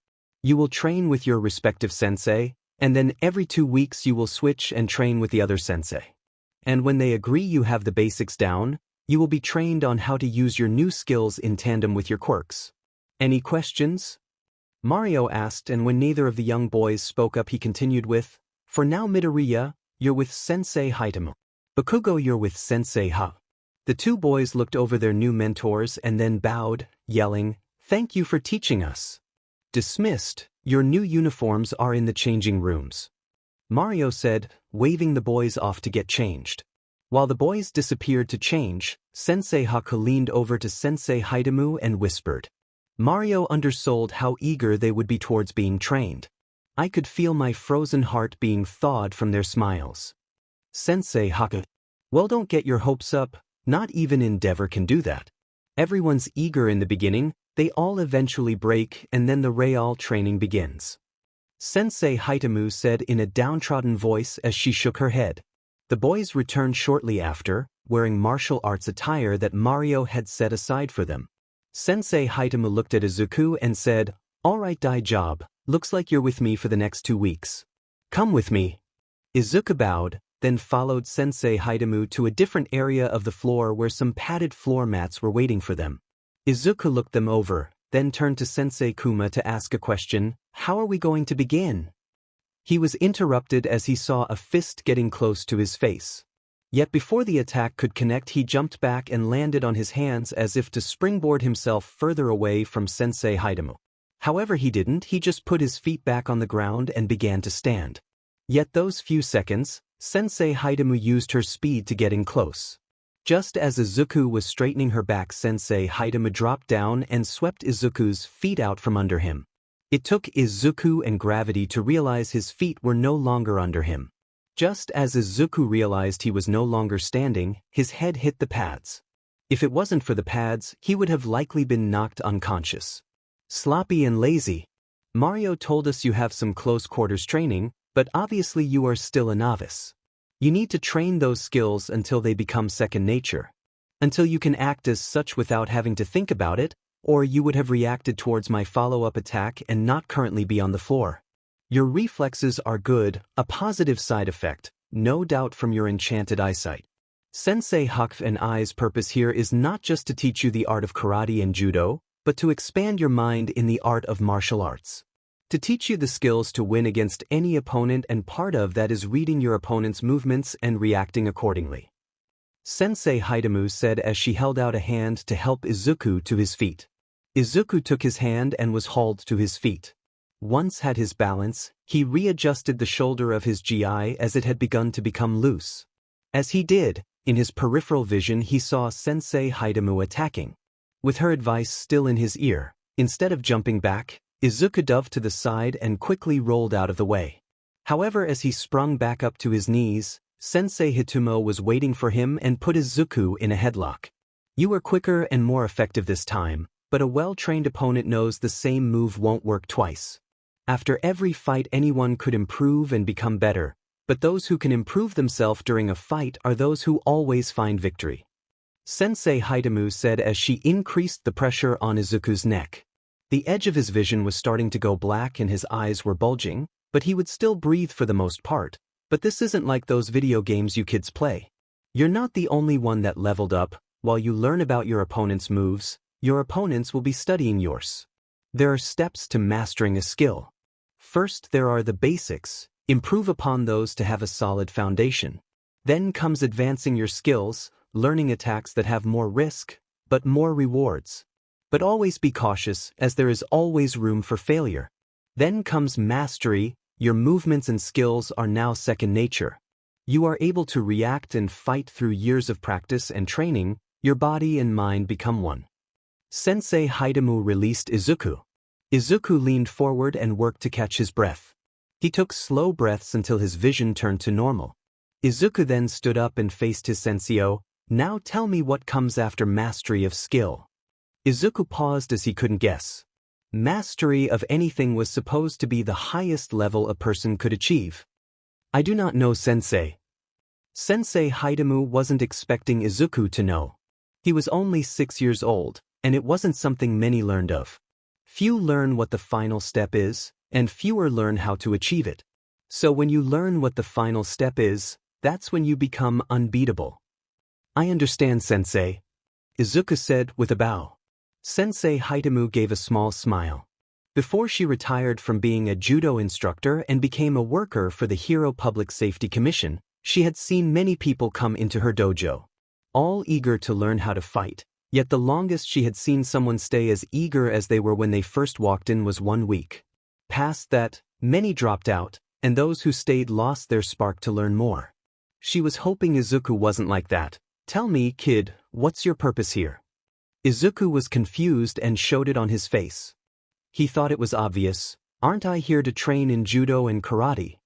You will train with your respective sensei, and then every 2 weeks you will switch and train with the other sensei. And when they agree you have the basics down, you will be trained on how to use your new skills in tandem with your quirks. Any questions?" Mario asked, and when neither of the young boys spoke up he continued with, "For now Midoriya, you're with Sensei Hidemu. Bakugo, you're with Sensei Ha." The 2 boys looked over their new mentors and then bowed, yelling, "Thank you for teaching us. Dismissed, your new uniforms are in the changing rooms," Mario said, waving the boys off to get changed. While the boys disappeared to change, Sensei Haku leaned over to Sensei Hidemu and whispered. Mario undersold how eager they would be towards being trained. I could feel my frozen heart being thawed from their smiles. Sensei Haku, "Well, don't get your hopes up, not even Endeavor can do that. Everyone's eager in the beginning, they all eventually break and then the real training begins," Sensei Hidemu said in a downtrodden voice as she shook her head. The boys returned shortly after, wearing martial arts attire that Mario had set aside for them. Sensei Hidemu looked at Izuku and said, "All right, die job, Looks like you're with me for the next 2 weeks. Come with me. Izuku bowed, then followed Sensei Hidemu to a different area of the floor where some padded floor mats were waiting for them. Izuku looked them over, then turned to Sensei Kuma to ask a question. How are we going to begin? He was interrupted as he saw a fist getting close to his face. Yet before the attack could connect, he jumped back and landed on his hands as if to springboard himself further away from Sensei Hidemu. However, he didn't. He just put his feet back on the ground and began to stand. Yet those few seconds, Sensei Hidemu used her speed to get in close. Just as Izuku was straightening her back, Sensei Hidemu dropped down and swept Izuku's feet out from under him. It took Izuku and gravity to realize his feet were no longer under him. Just as Izuku realized he was no longer standing, his head hit the pads. If it wasn't for the pads, he would have likely been knocked unconscious. Sloppy and lazy. Mario told us you have some close quarters training, but obviously you are still a novice. You need to train those skills until they become second nature. Until you can act as such without having to think about it, or you would have reacted towards my follow-up attack and not currently be on the floor. Your reflexes are good, a positive side effect, no doubt from your enchanted eyesight. Sensei Huck and I's purpose here is not just to teach you the art of karate and judo, but to expand your mind in the art of martial arts. To teach you the skills to win against any opponent, and part of that is reading your opponent's movements and reacting accordingly. Sensei Hidemu said as she held out a hand to help Izuku to his feet. Izuku took his hand and was hauled to his feet. Once had his balance, he readjusted the shoulder of his GI as it had begun to become loose. As he did, in his peripheral vision he saw Sensei Hidemu attacking. With her advice still in his ear, instead of jumping back, Izuku dove to the side and quickly rolled out of the way. However, as he sprung back up to his knees, Sensei Hitomo was waiting for him and put Izuku in a headlock. You were quicker and more effective this time, but a well-trained opponent knows the same move won't work twice. After every fight anyone could improve and become better, but those who can improve themselves during a fight are those who always find victory. Sensei Hidemu said as she increased the pressure on Izuku's neck. The edge of his vision was starting to go black and his eyes were bulging, but he would still breathe for the most part. But this isn't like those video games you kids play. You're not the only one that leveled up. While you learn about your opponent's moves, your opponents will be studying yours. There are steps to mastering a skill. First, there are the basics. Improve upon those to have a solid foundation. Then comes advancing your skills, learning attacks that have more risk, but more rewards. But always be cautious, as there is always room for failure. Then comes mastery. Your movements and skills are now second nature. You are able to react and fight through years of practice and training. Your body and mind become one. Sensei Hidemu released Izuku. Izuku leaned forward and worked to catch his breath. He took slow breaths until his vision turned to normal. Izuku then stood up and faced his sensei. Now tell me what comes after mastery of skill. Izuku paused as he couldn't guess. Mastery of anything was supposed to be the highest level a person could achieve. I do not know, Sensei. Sensei Hidemu wasn't expecting Izuku to know. He was only 6 years old, and it wasn't something many learned of. Few learn what the final step is, and fewer learn how to achieve it. So when you learn what the final step is, that's when you become unbeatable. I understand, Sensei, Izuku said with a bow. Sensei Hidemu gave a small smile. Before she retired from being a judo instructor and became a worker for the Hero Public Safety Commission, she had seen many people come into her dojo, all eager to learn how to fight, yet the longest she had seen someone stay as eager as they were when they first walked in was 1 week. Past that, many dropped out, and those who stayed lost their spark to learn more. She was hoping Izuku wasn't like that. Tell me, kid, what's your purpose here? Izuku was confused and showed it on his face. He thought it was obvious. Aren't I here to train in judo and karate?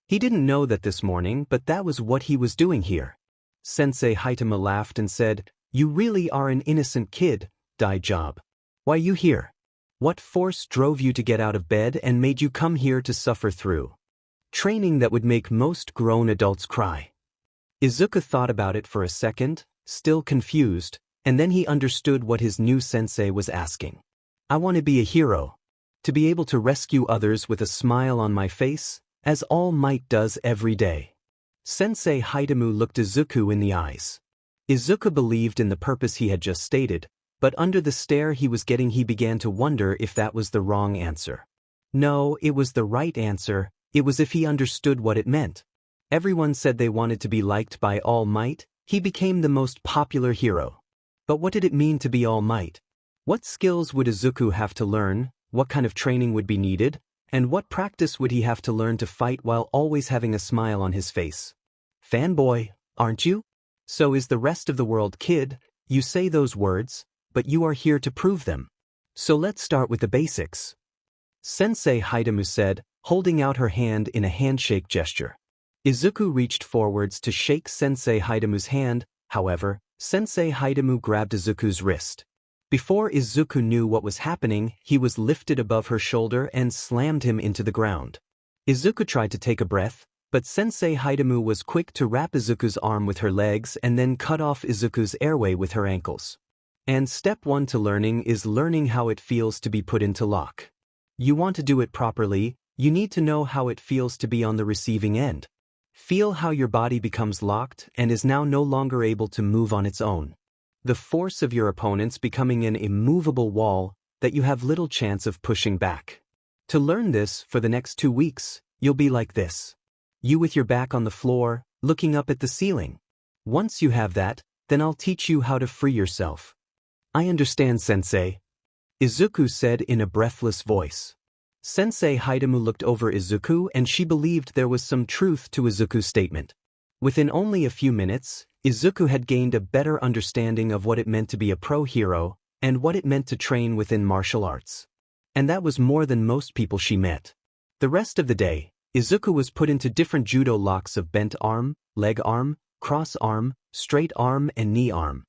He didn't know that this morning, but that was what he was doing here. Sensei Hidemu laughed and said, You really are an innocent kid, Dai Job. Why you here? What force drove you to get out of bed and made you come here to suffer through training that would make most grown adults cry? Izuku thought about it for a second, still confused, and then he understood what his new sensei was asking. I want to be a hero. To be able to rescue others with a smile on my face, as All Might does every day. Sensei Hidemu looked Izuku in the eyes. Izuku believed in the purpose he had just stated, but under the stare he was getting he began to wonder if that was the wrong answer. No, it was the right answer. It was if he understood what it meant. Everyone said they wanted to be liked by All Might. He became the most popular hero. But what did it mean to be All Might? What skills would Izuku have to learn? What kind of training would be needed? And what practice would he have to learn to fight while always having a smile on his face? Fanboy, aren't you? So is the rest of the world, kid. You say those words, but you are here to prove them. So let's start with the basics. Sensei Hidemu said, holding out her hand in a handshake gesture. Izuku reached forwards to shake Sensei Hidemu's hand. However, Sensei Hidemu grabbed Izuku's wrist. Before Izuku knew what was happening, he was lifted above her shoulder and slammed him into the ground. Izuku tried to take a breath, but Sensei Hidemu was quick to wrap Izuku's arm with her legs and then cut off Izuku's airway with her ankles. And step 1 to learning is learning how it feels to be put into lock. You want to do it properly, you need to know how it feels to be on the receiving end. Feel how your body becomes locked and is now no longer able to move on its own. The force of your opponents becoming an immovable wall that you have little chance of pushing back. To learn this for the next 2 weeks, you'll be like this. You with your back on the floor, looking up at the ceiling. Once you have that, then I'll teach you how to free yourself. I understand, Sensei. Izuku said in a breathless voice. Sensei Hidemu looked over Izuku and she believed there was some truth to Izuku's statement. Within only a few minutes, Izuku had gained a better understanding of what it meant to be a pro hero and what it meant to train within martial arts. And that was more than most people she met. The rest of the day, Izuku was put into different judo locks of bent arm, leg arm, cross arm, straight arm and knee arm.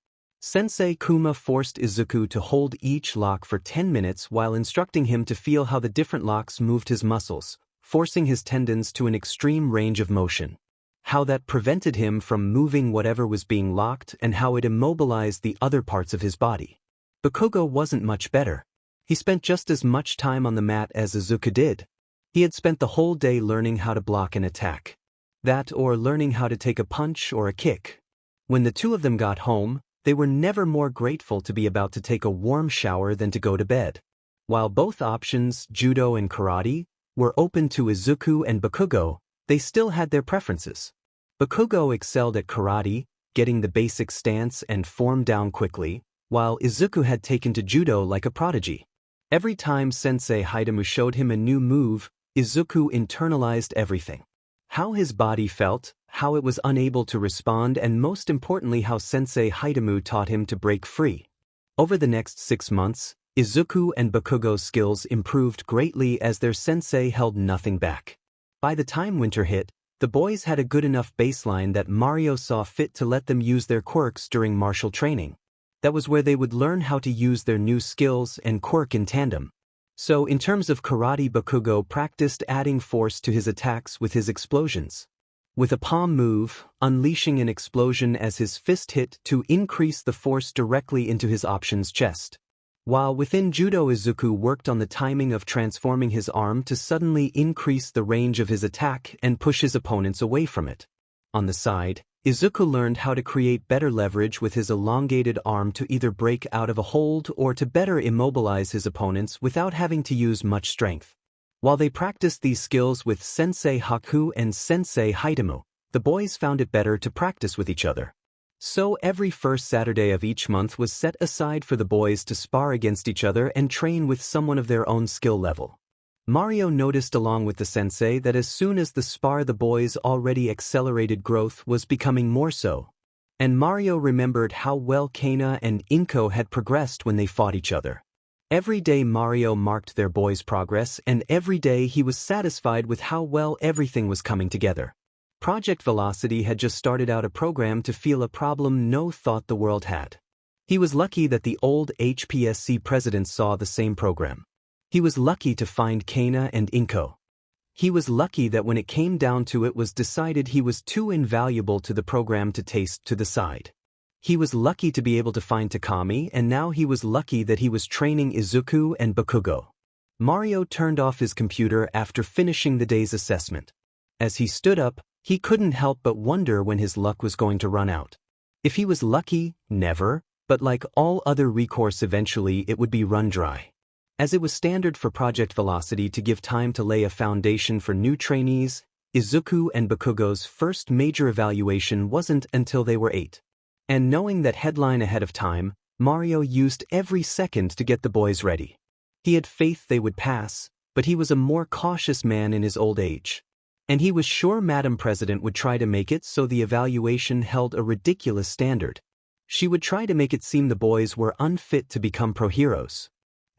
Sensei Kuma forced Izuku to hold each lock for 10 minutes while instructing him to feel how the different locks moved his muscles, forcing his tendons to an extreme range of motion. How that prevented him from moving whatever was being locked and how it immobilized the other parts of his body. Bakugo wasn't much better. He spent just as much time on the mat as Izuku did. He had spent the whole day learning how to block an attack. That or learning how to take a punch or a kick. When the two of them got home, they were never more grateful to be about to take a warm shower than to go to bed. While both options, judo and karate, were open to Izuku and Bakugo, they still had their preferences. Bakugo excelled at karate, getting the basic stance and form down quickly, while Izuku had taken to judo like a prodigy. Every time Sensei Hidemu showed him a new move, Izuku internalized everything. How his body felt, how it was unable to respond, and most importantly how Sensei Hidemu taught him to break free. Over the next 6 months, Izuku and Bakugo's skills improved greatly as their sensei held nothing back. By the time winter hit, the boys had a good enough baseline that Mario saw fit to let them use their quirks during martial training. That was where they would learn how to use their new skills and quirk in tandem. So in terms of karate, Bakugo practiced adding force to his attacks with his explosions. With a palm move, unleashing an explosion as his fist hit to increase the force directly into his option's chest. While within judo, Izuku worked on the timing of transforming his arm to suddenly increase the range of his attack and push his opponents away from it. On the side, Izuku learned how to create better leverage with his elongated arm to either break out of a hold or to better immobilize his opponents without having to use much strength. While they practiced these skills with Sensei Haku and Sensei Hidemu, the boys found it better to practice with each other. So every first Saturday of each month was set aside for the boys to spar against each other and train with someone of their own skill level. Mario noticed along with the sensei that as soon as the spar, the boys' already accelerated growth was becoming more so. And Mario remembered how well Kana and Inko had progressed when they fought each other. Every day Mario marked their boys' progress, and every day he was satisfied with how well everything was coming together. Project Velocity had just started out a program to feel a problem no thought the world had. He was lucky that the old HPSC president saw the same program. He was lucky to find Kana and Inko. He was lucky that when it came down to it was decided he was too invaluable to the program to taste to the side. He was lucky to be able to find Takami, and now he was lucky that he was training Izuku and Bakugo. Mario turned off his computer after finishing the day's assessment. As he stood up, he couldn't help but wonder when his luck was going to run out. If he was lucky, never, but like all other recourse eventually it would be run dry. As it was standard for Project Velocity to give time to lay a foundation for new trainees, Izuku and Bakugo's first major evaluation wasn't until they were 8. And knowing that headline ahead of time, Mario used every second to get the boys ready. He had faith they would pass, but he was a more cautious man in his old age. And he was sure Madam President would try to make it so the evaluation held a ridiculous standard. She would try to make it seem the boys were unfit to become pro-heroes.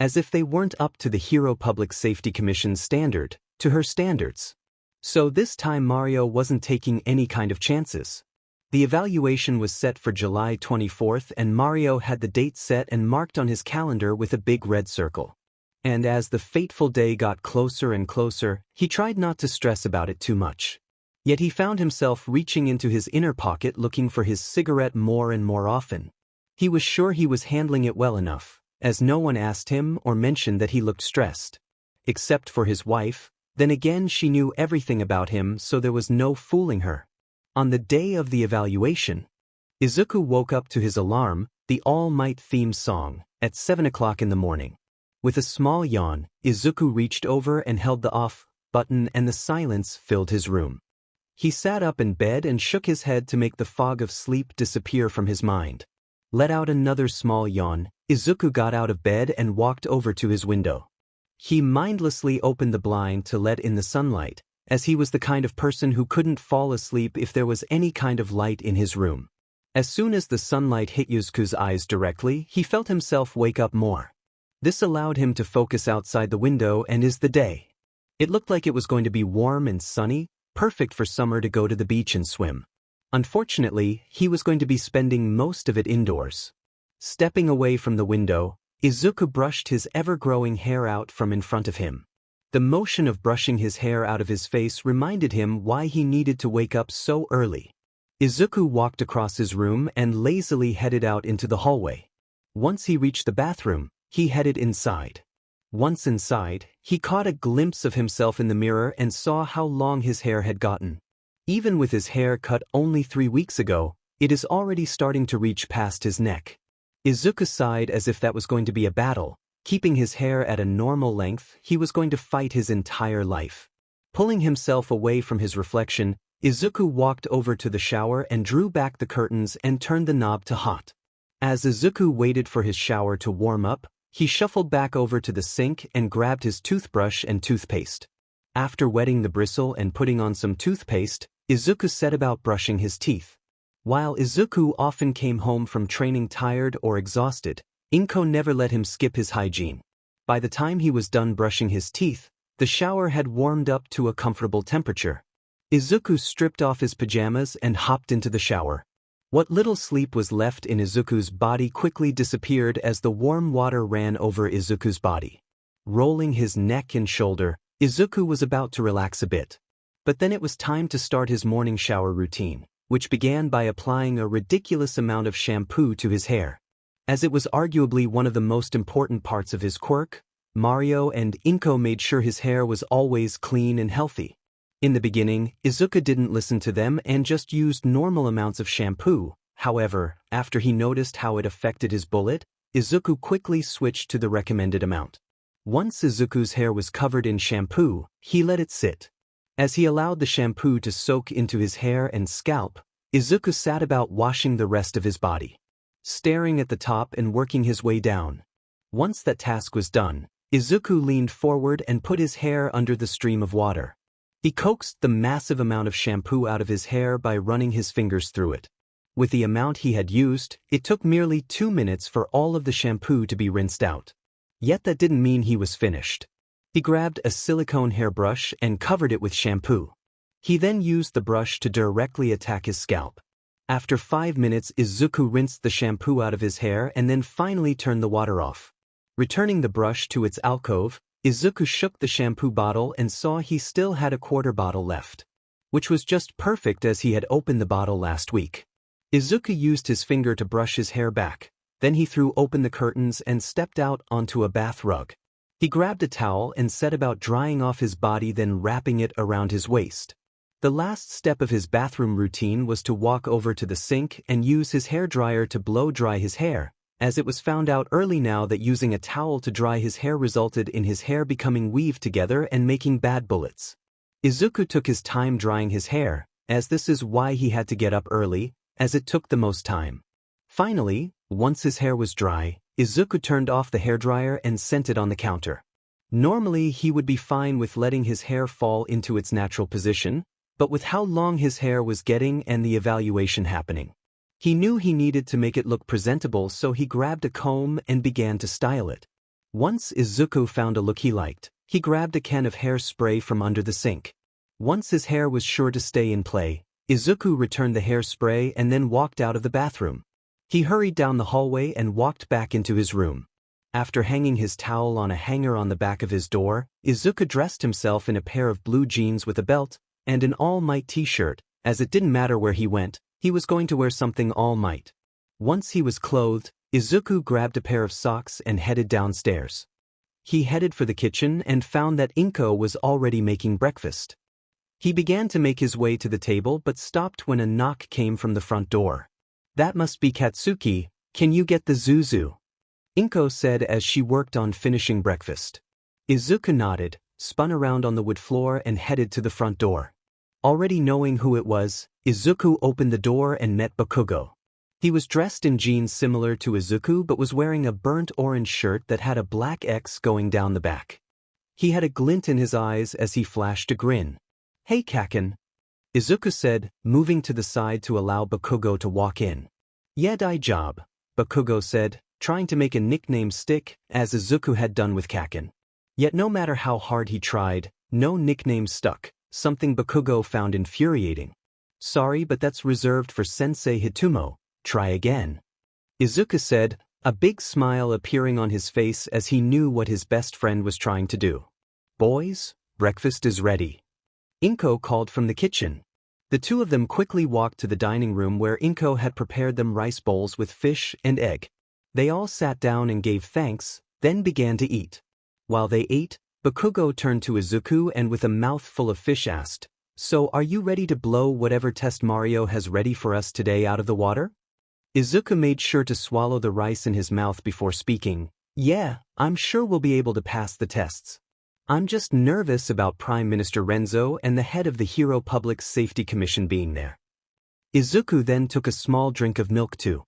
As if they weren't up to the Hero Public Safety Commission's standard, to her standards. So this time Mario wasn't taking any kind of chances. The evaluation was set for July 24th and Mario had the date set and marked on his calendar with a big red circle. And as the fateful day got closer and closer, he tried not to stress about it too much. Yet he found himself reaching into his inner pocket looking for his cigarette more and more often. He was sure he was handling it well enough, as no one asked him or mentioned that he looked stressed. Except for his wife, then again she knew everything about him so there was no fooling her. On the day of the evaluation, Izuku woke up to his alarm, the All Might theme song, at 7 o'clock in the morning. With a small yawn, Izuku reached over and held the off button and the silence filled his room. He sat up in bed and shook his head to make the fog of sleep disappear from his mind. Let out another small yawn, Izuku got out of bed and walked over to his window. He mindlessly opened the blind to let in the sunlight, as he was the kind of person who couldn't fall asleep if there was any kind of light in his room. As soon as the sunlight hit Izuku's eyes directly, he felt himself wake up more. This allowed him to focus outside the window and is the day. It looked like it was going to be warm and sunny, perfect for summer to go to the beach and swim. Unfortunately, he was going to be spending most of it indoors. Stepping away from the window, Izuku brushed his ever-growing hair out from in front of him. The motion of brushing his hair out of his face reminded him why he needed to wake up so early. Izuku walked across his room and lazily headed out into the hallway. Once he reached the bathroom, he headed inside. Once inside, he caught a glimpse of himself in the mirror and saw how long his hair had gotten. Even with his hair cut only 3 weeks ago, it is already starting to reach past his neck. Izuku sighed as if that was going to be a battle. Keeping his hair at a normal length, he was going to fight his entire life. Pulling himself away from his reflection, Izuku walked over to the shower and drew back the curtains and turned the knob to hot. As Izuku waited for his shower to warm up, he shuffled back over to the sink and grabbed his toothbrush and toothpaste. After wetting the bristle and putting on some toothpaste, Izuku set about brushing his teeth. While Izuku often came home from training tired or exhausted, Inko never let him skip his hygiene. By the time he was done brushing his teeth, the shower had warmed up to a comfortable temperature. Izuku stripped off his pajamas and hopped into the shower. What little sleep was left in Izuku's body quickly disappeared as the warm water ran over Izuku's body. Rolling his neck and shoulder, Izuku was about to relax a bit. But then it was time to start his morning shower routine, which began by applying a ridiculous amount of shampoo to his hair. As it was arguably one of the most important parts of his quirk, Mario and Inko made sure his hair was always clean and healthy. In the beginning, Izuku didn't listen to them and just used normal amounts of shampoo. However, after he noticed how it affected his bullet, Izuku quickly switched to the recommended amount. Once Izuku's hair was covered in shampoo, he let it sit. As he allowed the shampoo to soak into his hair and scalp, Izuku sat about washing the rest of his body, staring at the top and working his way down. Once that task was done, Izuku leaned forward and put his hair under the stream of water. He coaxed the massive amount of shampoo out of his hair by running his fingers through it. With the amount he had used, it took merely 2 minutes for all of the shampoo to be rinsed out. Yet that didn't mean he was finished. He grabbed a silicone hairbrush and covered it with shampoo. He then used the brush to directly attack his scalp. After 5 minutes, Izuku rinsed the shampoo out of his hair and then finally turned the water off. Returning the brush to its alcove, Izuku shook the shampoo bottle and saw he still had a quarter bottle left, which was just perfect as he had opened the bottle last week. Izuku used his finger to brush his hair back, then he threw open the curtains and stepped out onto a bath rug. He grabbed a towel and set about drying off his body, then wrapping it around his waist. The last step of his bathroom routine was to walk over to the sink and use his hairdryer to blow dry his hair, as it was found out early now that using a towel to dry his hair resulted in his hair becoming weaved together and making bad bullets. Izuku took his time drying his hair, as this is why he had to get up early, as it took the most time. Finally, once his hair was dry, Izuku turned off the hairdryer and sent it on the counter. Normally he would be fine with letting his hair fall into its natural position, but with how long his hair was getting and the evaluation happening, he knew he needed to make it look presentable, so he grabbed a comb and began to style it. Once Izuku found a look he liked, he grabbed a can of hairspray from under the sink. Once his hair was sure to stay in play, Izuku returned the hairspray and then walked out of the bathroom. He hurried down the hallway and walked back into his room. After hanging his towel on a hanger on the back of his door, Izuku dressed himself in a pair of blue jeans with a belt and an All Might t-shirt, as it didn't matter where he went, he was going to wear something All Might. Once he was clothed, Izuku grabbed a pair of socks and headed downstairs. He headed for the kitchen and found that Inko was already making breakfast. He began to make his way to the table but stopped when a knock came from the front door. "That must be Katsuki, can you get the Zuzu?" Inko said as she worked on finishing breakfast. Izuku nodded, spun around on the wood floor and headed to the front door. Already knowing who it was, Izuku opened the door and met Bakugo. He was dressed in jeans similar to Izuku but was wearing a burnt orange shirt that had a black X going down the back. He had a glint in his eyes as he flashed a grin. "Hey Kaken," Izuku said, moving to the side to allow Bakugo to walk in. "Yeah, dai job," Bakugo said, trying to make a nickname stick, as Izuku had done with Kaken. Yet no matter how hard he tried, no nickname stuck, something Bakugo found infuriating. "Sorry, but that's reserved for Sensei Hitomo, try again," Izuku said, a big smile appearing on his face as he knew what his best friend was trying to do. "Boys, breakfast is ready," Inko called from the kitchen. The two of them quickly walked to the dining room where Inko had prepared them rice bowls with fish and egg. They all sat down and gave thanks, then began to eat. While they ate, Bakugo turned to Izuku and with a mouth full of fish asked, "So are you ready to blow whatever test Mario has ready for us today out of the water?" Izuku made sure to swallow the rice in his mouth before speaking. "Yeah, I'm sure we'll be able to pass the tests. I'm just nervous about Prime Minister Renzo and the head of the Hero Public Safety Commission being there." Izuku then took a small drink of milk to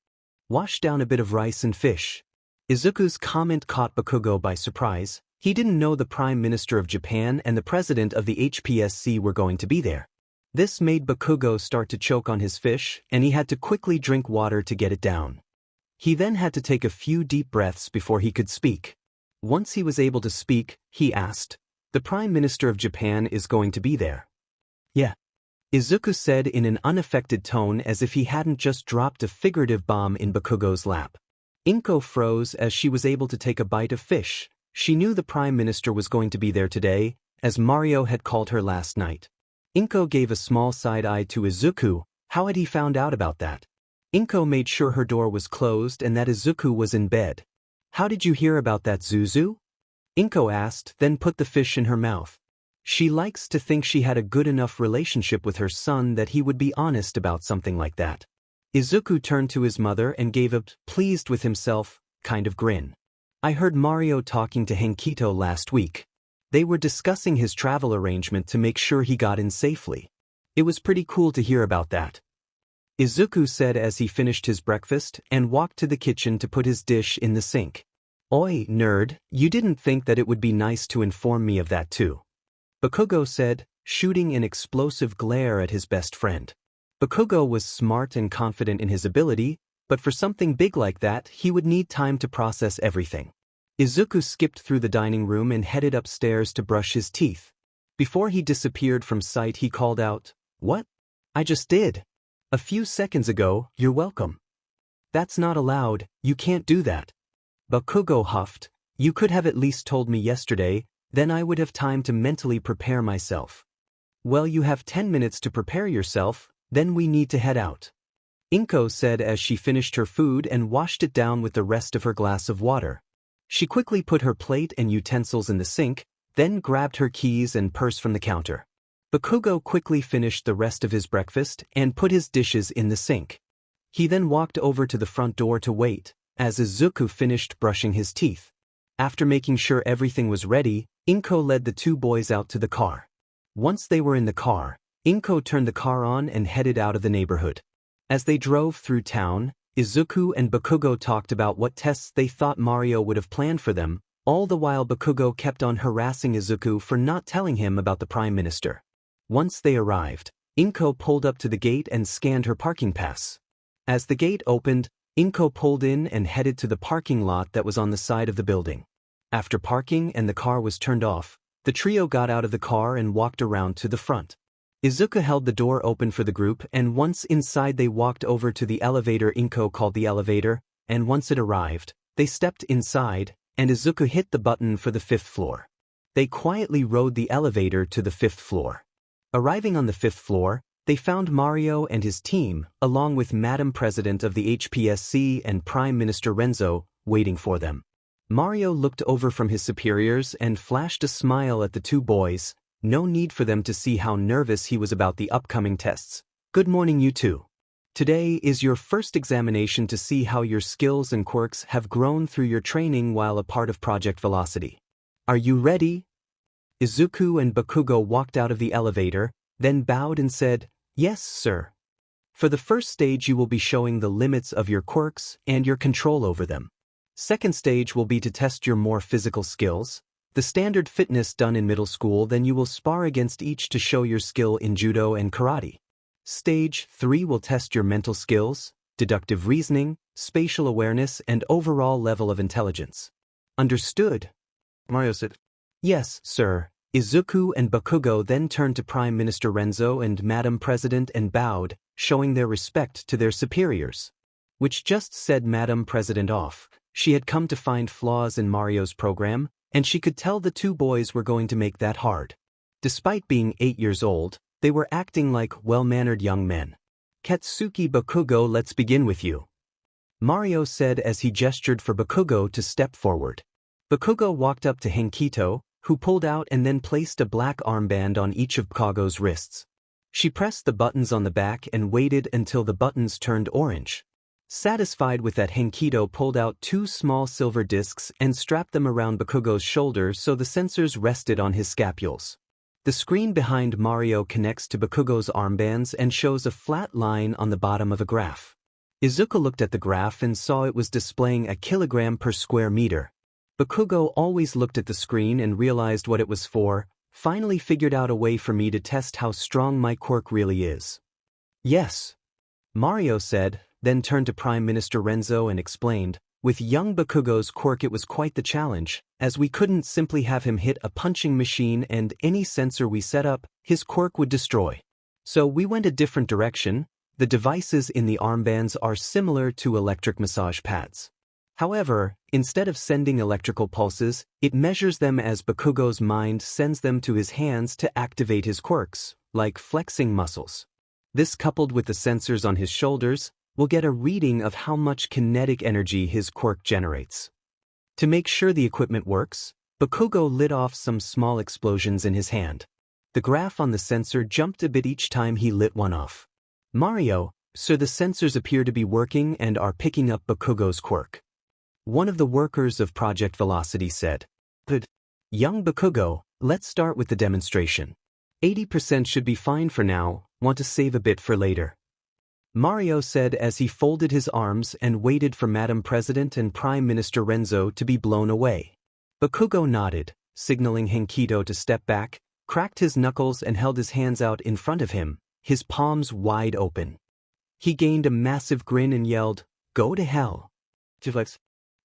wash down a bit of rice and fish. Izuku's comment caught Bakugo by surprise. He didn't know the Prime Minister of Japan and the President of the HPSC were going to be there. This made Bakugo start to choke on his fish, and he had to quickly drink water to get it down. He then had to take a few deep breaths before he could speak. Once he was able to speak, he asked, "The Prime Minister of Japan is going to be there?" "Yeah," Izuku said in an unaffected tone as if he hadn't just dropped a figurative bomb in Bakugo's lap. Inko froze as she was able to take a bite of fish. She knew the Prime Minister was going to be there today, as Mario had called her last night. Inko gave a small side-eye to Izuku. How had he found out about that? Inko made sure her door was closed and that Izuku was in bed. "How did you hear about that, Zuzu?" Inko asked, then put the fish in her mouth. She likes to think she had a good enough relationship with her son that he would be honest about something like that. Izuku turned to his mother and gave a pleased with himself kind of grin. "I heard Mario talking to Henkito last week. They were discussing his travel arrangement to make sure he got in safely. It was pretty cool to hear about that," Izuku said as he finished his breakfast and walked to the kitchen to put his dish in the sink. "Oi, nerd, you didn't think that it would be nice to inform me of that too?" Bakugo said, shooting an explosive glare at his best friend. Bakugo was smart and confident in his ability, but for something big like that, he would need time to process everything. Izuku skipped through the dining room and headed upstairs to brush his teeth. Before he disappeared from sight, he called out, "What? I just did. A few seconds ago, you're welcome." "That's not allowed, you can't do that." Bakugo huffed, "You could have at least told me yesterday, then I would have time to mentally prepare myself." "Well, you have 10 minutes to prepare yourself, then we need to head out," Inko said as she finished her food and washed it down with the rest of her glass of water. She quickly put her plate and utensils in the sink, then grabbed her keys and purse from the counter. Bakugo quickly finished the rest of his breakfast and put his dishes in the sink. He then walked over to the front door to wait, as Izuku finished brushing his teeth. After making sure everything was ready, Inko led the two boys out to the car. Once they were in the car, Inko turned the car on and headed out of the neighborhood. As they drove through town, Izuku and Bakugo talked about what tests they thought Mario would have planned for them, all the while Bakugo kept on harassing Izuku for not telling him about the Prime Minister. Once they arrived, Inko pulled up to the gate and scanned her parking pass. As the gate opened, Inko pulled in and headed to the parking lot that was on the side of the building. After parking and the car was turned off, the trio got out of the car and walked around to the front. Izuku held the door open for the group, and once inside they walked over to the elevator Inko called the elevator, and once it arrived, they stepped inside, and Izuku hit the button for the 5th floor. They quietly rode the elevator to the 5th floor. Arriving on the 5th floor, they found Mario and his team, along with Madam President of the HPSC and Prime Minister Renzo, waiting for them. Mario looked over from his superiors and flashed a smile at the two boys. No need for them to see how nervous he was about the upcoming tests. Good morning, you two. Today is your first examination to see how your skills and quirks have grown through your training while a part of Project Velocity. Are you ready? Izuku and Bakugo walked out of the elevator, then bowed and said, "Yes, sir." For the first stage you will be showing the limits of your quirks and your control over them. Second stage will be to test your more physical skills. The standard fitness done in middle school, then you will spar against each to show your skill in judo and karate. Stage 3 will test your mental skills, deductive reasoning, spatial awareness, and overall level of intelligence. Understood? Mario said, "Yes, sir." Izuku and Bakugo then turned to Prime Minister Renzo and Madam President and bowed, showing their respect to their superiors. Which just set Madam President off. She had come to find flaws in Mario's program, and she could tell the two boys were going to make that hard. Despite being 8 years old, they were acting like well-mannered young men. "Katsuki Bakugo, let's begin with you," Mario said as he gestured for Bakugo to step forward. Bakugo walked up to Henkito, who pulled out and then placed a black armband on each of Bakugo's wrists. She pressed the buttons on the back and waited until the buttons turned orange. Satisfied with that, Henkito pulled out 2 small silver discs and strapped them around Bakugo's shoulder so the sensors rested on his scapules. The screen behind Mario connects to Bakugo's armbands and shows a flat line on the bottom of a graph. Izuku looked at the graph and saw it was displaying a kilogram per square meter. Bakugo always looked at the screen and realized what it was for, finally figured out a way for me to test how strong my quirk really is. "Yes," Mario said, then turned to Prime Minister Renzo and explained, "With young Bakugo's quirk it was quite the challenge, as we couldn't simply have him hit a punching machine and any sensor we set up, his quirk would destroy. So we went a different direction. The devices in the armbands are similar to electric massage pads. However, instead of sending electrical pulses, it measures them as Bakugo's mind sends them to his hands to activate his quirks, like flexing muscles. This, coupled with the sensors on his shoulders, will get a reading of how much kinetic energy his quirk generates." To make sure the equipment works, Bakugo lit off some small explosions in his hand. The graph on the sensor jumped a bit each time he lit one off. "Mario, sir, the sensors appear to be working and are picking up Bakugo's quirk," one of the workers of Project Velocity said. "Good. Young Bakugo, let's start with the demonstration. 80% should be fine for now, want to save a bit for later," Mario said as he folded his arms and waited for Madam President and Prime Minister Renzo to be blown away. Bakugo nodded, signaling Henkito to step back, cracked his knuckles and held his hands out in front of him, his palms wide open. He gained a massive grin and yelled, "Go to hell!" to flex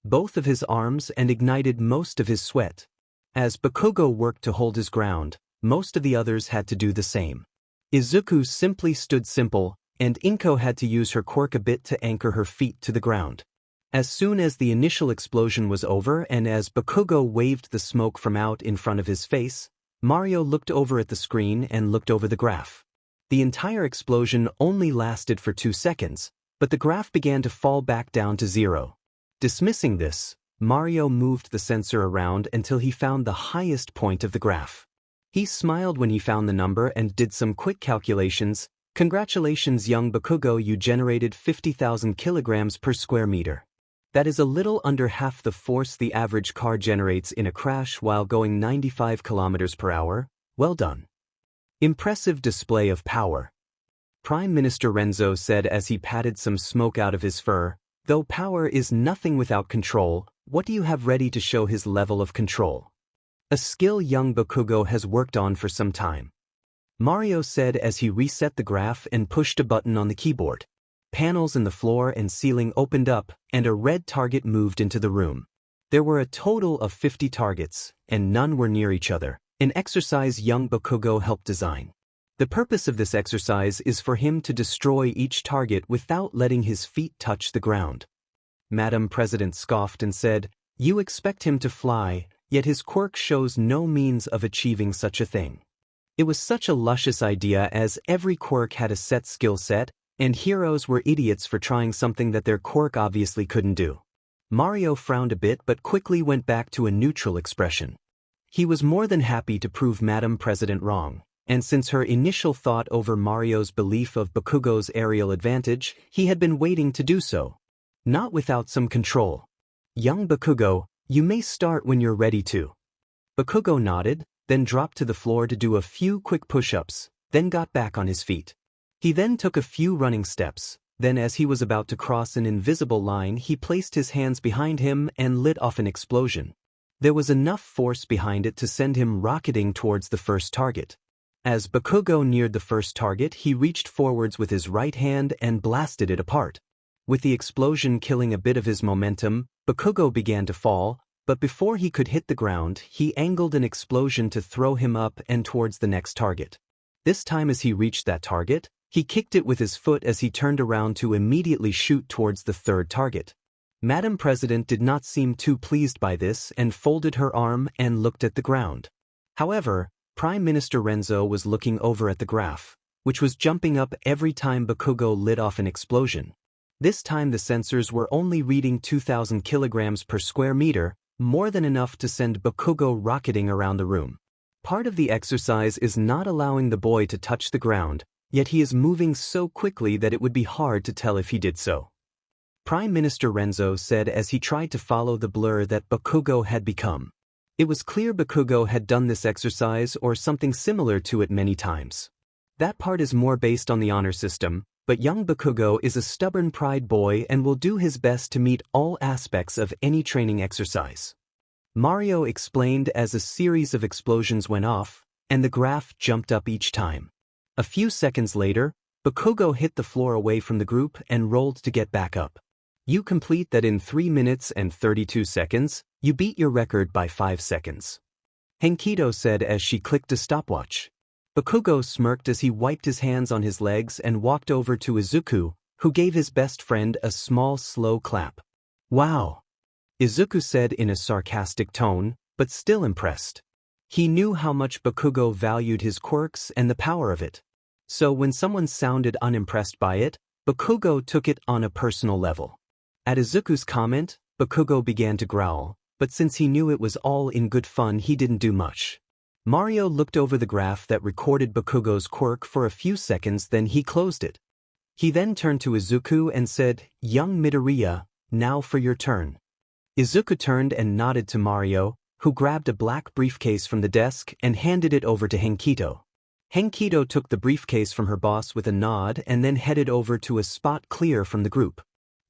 both of his arms and ignited most of his sweat. As Bakugo worked to hold his ground, most of the others had to do the same. Izuku simply stood simple, and Inko had to use her quirk a bit to anchor her feet to the ground. As soon as the initial explosion was over and as Bakugo waved the smoke from out in front of his face, Mario looked over at the screen and looked over the graph. The entire explosion only lasted for 2 seconds, but the graph began to fall back down to 0. Dismissing this, Mario moved the sensor around until he found the highest point of the graph. He smiled when he found the number and did some quick calculations. Congratulations, young Bakugo, you generated 50,000 kilograms per square meter. That is a little under half the force the average car generates in a crash while going 95 kilometers per hour. Well done. Impressive display of power. Prime Minister Renzo said as he patted some smoke out of his fur. Though power is nothing without control, what do you have ready to show his level of control? A skill young Bakugo has worked on for some time. Mario said as he reset the graph and pushed a button on the keyboard. Panels in the floor and ceiling opened up, and a red target moved into the room. There were a total of 50 targets, and none were near each other, an exercise young Bakugo helped design. The purpose of this exercise is for him to destroy each target without letting his feet touch the ground. Madam President scoffed and said, "You expect him to fly, yet his quirk shows no means of achieving such a thing." It was such a luscious idea as every quirk had a set skill set, and heroes were idiots for trying something that their quirk obviously couldn't do. Mario frowned a bit but quickly went back to a neutral expression. He was more than happy to prove Madam President wrong, and since her initial thought over Mario's belief of Bakugo's aerial advantage, he had been waiting to do so. Not without some control. Young Bakugo, you may start when you're ready to. Bakugo nodded, then dropped to the floor to do a few quick push-ups, then got back on his feet. He then took a few running steps, then as he was about to cross an invisible line he placed his hands behind him and lit off an explosion. There was enough force behind it to send him rocketing towards the first target. As Bakugo neared the first target he reached forwards with his right hand and blasted it apart. With the explosion killing a bit of his momentum, Bakugo began to fall, but before he could hit the ground he angled an explosion to throw him up and towards the next target. This time as he reached that target, he kicked it with his foot as he turned around to immediately shoot towards the third target. Madam President did not seem too pleased by this and folded her arm and looked at the ground. However, Prime Minister Renzo was looking over at the graph, which was jumping up every time Bakugo lit off an explosion. This time the sensors were only reading 2,000 kilograms per square meter, more than enough to send Bakugo rocketing around the room. Part of the exercise is not allowing the boy to touch the ground, yet he is moving so quickly that it would be hard to tell if he did so. Prime Minister Renzo said as he tried to follow the blur that Bakugo had become. It was clear Bakugo had done this exercise or something similar to it many times. That part is more based on the honor system, but young Bakugo is a stubborn pride boy and will do his best to meet all aspects of any training exercise. Mario explained as a series of explosions went off, and the graph jumped up each time. A few seconds later, Bakugo hit the floor away from the group and rolled to get back up. You complete that in 3 minutes and 32 seconds, you beat your record by 5 seconds. Henkido said as she clicked a stopwatch. Bakugo smirked as he wiped his hands on his legs and walked over to Izuku, who gave his best friend a small slow clap. Wow! Izuku said in a sarcastic tone, but still impressed. He knew how much Bakugo valued his quirks and the power of it. So when someone sounded unimpressed by it, Bakugo took it on a personal level. At Izuku's comment, Bakugo began to growl, but since he knew it was all in good fun he didn't do much. Mario looked over the graph that recorded Bakugo's quirk for a few seconds, then he closed it. He then turned to Izuku and said, "Young Midoriya, now for your turn." Izuku turned and nodded to Mario, who grabbed a black briefcase from the desk and handed it over to Henkido. Henkido took the briefcase from her boss with a nod and then headed over to a spot clear from the group.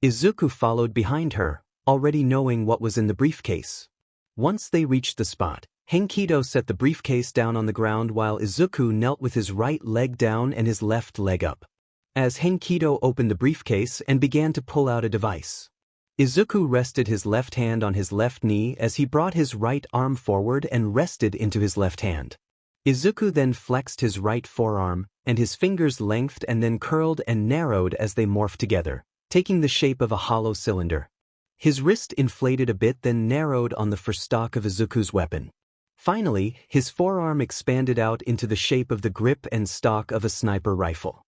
Izuku followed behind her, already knowing what was in the briefcase. Once they reached the spot, Henkido set the briefcase down on the ground while Izuku knelt with his right leg down and his left leg up. As Henkido opened the briefcase and began to pull out a device, Izuku rested his left hand on his left knee as he brought his right arm forward and rested into his left hand. Izuku then flexed his right forearm, and his fingers lengthened and then curled and narrowed as they morphed together, taking the shape of a hollow cylinder. His wrist inflated a bit then narrowed on the forestock of Izuku's weapon. Finally, his forearm expanded out into the shape of the grip and stock of a sniper rifle.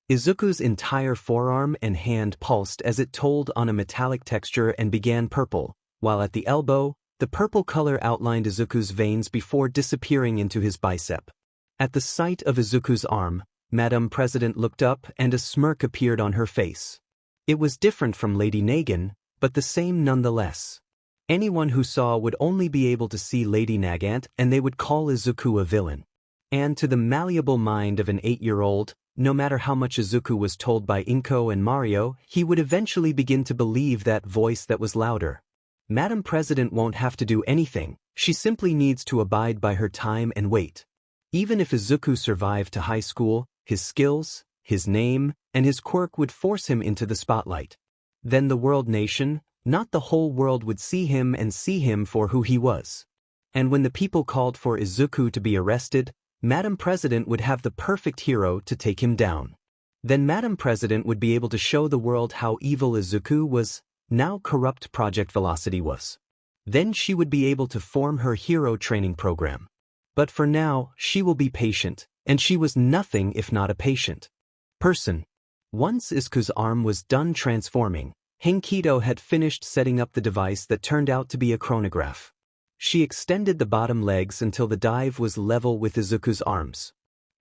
Izuku's entire forearm and hand pulsed as it told on a metallic texture and began purple, while at the elbow, the purple color outlined Izuku's veins before disappearing into his bicep. At the sight of Izuku's arm, Madame President looked up and a smirk appeared on her face. It was different from Lady Nagin, but the same nonetheless. Anyone who saw would only be able to see Lady Nagant and they would call Izuku a villain. And to the malleable mind of an 8-year-old, no matter how much Izuku was told by Inko and Mario, he would eventually begin to believe that voice that was louder. Madam President won't have to do anything, she simply needs to abide by her time and wait. Even if Izuku survived to high school, his skills, his name, and his quirk would force him into the spotlight. Then the world nation, not the whole world, would see him and see him for who he was. And when the people called for Izuku to be arrested, Madam President would have the perfect hero to take him down. Then Madam President would be able to show the world how evil Izuku was, now corrupt Project Velocity was. Then she would be able to form her hero training program. But for now, she will be patient, and she was nothing if not a patient person. Once Izuku's arm was done transforming, Henkito had finished setting up the device that turned out to be a chronograph. She extended the bottom legs until the dive was level with Izuku's arms.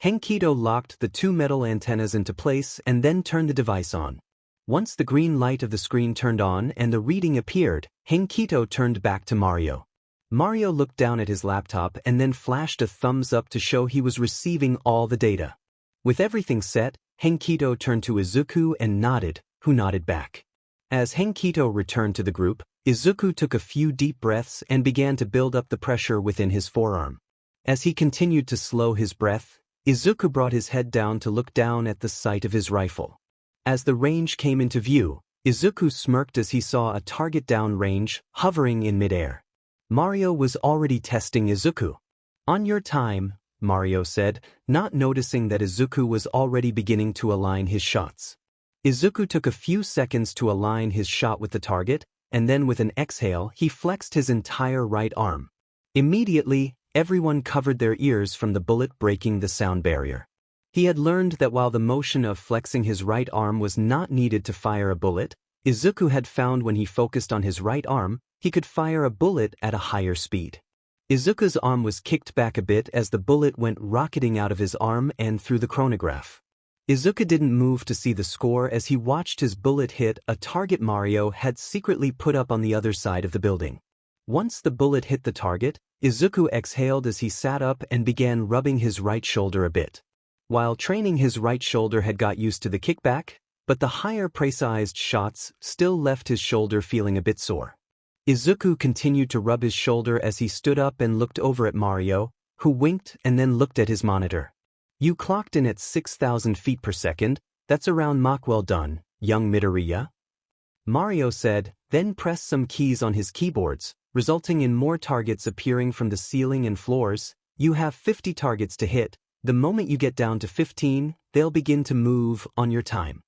Henkito locked the 2 metal antennas into place and then turned the device on. Once the green light of the screen turned on and the reading appeared, Henkito turned back to Mario. Mario looked down at his laptop and then flashed a thumbs up to show he was receiving all the data. With everything set, Henkito turned to Izuku and nodded, who nodded back. As Henkito returned to the group, Izuku took a few deep breaths and began to build up the pressure within his forearm. As he continued to slow his breath, Izuku brought his head down to look down at the sight of his rifle. As the range came into view, Izuku smirked as he saw a target downrange, hovering in midair. Mario was already testing Izuku. "On your time," Mario said, not noticing that Izuku was already beginning to align his shots. Izuku took a few seconds to align his shot with the target, and then with an exhale he flexed his entire right arm. Immediately, everyone covered their ears from the bullet breaking the sound barrier. He had learned that while the motion of flexing his right arm was not needed to fire a bullet, Izuku had found when he focused on his right arm, he could fire a bullet at a higher speed. Izuku's arm was kicked back a bit as the bullet went rocketing out of his arm and through the chronograph. Izuku didn't move to see the score as he watched his bullet hit a target Mario had secretly put up on the other side of the building. Once the bullet hit the target, Izuku exhaled as he sat up and began rubbing his right shoulder a bit. While training, his right shoulder had got used to the kickback, but the higher precized shots still left his shoulder feeling a bit sore. Izuku continued to rub his shoulder as he stood up and looked over at Mario, who winked and then looked at his monitor. "You clocked in at 6,000 feet per second, that's around Mach. Well done, young Midoriya," Mario said, then pressed some keys on his keyboards, resulting in more targets appearing from the ceiling and floors. "You have 50 targets to hit. The moment you get down to 15, they'll begin to move on your time."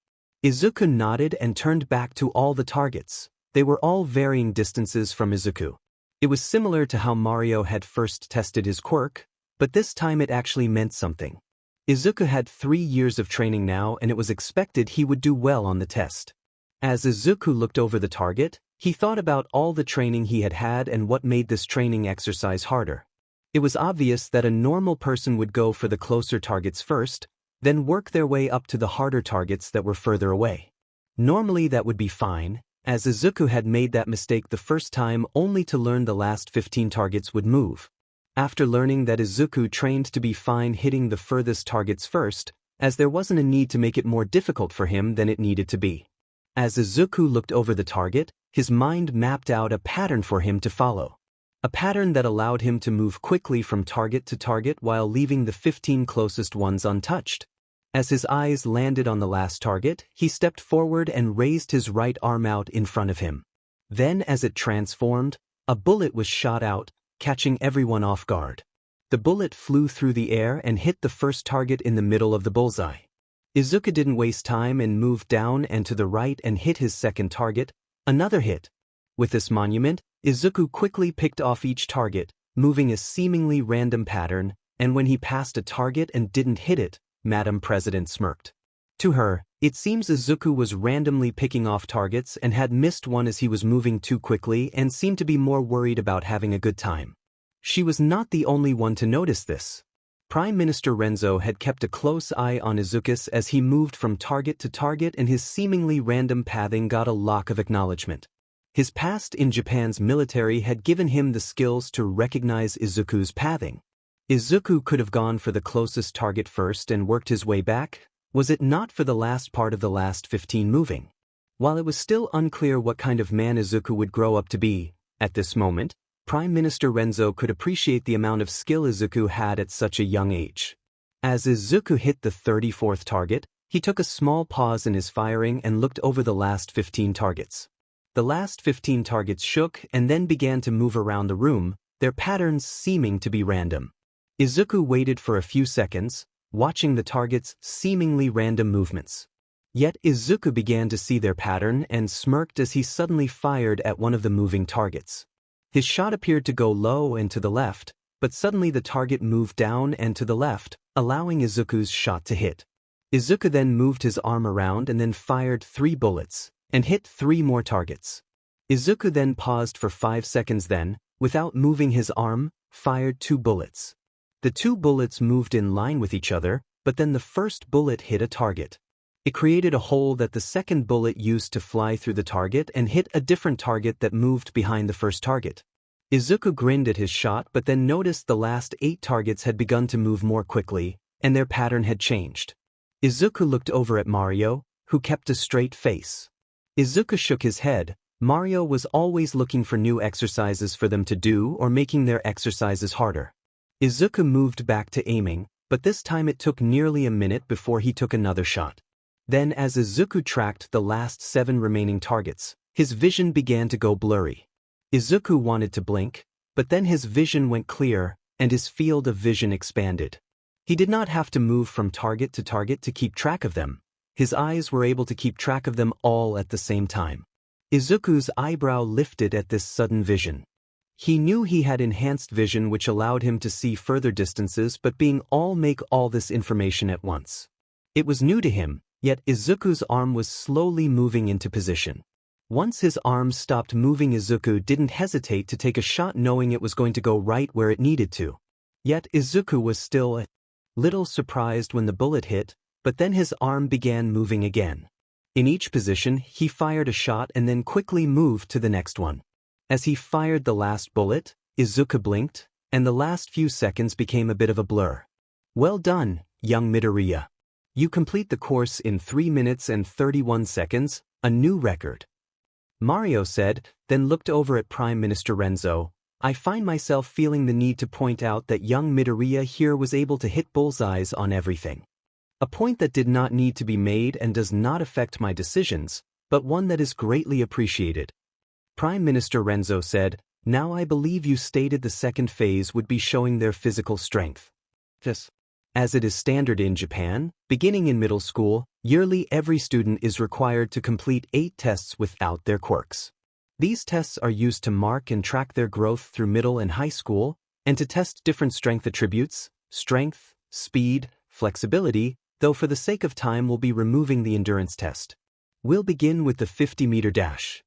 Izuku nodded and turned back to all the targets. They were all varying distances from Izuku. It was similar to how Mario had first tested his quirk, but this time it actually meant something. Izuku had 3 years of training now and it was expected he would do well on the test. As Izuku looked over the target, he thought about all the training he had had and what made this training exercise harder. It was obvious that a normal person would go for the closer targets first, then work their way up to the harder targets that were further away. Normally that would be fine, as Izuku had made that mistake the first time only to learn the last 15 targets would move. After learning that, Izuku trained to be fine hitting the furthest targets first, as there wasn't a need to make it more difficult for him than it needed to be. As Izuku looked over the target, his mind mapped out a pattern for him to follow. A pattern that allowed him to move quickly from target to target while leaving the 15 closest ones untouched. As his eyes landed on the last target, he stepped forward and raised his right arm out in front of him. Then, as it transformed, a bullet was shot out, catching everyone off guard. The bullet flew through the air and hit the first target in the middle of the bullseye. Izuku didn't waste time and moved down and to the right and hit his second target, another hit. With this monument, Izuku quickly picked off each target, moving a seemingly random pattern, and when he passed a target and didn't hit it, Madam President smirked. To her, it seems Izuku was randomly picking off targets and had missed one as he was moving too quickly and seemed to be more worried about having a good time. She was not the only one to notice this. Prime Minister Renzo had kept a close eye on Izuku as he moved from target to target, and his seemingly random pathing got a lot of acknowledgement. His past in Japan's military had given him the skills to recognize Izuku's pathing. Izuku could have gone for the closest target first and worked his way back, was it not for the last part of the last 15 moving. While it was still unclear what kind of man Izuku would grow up to be, at this moment, Prime Minister Renzo could appreciate the amount of skill Izuku had at such a young age. As Izuku hit the 34th target, he took a small pause in his firing and looked over the last 15 targets. The last 15 targets shook and then began to move around the room, their patterns seeming to be random. Izuku waited for a few seconds, watching the targets' seemingly random movements. Yet Izuku began to see their pattern and smirked as he suddenly fired at one of the moving targets. His shot appeared to go low and to the left, but suddenly the target moved down and to the left, allowing Izuku's shot to hit. Izuku then moved his arm around and then fired 3 bullets, and hit 3 more targets. Izuku then paused for 5 seconds, then, without moving his arm, fired 2 bullets. The 2 bullets moved in line with each other, but then the first bullet hit a target. It created a hole that the second bullet used to fly through the target and hit a different target that moved behind the first target. Izuku grinned at his shot but then noticed the last 8 targets had begun to move more quickly, and their pattern had changed. Izuku looked over at Mario, who kept a straight face. Izuku shook his head. Mario was always looking for new exercises for them to do or making their exercises harder. Izuku moved back to aiming, but this time it took nearly a minute before he took another shot. Then as Izuku tracked the last 7 remaining targets, his vision began to go blurry. Izuku wanted to blink, but then his vision went clear, and his field of vision expanded. He did not have to move from target to keep track of them. His eyes were able to keep track of them all at the same time. Izuku's eyebrow lifted at this sudden vision. He knew he had enhanced vision which allowed him to see further distances but being make all this information at once. It was new to him, yet Izuku's arm was slowly moving into position. Once his arm stopped moving, Izuku didn't hesitate to take a shot knowing it was going to go right where it needed to. Yet Izuku was still a little surprised when the bullet hit, but then his arm began moving again. In each position, he fired a shot and then quickly moved to the next one. As he fired the last bullet, Izuku blinked, and the last few seconds became a bit of a blur. Well done, young Midoriya. You complete the course in 3 minutes and 31 seconds, a new record. Mario said, then looked over at Prime Minister Renzo. I find myself feeling the need to point out that young Midoriya here was able to hit bullseyes on everything. A point that did not need to be made and does not affect my decisions, but one that is greatly appreciated. Prime Minister Renzo said, now I believe you stated the second phase would be showing their physical strength. Yes. As it is standard in Japan, beginning in middle school, yearly every student is required to complete 8 tests without their quirks. These tests are used to mark and track their growth through middle and high school, and to test different strength attributes, strength, speed, flexibility, though for the sake of time we'll be removing the endurance test. We'll begin with the 50-meter dash.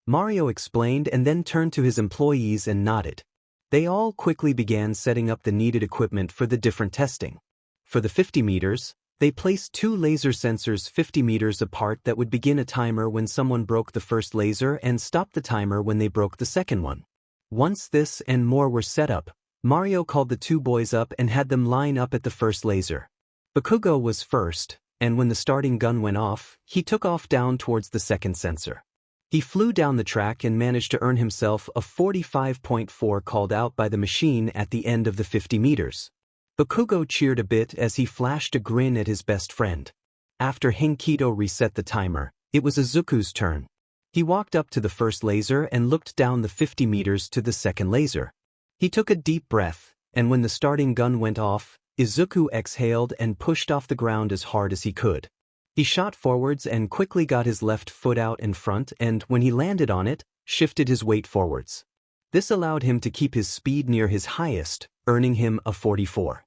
Mario explained and then turned to his employees and nodded. They all quickly began setting up the needed equipment for the different testing. For the 50 meters, they placed 2 laser sensors 50 meters apart that would begin a timer when someone broke the first laser and stop the timer when they broke the second one. Once this and more were set up, Mario called the 2 boys up and had them line up at the first laser. Bakugo was first, and when the starting gun went off, he took off down towards the second sensor. He flew down the track and managed to earn himself a 45.4 called out by the machine at the end of the 50 meters. Bakugo cheered a bit as he flashed a grin at his best friend. After Henkito reset the timer, it was Izuku's turn. He walked up to the first laser and looked down the 50 meters to the second laser. He took a deep breath, and when the starting gun went off, Izuku exhaled and pushed off the ground as hard as he could. He shot forwards and quickly got his left foot out in front and, when he landed on it, shifted his weight forwards. This allowed him to keep his speed near his highest, earning him a 44.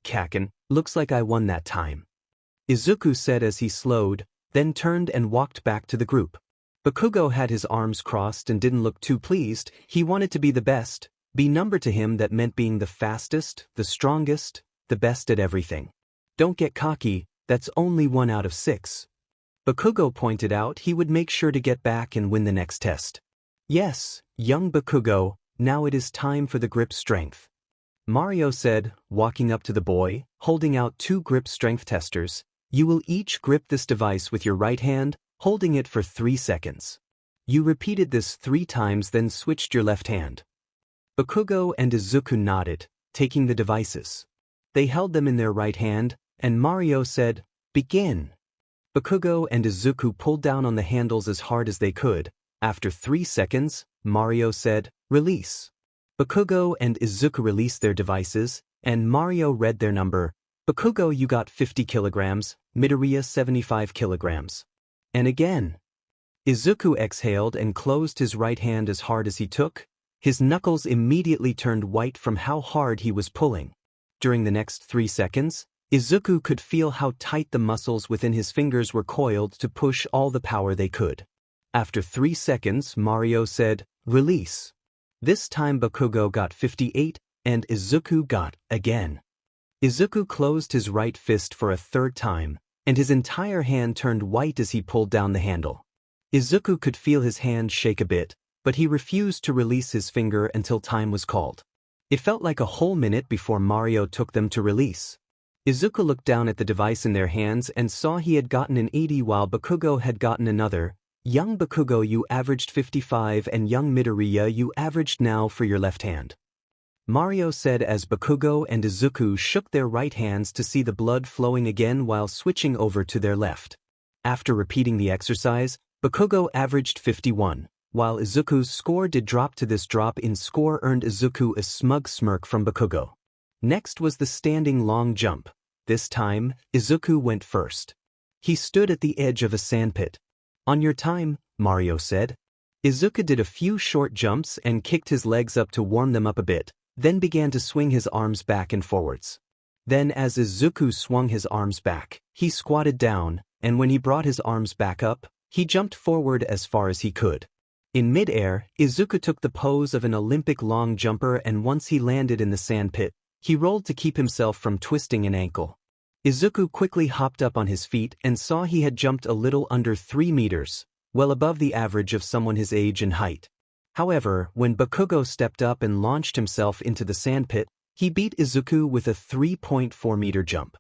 Kaken, looks like I won that time. Izuku said as he slowed, then turned and walked back to the group. Bakugo had his arms crossed and didn't look too pleased. He wanted to be the best. Be number to him that meant being the fastest, the strongest, the best at everything. Don't get cocky, that's only 1 out of 6. Bakugo pointed out he would make sure to get back and win the next test. Yes, young Bakugo, now it is time for the grip strength. Mario said, walking up to the boy, holding out 2 grip strength testers. You will each grip this device with your right hand, holding it for 3 seconds. You repeated this 3 times, then switched your left hand. Bakugo and Izuku nodded, taking the devices. They held them in their right hand, and Mario said, begin. Bakugo and Izuku pulled down on the handles as hard as they could. After 3 seconds, Mario said, release. Bakugo and Izuku released their devices, and Mario read their number. Bakugo, you got 50 kilograms, Midoriya 75 kilograms. And again. Izuku exhaled and closed his right hand as hard as he took. His knuckles immediately turned white from how hard he was pulling. During the next 3 seconds, Izuku could feel how tight the muscles within his fingers were coiled to push all the power they could. After 3 seconds, Mario said, release. This time Bakugo got 58, and Izuku got, again. Izuku closed his right fist for a 3rd time, and his entire hand turned white as he pulled down the handle. Izuku could feel his hand shake a bit, but he refused to release his finger until time was called. It felt like a whole minute before Mario took them to release. Izuku looked down at the device in their hands and saw he had gotten an 80 while Bakugo had gotten another. Young Bakugo, you averaged 55, and young Midoriya, you averaged now for your left hand. Mario said as Bakugo and Izuku shook their right hands to see the blood flowing again while switching over to their left. After repeating the exercise, Bakugo averaged 51, while Izuku's score did drop. To this drop in score earned Izuku a smug smirk from Bakugo. Next was the standing long jump. This time, Izuku went first. He stood at the edge of a sandpit. On your time, Mario said. Izuku did a few short jumps and kicked his legs up to warm them up a bit, then began to swing his arms back and forwards. Then as Izuku swung his arms back, he squatted down, and when he brought his arms back up, he jumped forward as far as he could. In mid-air, Izuku took the pose of an Olympic long jumper, and once he landed in the sandpit, he rolled to keep himself from twisting an ankle. Izuku quickly hopped up on his feet and saw he had jumped a little under 3 meters, well above the average of someone his age and height. However, when Bakugo stepped up and launched himself into the sandpit, he beat Izuku with a 3.4-meter jump.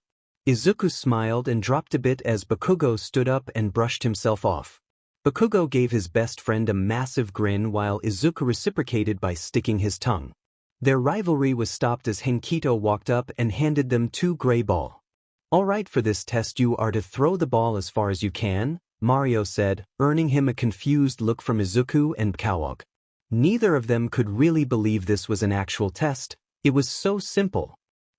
Izuku smiled and dropped a bit as Bakugo stood up and brushed himself off. Bakugo gave his best friend a massive grin while Izuku reciprocated by sticking his tongue. Their rivalry was stopped as Henkito walked up and handed them 2 gray ball. All right, for this test you are to throw the ball as far as you can, Mario said, earning him a confused look from Izuku and Kawog. Neither of them could really believe this was an actual test. It was so simple.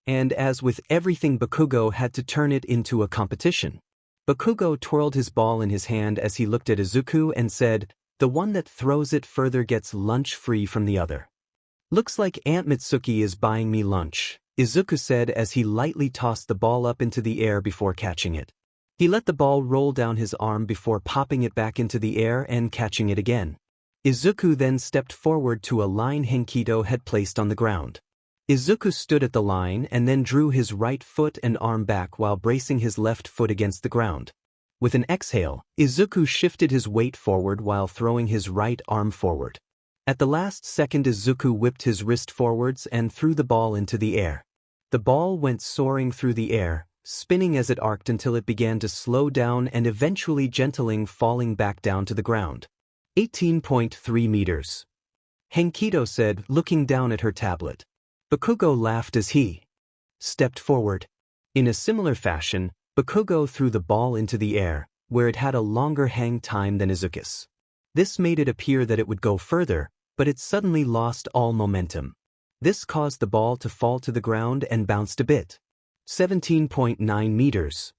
And as with everything, Bakugo had to turn it into a competition. Bakugo twirled his ball in his hand as he looked at Izuku and said, the one that throws it further gets lunch free from the other. Looks like Aunt Mitsuki is buying me lunch, Izuku said as he lightly tossed the ball up into the air before catching it. He let the ball roll down his arm before popping it back into the air and catching it again. Izuku then stepped forward to a line Henkito had placed on the ground. Izuku stood at the line and then drew his right foot and arm back while bracing his left foot against the ground. With an exhale, Izuku shifted his weight forward while throwing his right arm forward. At the last second, Izuku whipped his wrist forwards and threw the ball into the air. The ball went soaring through the air, spinning as it arced until it began to slow down and eventually gentling, falling back down to the ground. 18.3 meters. Henkito said, looking down at her tablet. Bakugo laughed as he stepped forward. In a similar fashion, Bakugo threw the ball into the air, where it had a longer hang time than Izuku's. This made it appear that it would go further, but it suddenly lost all momentum. This caused the ball to fall to the ground and bounced a bit. 17.9 meters.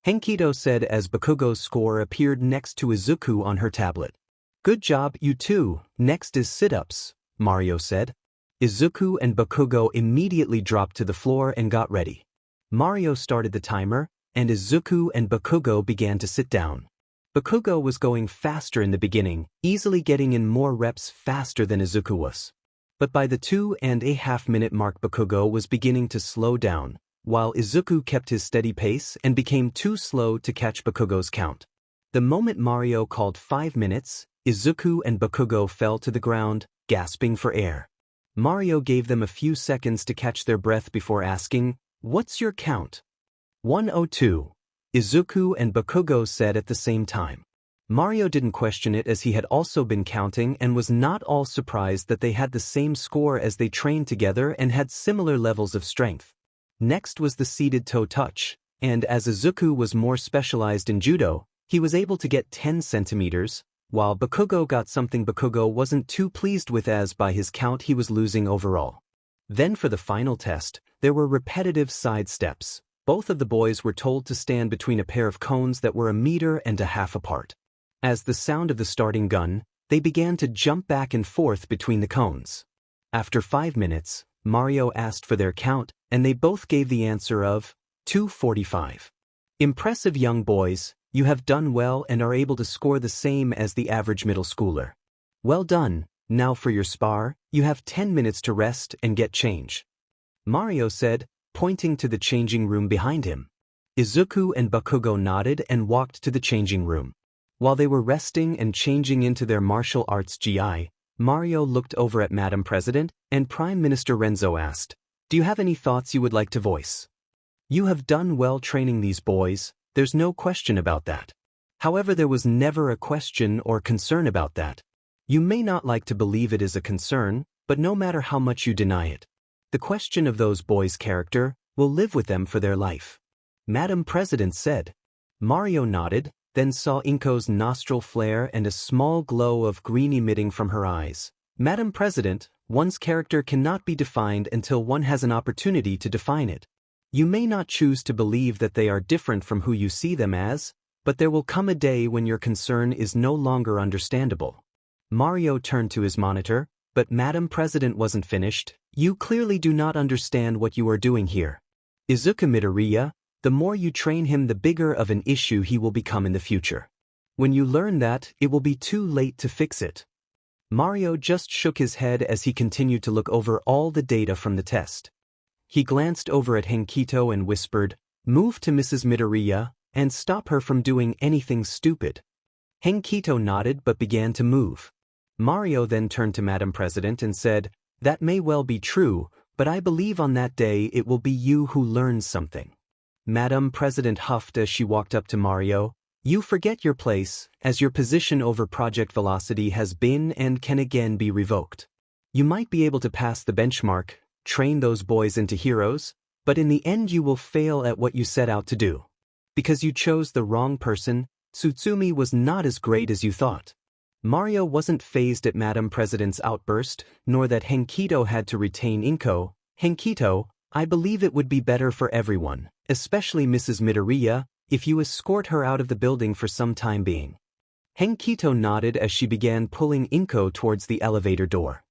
Henkito said as Bakugo's score appeared next to Izuku on her tablet. Good job, you two. Next is sit-ups, Mario said. Izuku and Bakugo immediately dropped to the floor and got ready. Mario started the timer, and Izuku and Bakugo began to sit down. Bakugo was going faster in the beginning, easily getting in more reps faster than Izuku was. But by the 2.5-minute mark Bakugo was beginning to slow down, while Izuku kept his steady pace and became too slow to catch Bakugo's count. The moment Mario called 5 minutes, Izuku and Bakugo fell to the ground, gasping for air. Mario gave them a few seconds to catch their breath before asking, "What's your count?" 102. Izuku and Bakugo said at the same time. Mario didn't question it as he had also been counting and was not all surprised that they had the same score as they trained together and had similar levels of strength. Next was the seated toe touch, and as Izuku was more specialized in judo, he was able to get 10 centimeters, while Bakugo got something Bakugo wasn't too pleased with as by his count he was losing overall. Then for the final test, there were repetitive side steps. Both of the boys were told to stand between a pair of cones that were 1.5 meters apart. As the sound of the starting gun, they began to jump back and forth between the cones. After 5 minutes, Mario asked for their count, and they both gave the answer of 245. Impressive young boys, you have done well and are able to score the same as the average middle schooler. Well done, now for your spar, you have 10 minutes to rest and get change. Mario said, pointing to the changing room behind him. Izuku and Bakugo nodded and walked to the changing room. While they were resting and changing into their martial arts gi, Mario looked over at Madam President, and Prime Minister Renzo asked, "Do you have any thoughts you would like to voice? You have done well training these boys, there's no question about that. However, there was never a question or concern about that. You may not like to believe it is a concern, but no matter how much you deny it, the question of those boys' character will live with them for their life." Madam President said. Mario nodded, then saw Inko's nostril flare and a small glow of green emitting from her eyes. Madam President, one's character cannot be defined until one has an opportunity to define it. You may not choose to believe that they are different from who you see them as, but there will come a day when your concern is no longer understandable. Mario turned to his monitor, but Madam President wasn't finished. You clearly do not understand what you are doing here. Izuku Midoriya, the more you train him the bigger of an issue he will become in the future. When you learn that, it will be too late to fix it. Mario just shook his head as he continued to look over all the data from the test. He glanced over at Henkito and whispered, "Move to Mrs. Midoriya, and stop her from doing anything stupid." Henkito nodded but began to move. Mario then turned to Madam President and said, "That may well be true, but I believe on that day it will be you who learns something." Madam President huffed as she walked up to Mario. "You forget your place, as your position over Project Velocity has been and can again be revoked. You might be able to pass the benchmark, train those boys into heroes, but in the end you will fail at what you set out to do. Because you chose the wrong person, Tsutsumi was not as great as you thought." Mario wasn't fazed at Madam President's outburst, nor that Henkito had to retain Inko. "Henkito, I believe it would be better for everyone, especially Mrs. Midoriya, if you escort her out of the building for some time being." Henkito nodded as she began pulling Inko towards the elevator door.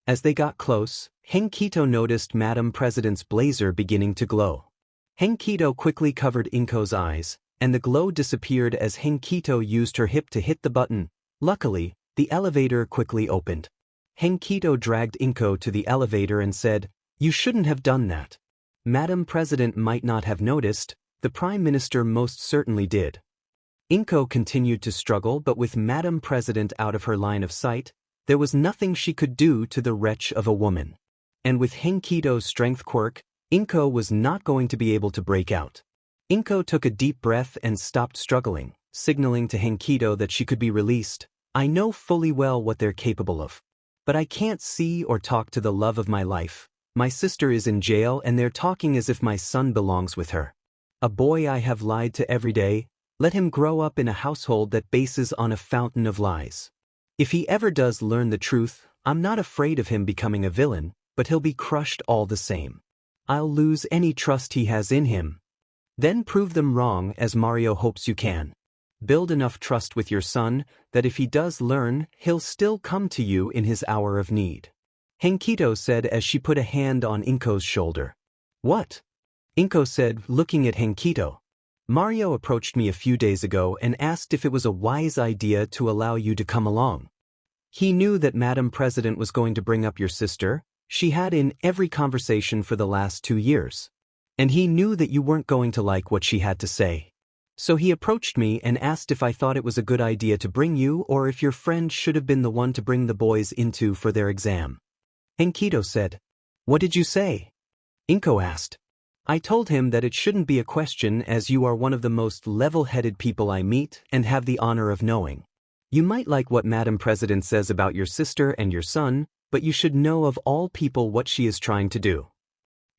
As they got close, Henkito noticed Madam President's blazer beginning to glow. Henkito quickly covered Inko's eyes, and the glow disappeared as Henkito used her hip to hit the button. Luckily, the elevator quickly opened. Henkito dragged Inko to the elevator and said, "You shouldn't have done that." Madam President might not have noticed, the Prime Minister most certainly did. Inko continued to struggle, but with Madam President out of her line of sight, there was nothing she could do to the wretch of a woman. And with Henkito's strength quirk, Inko was not going to be able to break out. Inko took a deep breath and stopped struggling, signaling to Henkito that she could be released. "I know fully well what they're capable of. But I can't see or talk to the love of my life. My sister is in jail and they're talking as if my son belongs with her. A boy I have lied to every day, let him grow up in a household that bases on a fountain of lies. If he ever does learn the truth, I'm not afraid of him becoming a villain, but he'll be crushed all the same. I'll lose any trust he has in him. Then prove them wrong, as Mario hopes you can. Build enough trust with your son that if he does learn, he'll still come to you in his hour of need." Henkito said as she put a hand on Inko's shoulder. "What?" Inko said, looking at Henkito. Mario approached me a few days ago and asked if it was a wise idea to allow you to come along. He knew that Madam President was going to bring up your sister. She had in every conversation for the last 2 years. And he knew that you weren't going to like what she had to say. So he approached me and asked if I thought it was a good idea to bring you or if your friend should have been the one to bring the boys into for their exam. Henkito said. What did you say? Inko asked. I told him that it shouldn't be a question as you are one of the most level-headed people I meet and have the honor of knowing. You might like what Madam President says about your sister and your son, but you should know of all people what she is trying to do.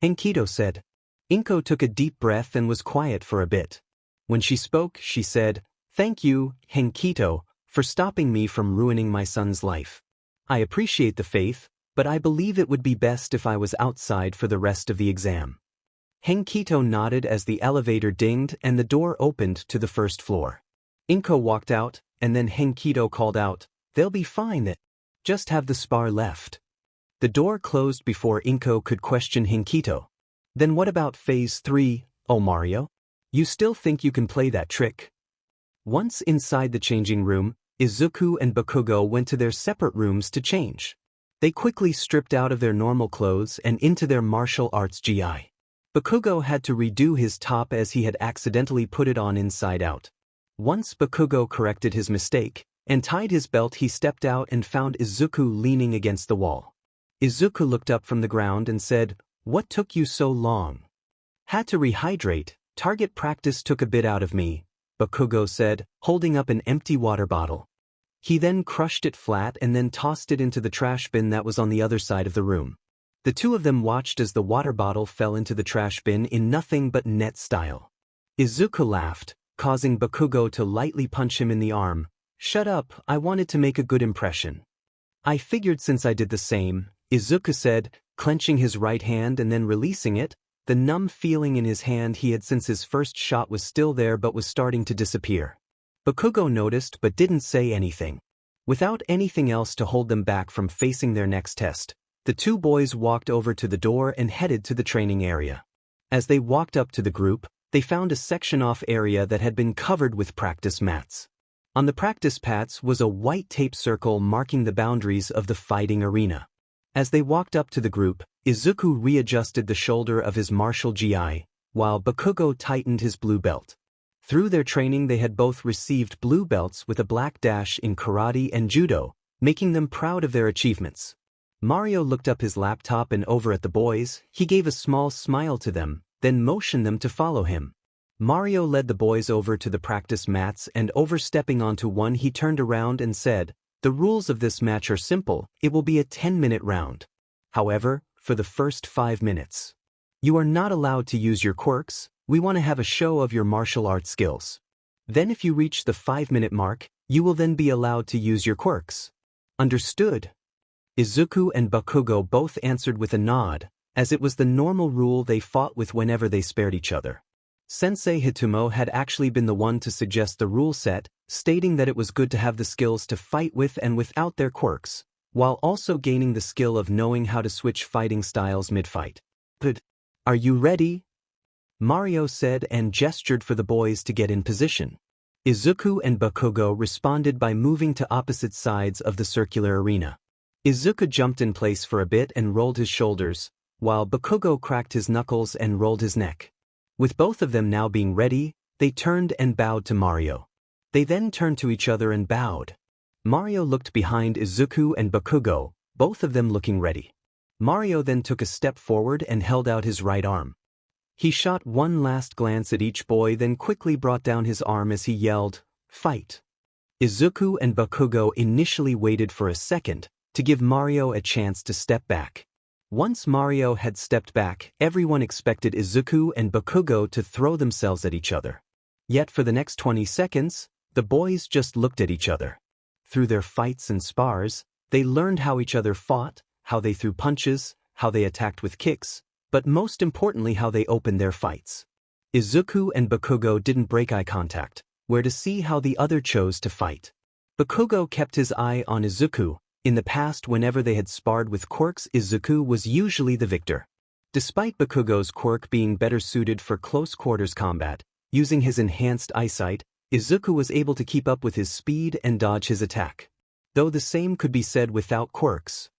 Henkito said. Inko took a deep breath and was quiet for a bit. When she spoke, she said, Thank you, Henkito, for stopping me from ruining my son's life. I appreciate the faith, but I believe it would be best if I was outside for the rest of the exam. Henkito nodded as the elevator dinged and the door opened to the first floor. Inko walked out, and then Henkito called out, They'll be fine. Just have the spar left. The door closed before Inko could question Henkito. Then what about Phase 3, oh Mario? You still think you can play that trick? Once inside the changing room, Izuku and Bakugo went to their separate rooms to change. They quickly stripped out of their normal clothes and into their martial arts gi. Bakugo had to redo his top as he had accidentally put it on inside out. Once Bakugo corrected his mistake and tied his belt, he stepped out and found Izuku leaning against the wall. Izuku looked up from the ground and said, What took you so long? Had to rehydrate. Target practice took a bit out of me, Bakugo said, holding up an empty water bottle. He then crushed it flat and then tossed it into the trash bin that was on the other side of the room. The two of them watched as the water bottle fell into the trash bin in nothing but net style. Izuku laughed, causing Bakugo to lightly punch him in the arm. Shut up, I wanted to make a good impression. I figured since I did the same, Izuku said, clenching his right hand and then releasing it. The numb feeling in his hand he had since his first shot was still there but was starting to disappear. Bakugo noticed but didn't say anything. Without anything else to hold them back from facing their next test, the two boys walked over to the door and headed to the training area. As they walked up to the group, they found a section-off area that had been covered with practice mats. On the practice pads was a white tape circle marking the boundaries of the fighting arena. As they walked up to the group, Izuku readjusted the shoulder of his martial gi, while Bakugo tightened his blue belt. Through their training they had both received blue belts with a black dash in karate and judo, making them proud of their achievements. Mario looked up his laptop and over at the boys. He gave a small smile to them, then motioned them to follow him. Mario led the boys over to the practice mats and overstepping onto one he turned around and said, The rules of this match are simple, it will be a 10-minute round. However, for the first 5 minutes, you are not allowed to use your quirks. We want to have a show of your martial arts skills. Then if you reach the 5-minute mark, you will then be allowed to use your quirks. Understood? Izuku and Bakugo both answered with a nod, as it was the normal rule they fought with whenever they spared each other. Sensei Hitomo had actually been the one to suggest the rule set, stating that it was good to have the skills to fight with and without their quirks, while also gaining the skill of knowing how to switch fighting styles mid-fight. Good. Are you ready? Mario said and gestured for the boys to get in position. Izuku and Bakugo responded by moving to opposite sides of the circular arena. Izuku jumped in place for a bit and rolled his shoulders, while Bakugo cracked his knuckles and rolled his neck. With both of them now being ready, they turned and bowed to Mario. They then turned to each other and bowed. Mario looked behind Izuku and Bakugo, both of them looking ready. Mario then took a step forward and held out his right arm. He shot one last glance at each boy, then quickly brought down his arm as he yelled, Fight! Izuku and Bakugo initially waited for a second to give Mario a chance to step back. Once Mario had stepped back, everyone expected Izuku and Bakugo to throw themselves at each other. Yet for the next 20 seconds, the boys just looked at each other. Through their fights and spars, they learned how each other fought, how they threw punches, how they attacked with kicks, but most importantly how they opened their fights. Izuku and Bakugo didn't break eye contact, where to see how the other chose to fight. Bakugo kept his eye on Izuku. In the past, whenever they had sparred with quirks, Izuku was usually the victor. Despite Bakugo's quirk being better suited for close-quarters combat, Using his enhanced eyesight, Izuku was able to keep up with his speed and dodge his attack. Though the same could be said without quirks.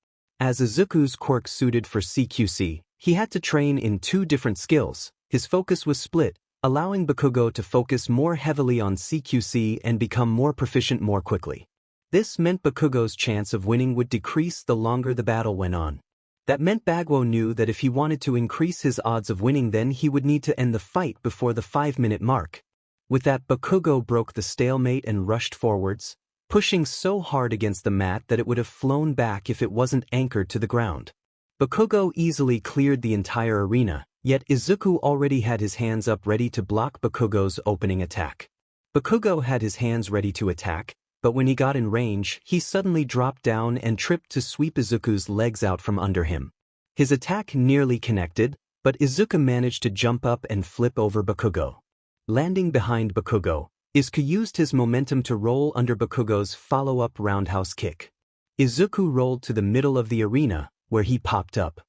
As Izuku's quirk suited for CQC, he had to train in two different skills. His focus was split, allowing Bakugo to focus more heavily on CQC and become more proficient more quickly. This meant Bakugo's chance of winning would decrease the longer the battle went on. That meant Bagwo knew that if he wanted to increase his odds of winning, then he would need to end the fight before the 5-minute mark. With that, Bakugo broke the stalemate and rushed forwards, pushing so hard against the mat that it would have flown back if it wasn't anchored to the ground. Bakugo easily cleared the entire arena, yet Izuku already had his hands up ready to block Bakugo's opening attack. Bakugo had his hands ready to attack, but when he got in range, he suddenly dropped down and tripped to sweep Izuku's legs out from under him. His attack nearly connected, but Izuku managed to jump up and flip over Bakugo. Landing behind Bakugo, Izuku used his momentum to roll under Bakugo's follow-up roundhouse kick. Izuku rolled to the middle of the arena, where he popped up.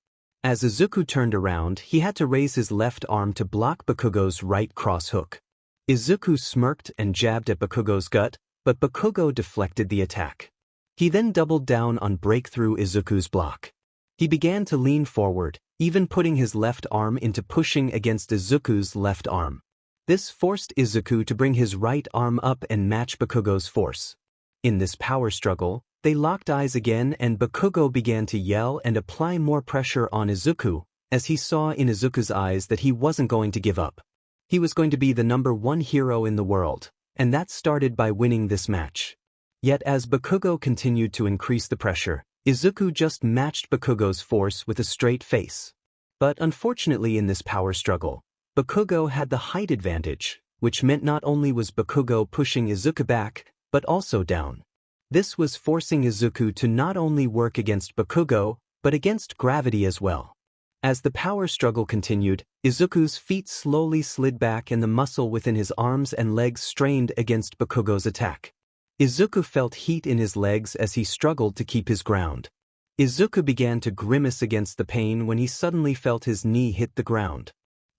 As Izuku turned around, he had to raise his left arm to block Bakugo's right cross hook. Izuku smirked and jabbed at Bakugo's gut, but Bakugo deflected the attack. He then doubled down on breakthrough Izuku's block. He began to lean forward, even putting his left arm into pushing against Izuku's left arm. This forced Izuku to bring his right arm up and match Bakugo's force. In this power struggle, they locked eyes again and Bakugo began to yell and apply more pressure on Izuku, as he saw in Izuku's eyes that he wasn't going to give up. He was going to be the #1 hero in the world, and that started by winning this match. Yet as Bakugo continued to increase the pressure, Izuku just matched Bakugo's force with a straight face. But unfortunately in this power struggle, Bakugo had the height advantage, which meant not only was Bakugo pushing Izuku back, but also down. This was forcing Izuku to not only work against Bakugo, but against gravity as well. As the power struggle continued, Izuku's feet slowly slid back and the muscle within his arms and legs strained against Bakugo's attack. Izuku felt heat in his legs as he struggled to keep his ground. Izuku began to grimace against the pain when he suddenly felt his knee hit the ground.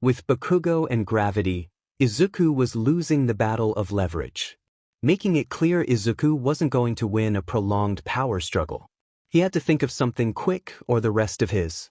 With Bakugo and gravity, Izuku was losing the battle of leverage. Making it clear Izuku wasn't going to win a prolonged power struggle. He had to think of something quick or the rest of his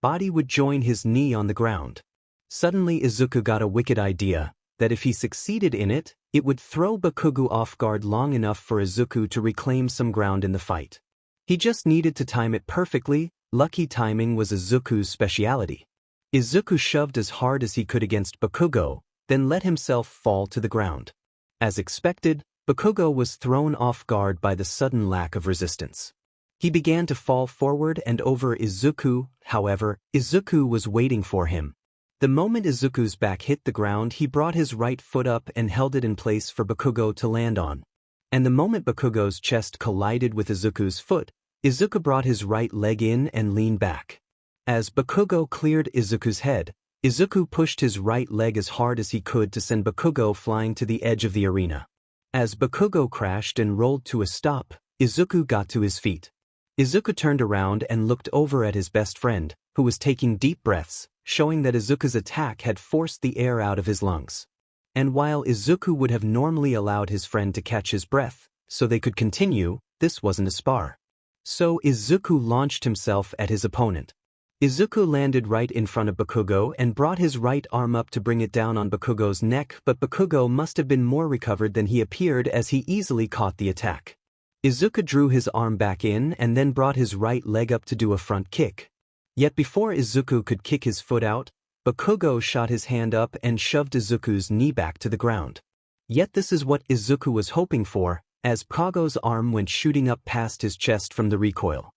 body would join his knee on the ground. Suddenly Izuku got a wicked idea, that if he succeeded in it, it would throw Bakugo off guard long enough for Izuku to reclaim some ground in the fight. He just needed to time it perfectly. Lucky timing was Izuku's speciality. Izuku shoved as hard as he could against Bakugo, then let himself fall to the ground. As expected, Bakugo was thrown off guard by the sudden lack of resistance. He began to fall forward and over Izuku, however, Izuku was waiting for him. The moment Izuku's back hit the ground, he brought his right foot up and held it in place for Bakugo to land on. And the moment Bakugo's chest collided with Izuku's foot, Izuku brought his right leg in and leaned back. As Bakugo cleared Izuku's head, Izuku pushed his right leg as hard as he could to send Bakugo flying to the edge of the arena. As Bakugo crashed and rolled to a stop, Izuku got to his feet. Izuku turned around and looked over at his best friend, who was taking deep breaths, showing that Izuku's attack had forced the air out of his lungs. And while Izuku would have normally allowed his friend to catch his breath, so they could continue, this wasn't a spar. So Izuku launched himself at his opponent. Izuku landed right in front of Bakugo and brought his right arm up to bring it down on Bakugo's neck, but Bakugo must have been more recovered than he appeared as he easily caught the attack. Izuku drew his arm back in and then brought his right leg up to do a front kick. Yet before Izuku could kick his foot out, Bakugo shot his hand up and shoved Izuku's knee back to the ground. Yet this is what Izuku was hoping for, as Bakugo's arm went shooting up past his chest from the recoil.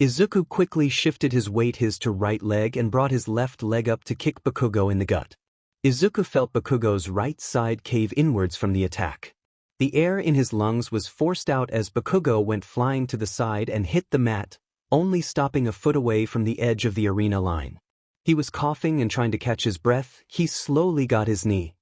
Izuku quickly shifted his weight to right leg and brought his left leg up to kick Bakugo in the gut. Izuku felt Bakugo's right side cave inwards from the attack. The air in his lungs was forced out as Bakugo went flying to the side and hit the mat, only stopping a foot away from the edge of the arena line. He was coughing and trying to catch his breath. He slowly got his knee.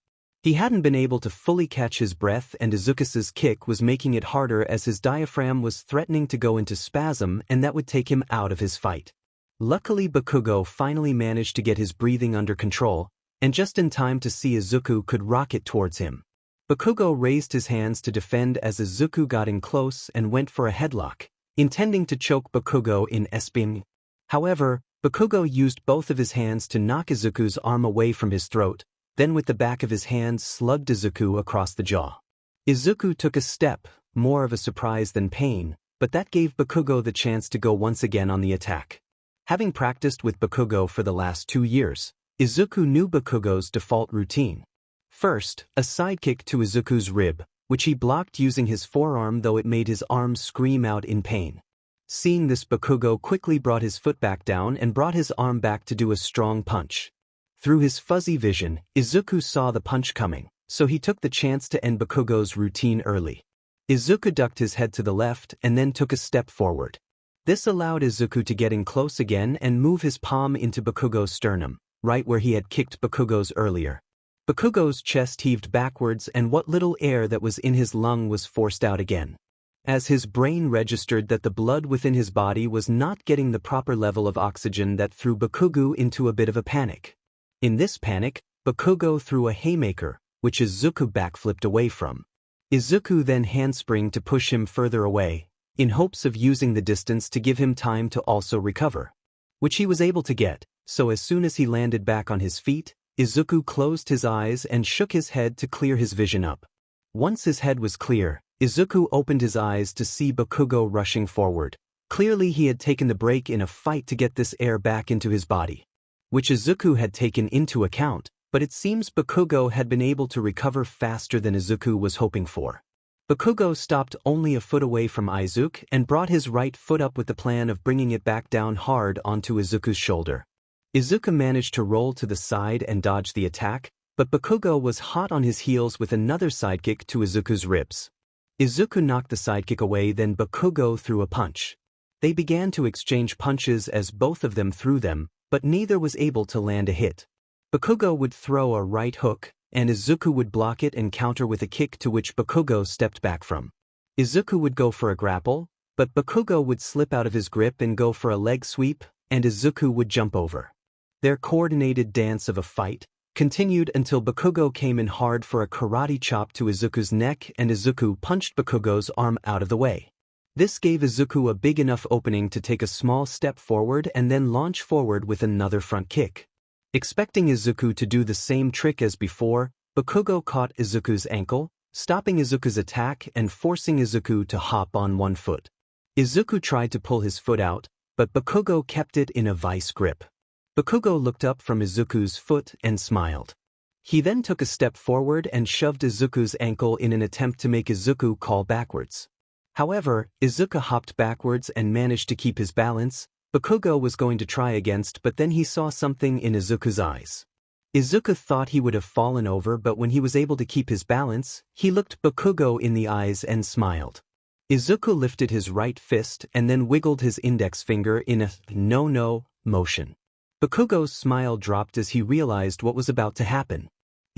He hadn't been able to fully catch his breath and Izuku's kick was making it harder as his diaphragm was threatening to go into spasm and that would take him out of his fight. Luckily Bakugo finally managed to get his breathing under control, and just in time to see Izuku could rocket towards him. Bakugo raised his hands to defend as Izuku got in close and went for a headlock, intending to choke Bakugo in spin. However, Bakugo used both of his hands to knock Izuku's arm away from his throat, then with the back of his hand slugged Izuku across the jaw. Izuku took a step, more of a surprise than pain, but that gave Bakugo the chance to go once again on the attack. Having practiced with Bakugo for the last 2 years, Izuku knew Bakugo's default routine. First, a sidekick to Izuku's rib, which he blocked using his forearm though it made his arm scream out in pain. Seeing this, Bakugo quickly brought his foot back down and brought his arm back to do a strong punch. Through his fuzzy vision, Izuku saw the punch coming, so he took the chance to end Bakugo's routine early. Izuku ducked his head to the left and then took a step forward. This allowed Izuku to get in close again and move his palm into Bakugo's sternum, right where he had kicked Bakugo's earlier. Bakugo's chest heaved backwards and what little air that was in his lung was forced out again. As his brain registered that the blood within his body was not getting the proper level of oxygen, that threw Bakugo into a bit of a panic. In this panic, Bakugo threw a haymaker, which Izuku backflipped away from. Izuku then handspring to push him further away, in hopes of using the distance to give him time to also recover. Which he was able to get, so as soon as he landed back on his feet, Izuku closed his eyes and shook his head to clear his vision up. Once his head was clear, Izuku opened his eyes to see Bakugo rushing forward. Clearly he had taken the break in a fight to get this air back into his body, which Izuku had taken into account, but it seems Bakugo had been able to recover faster than Izuku was hoping for. Bakugo stopped only a foot away from Izuku and brought his right foot up with the plan of bringing it back down hard onto Izuku's shoulder. Izuku managed to roll to the side and dodge the attack, but Bakugo was hot on his heels with another sidekick to Izuku's ribs. Izuku knocked the sidekick away, then Bakugo threw a punch. They began to exchange punches as both of them threw them, but neither was able to land a hit. Bakugo would throw a right hook, and Izuku would block it and counter with a kick to which Bakugo stepped back from. Izuku would go for a grapple, but Bakugo would slip out of his grip and go for a leg sweep, and Izuku would jump over. Their coordinated dance of a fight continued until Bakugo came in hard for a karate chop to Izuku's neck and Izuku punched Bakugo's arm out of the way. This gave Izuku a big enough opening to take a small step forward and then launch forward with another front kick. Expecting Izuku to do the same trick as before, Bakugo caught Izuku's ankle, stopping Izuku's attack and forcing Izuku to hop on one foot. Izuku tried to pull his foot out, but Bakugo kept it in a vice grip. Bakugo looked up from Izuku's foot and smiled. He then took a step forward and shoved Izuku's ankle in an attempt to make Izuku call backwards. However, Izuku hopped backwards and managed to keep his balance. Bakugo was going to try against, but then he saw something in Izuku's eyes. Izuku thought he would have fallen over, but when he was able to keep his balance, he looked Bakugo in the eyes and smiled. Izuku lifted his right fist and then wiggled his index finger in a no-no motion. Bakugo's smile dropped as he realized what was about to happen.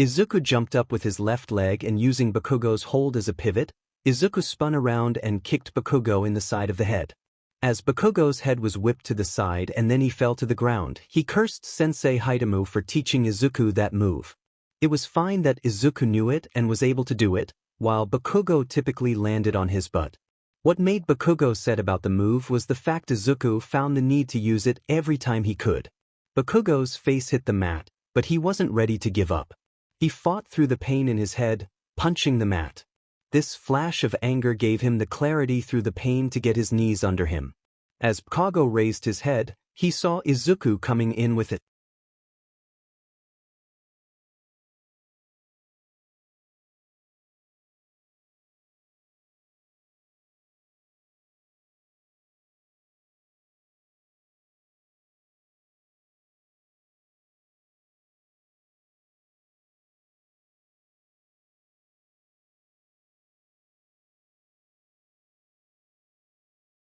Izuku jumped up with his left leg and using Bakugo's hold as a pivot, Izuku spun around and kicked Bakugo in the side of the head. As Bakugo's head was whipped to the side and then he fell to the ground, he cursed Sensei Hitomu for teaching Izuku that move. It was fine that Izuku knew it and was able to do it, while Bakugo typically landed on his butt. What made Bakugo sad about the move was the fact Izuku found the need to use it every time he could. Bakugo's face hit the mat, but he wasn't ready to give up. He fought through the pain in his head, punching the mat. This flash of anger gave him the clarity through the pain to get his knees under him. As Bakugo raised his head, he saw Izuku coming in with it.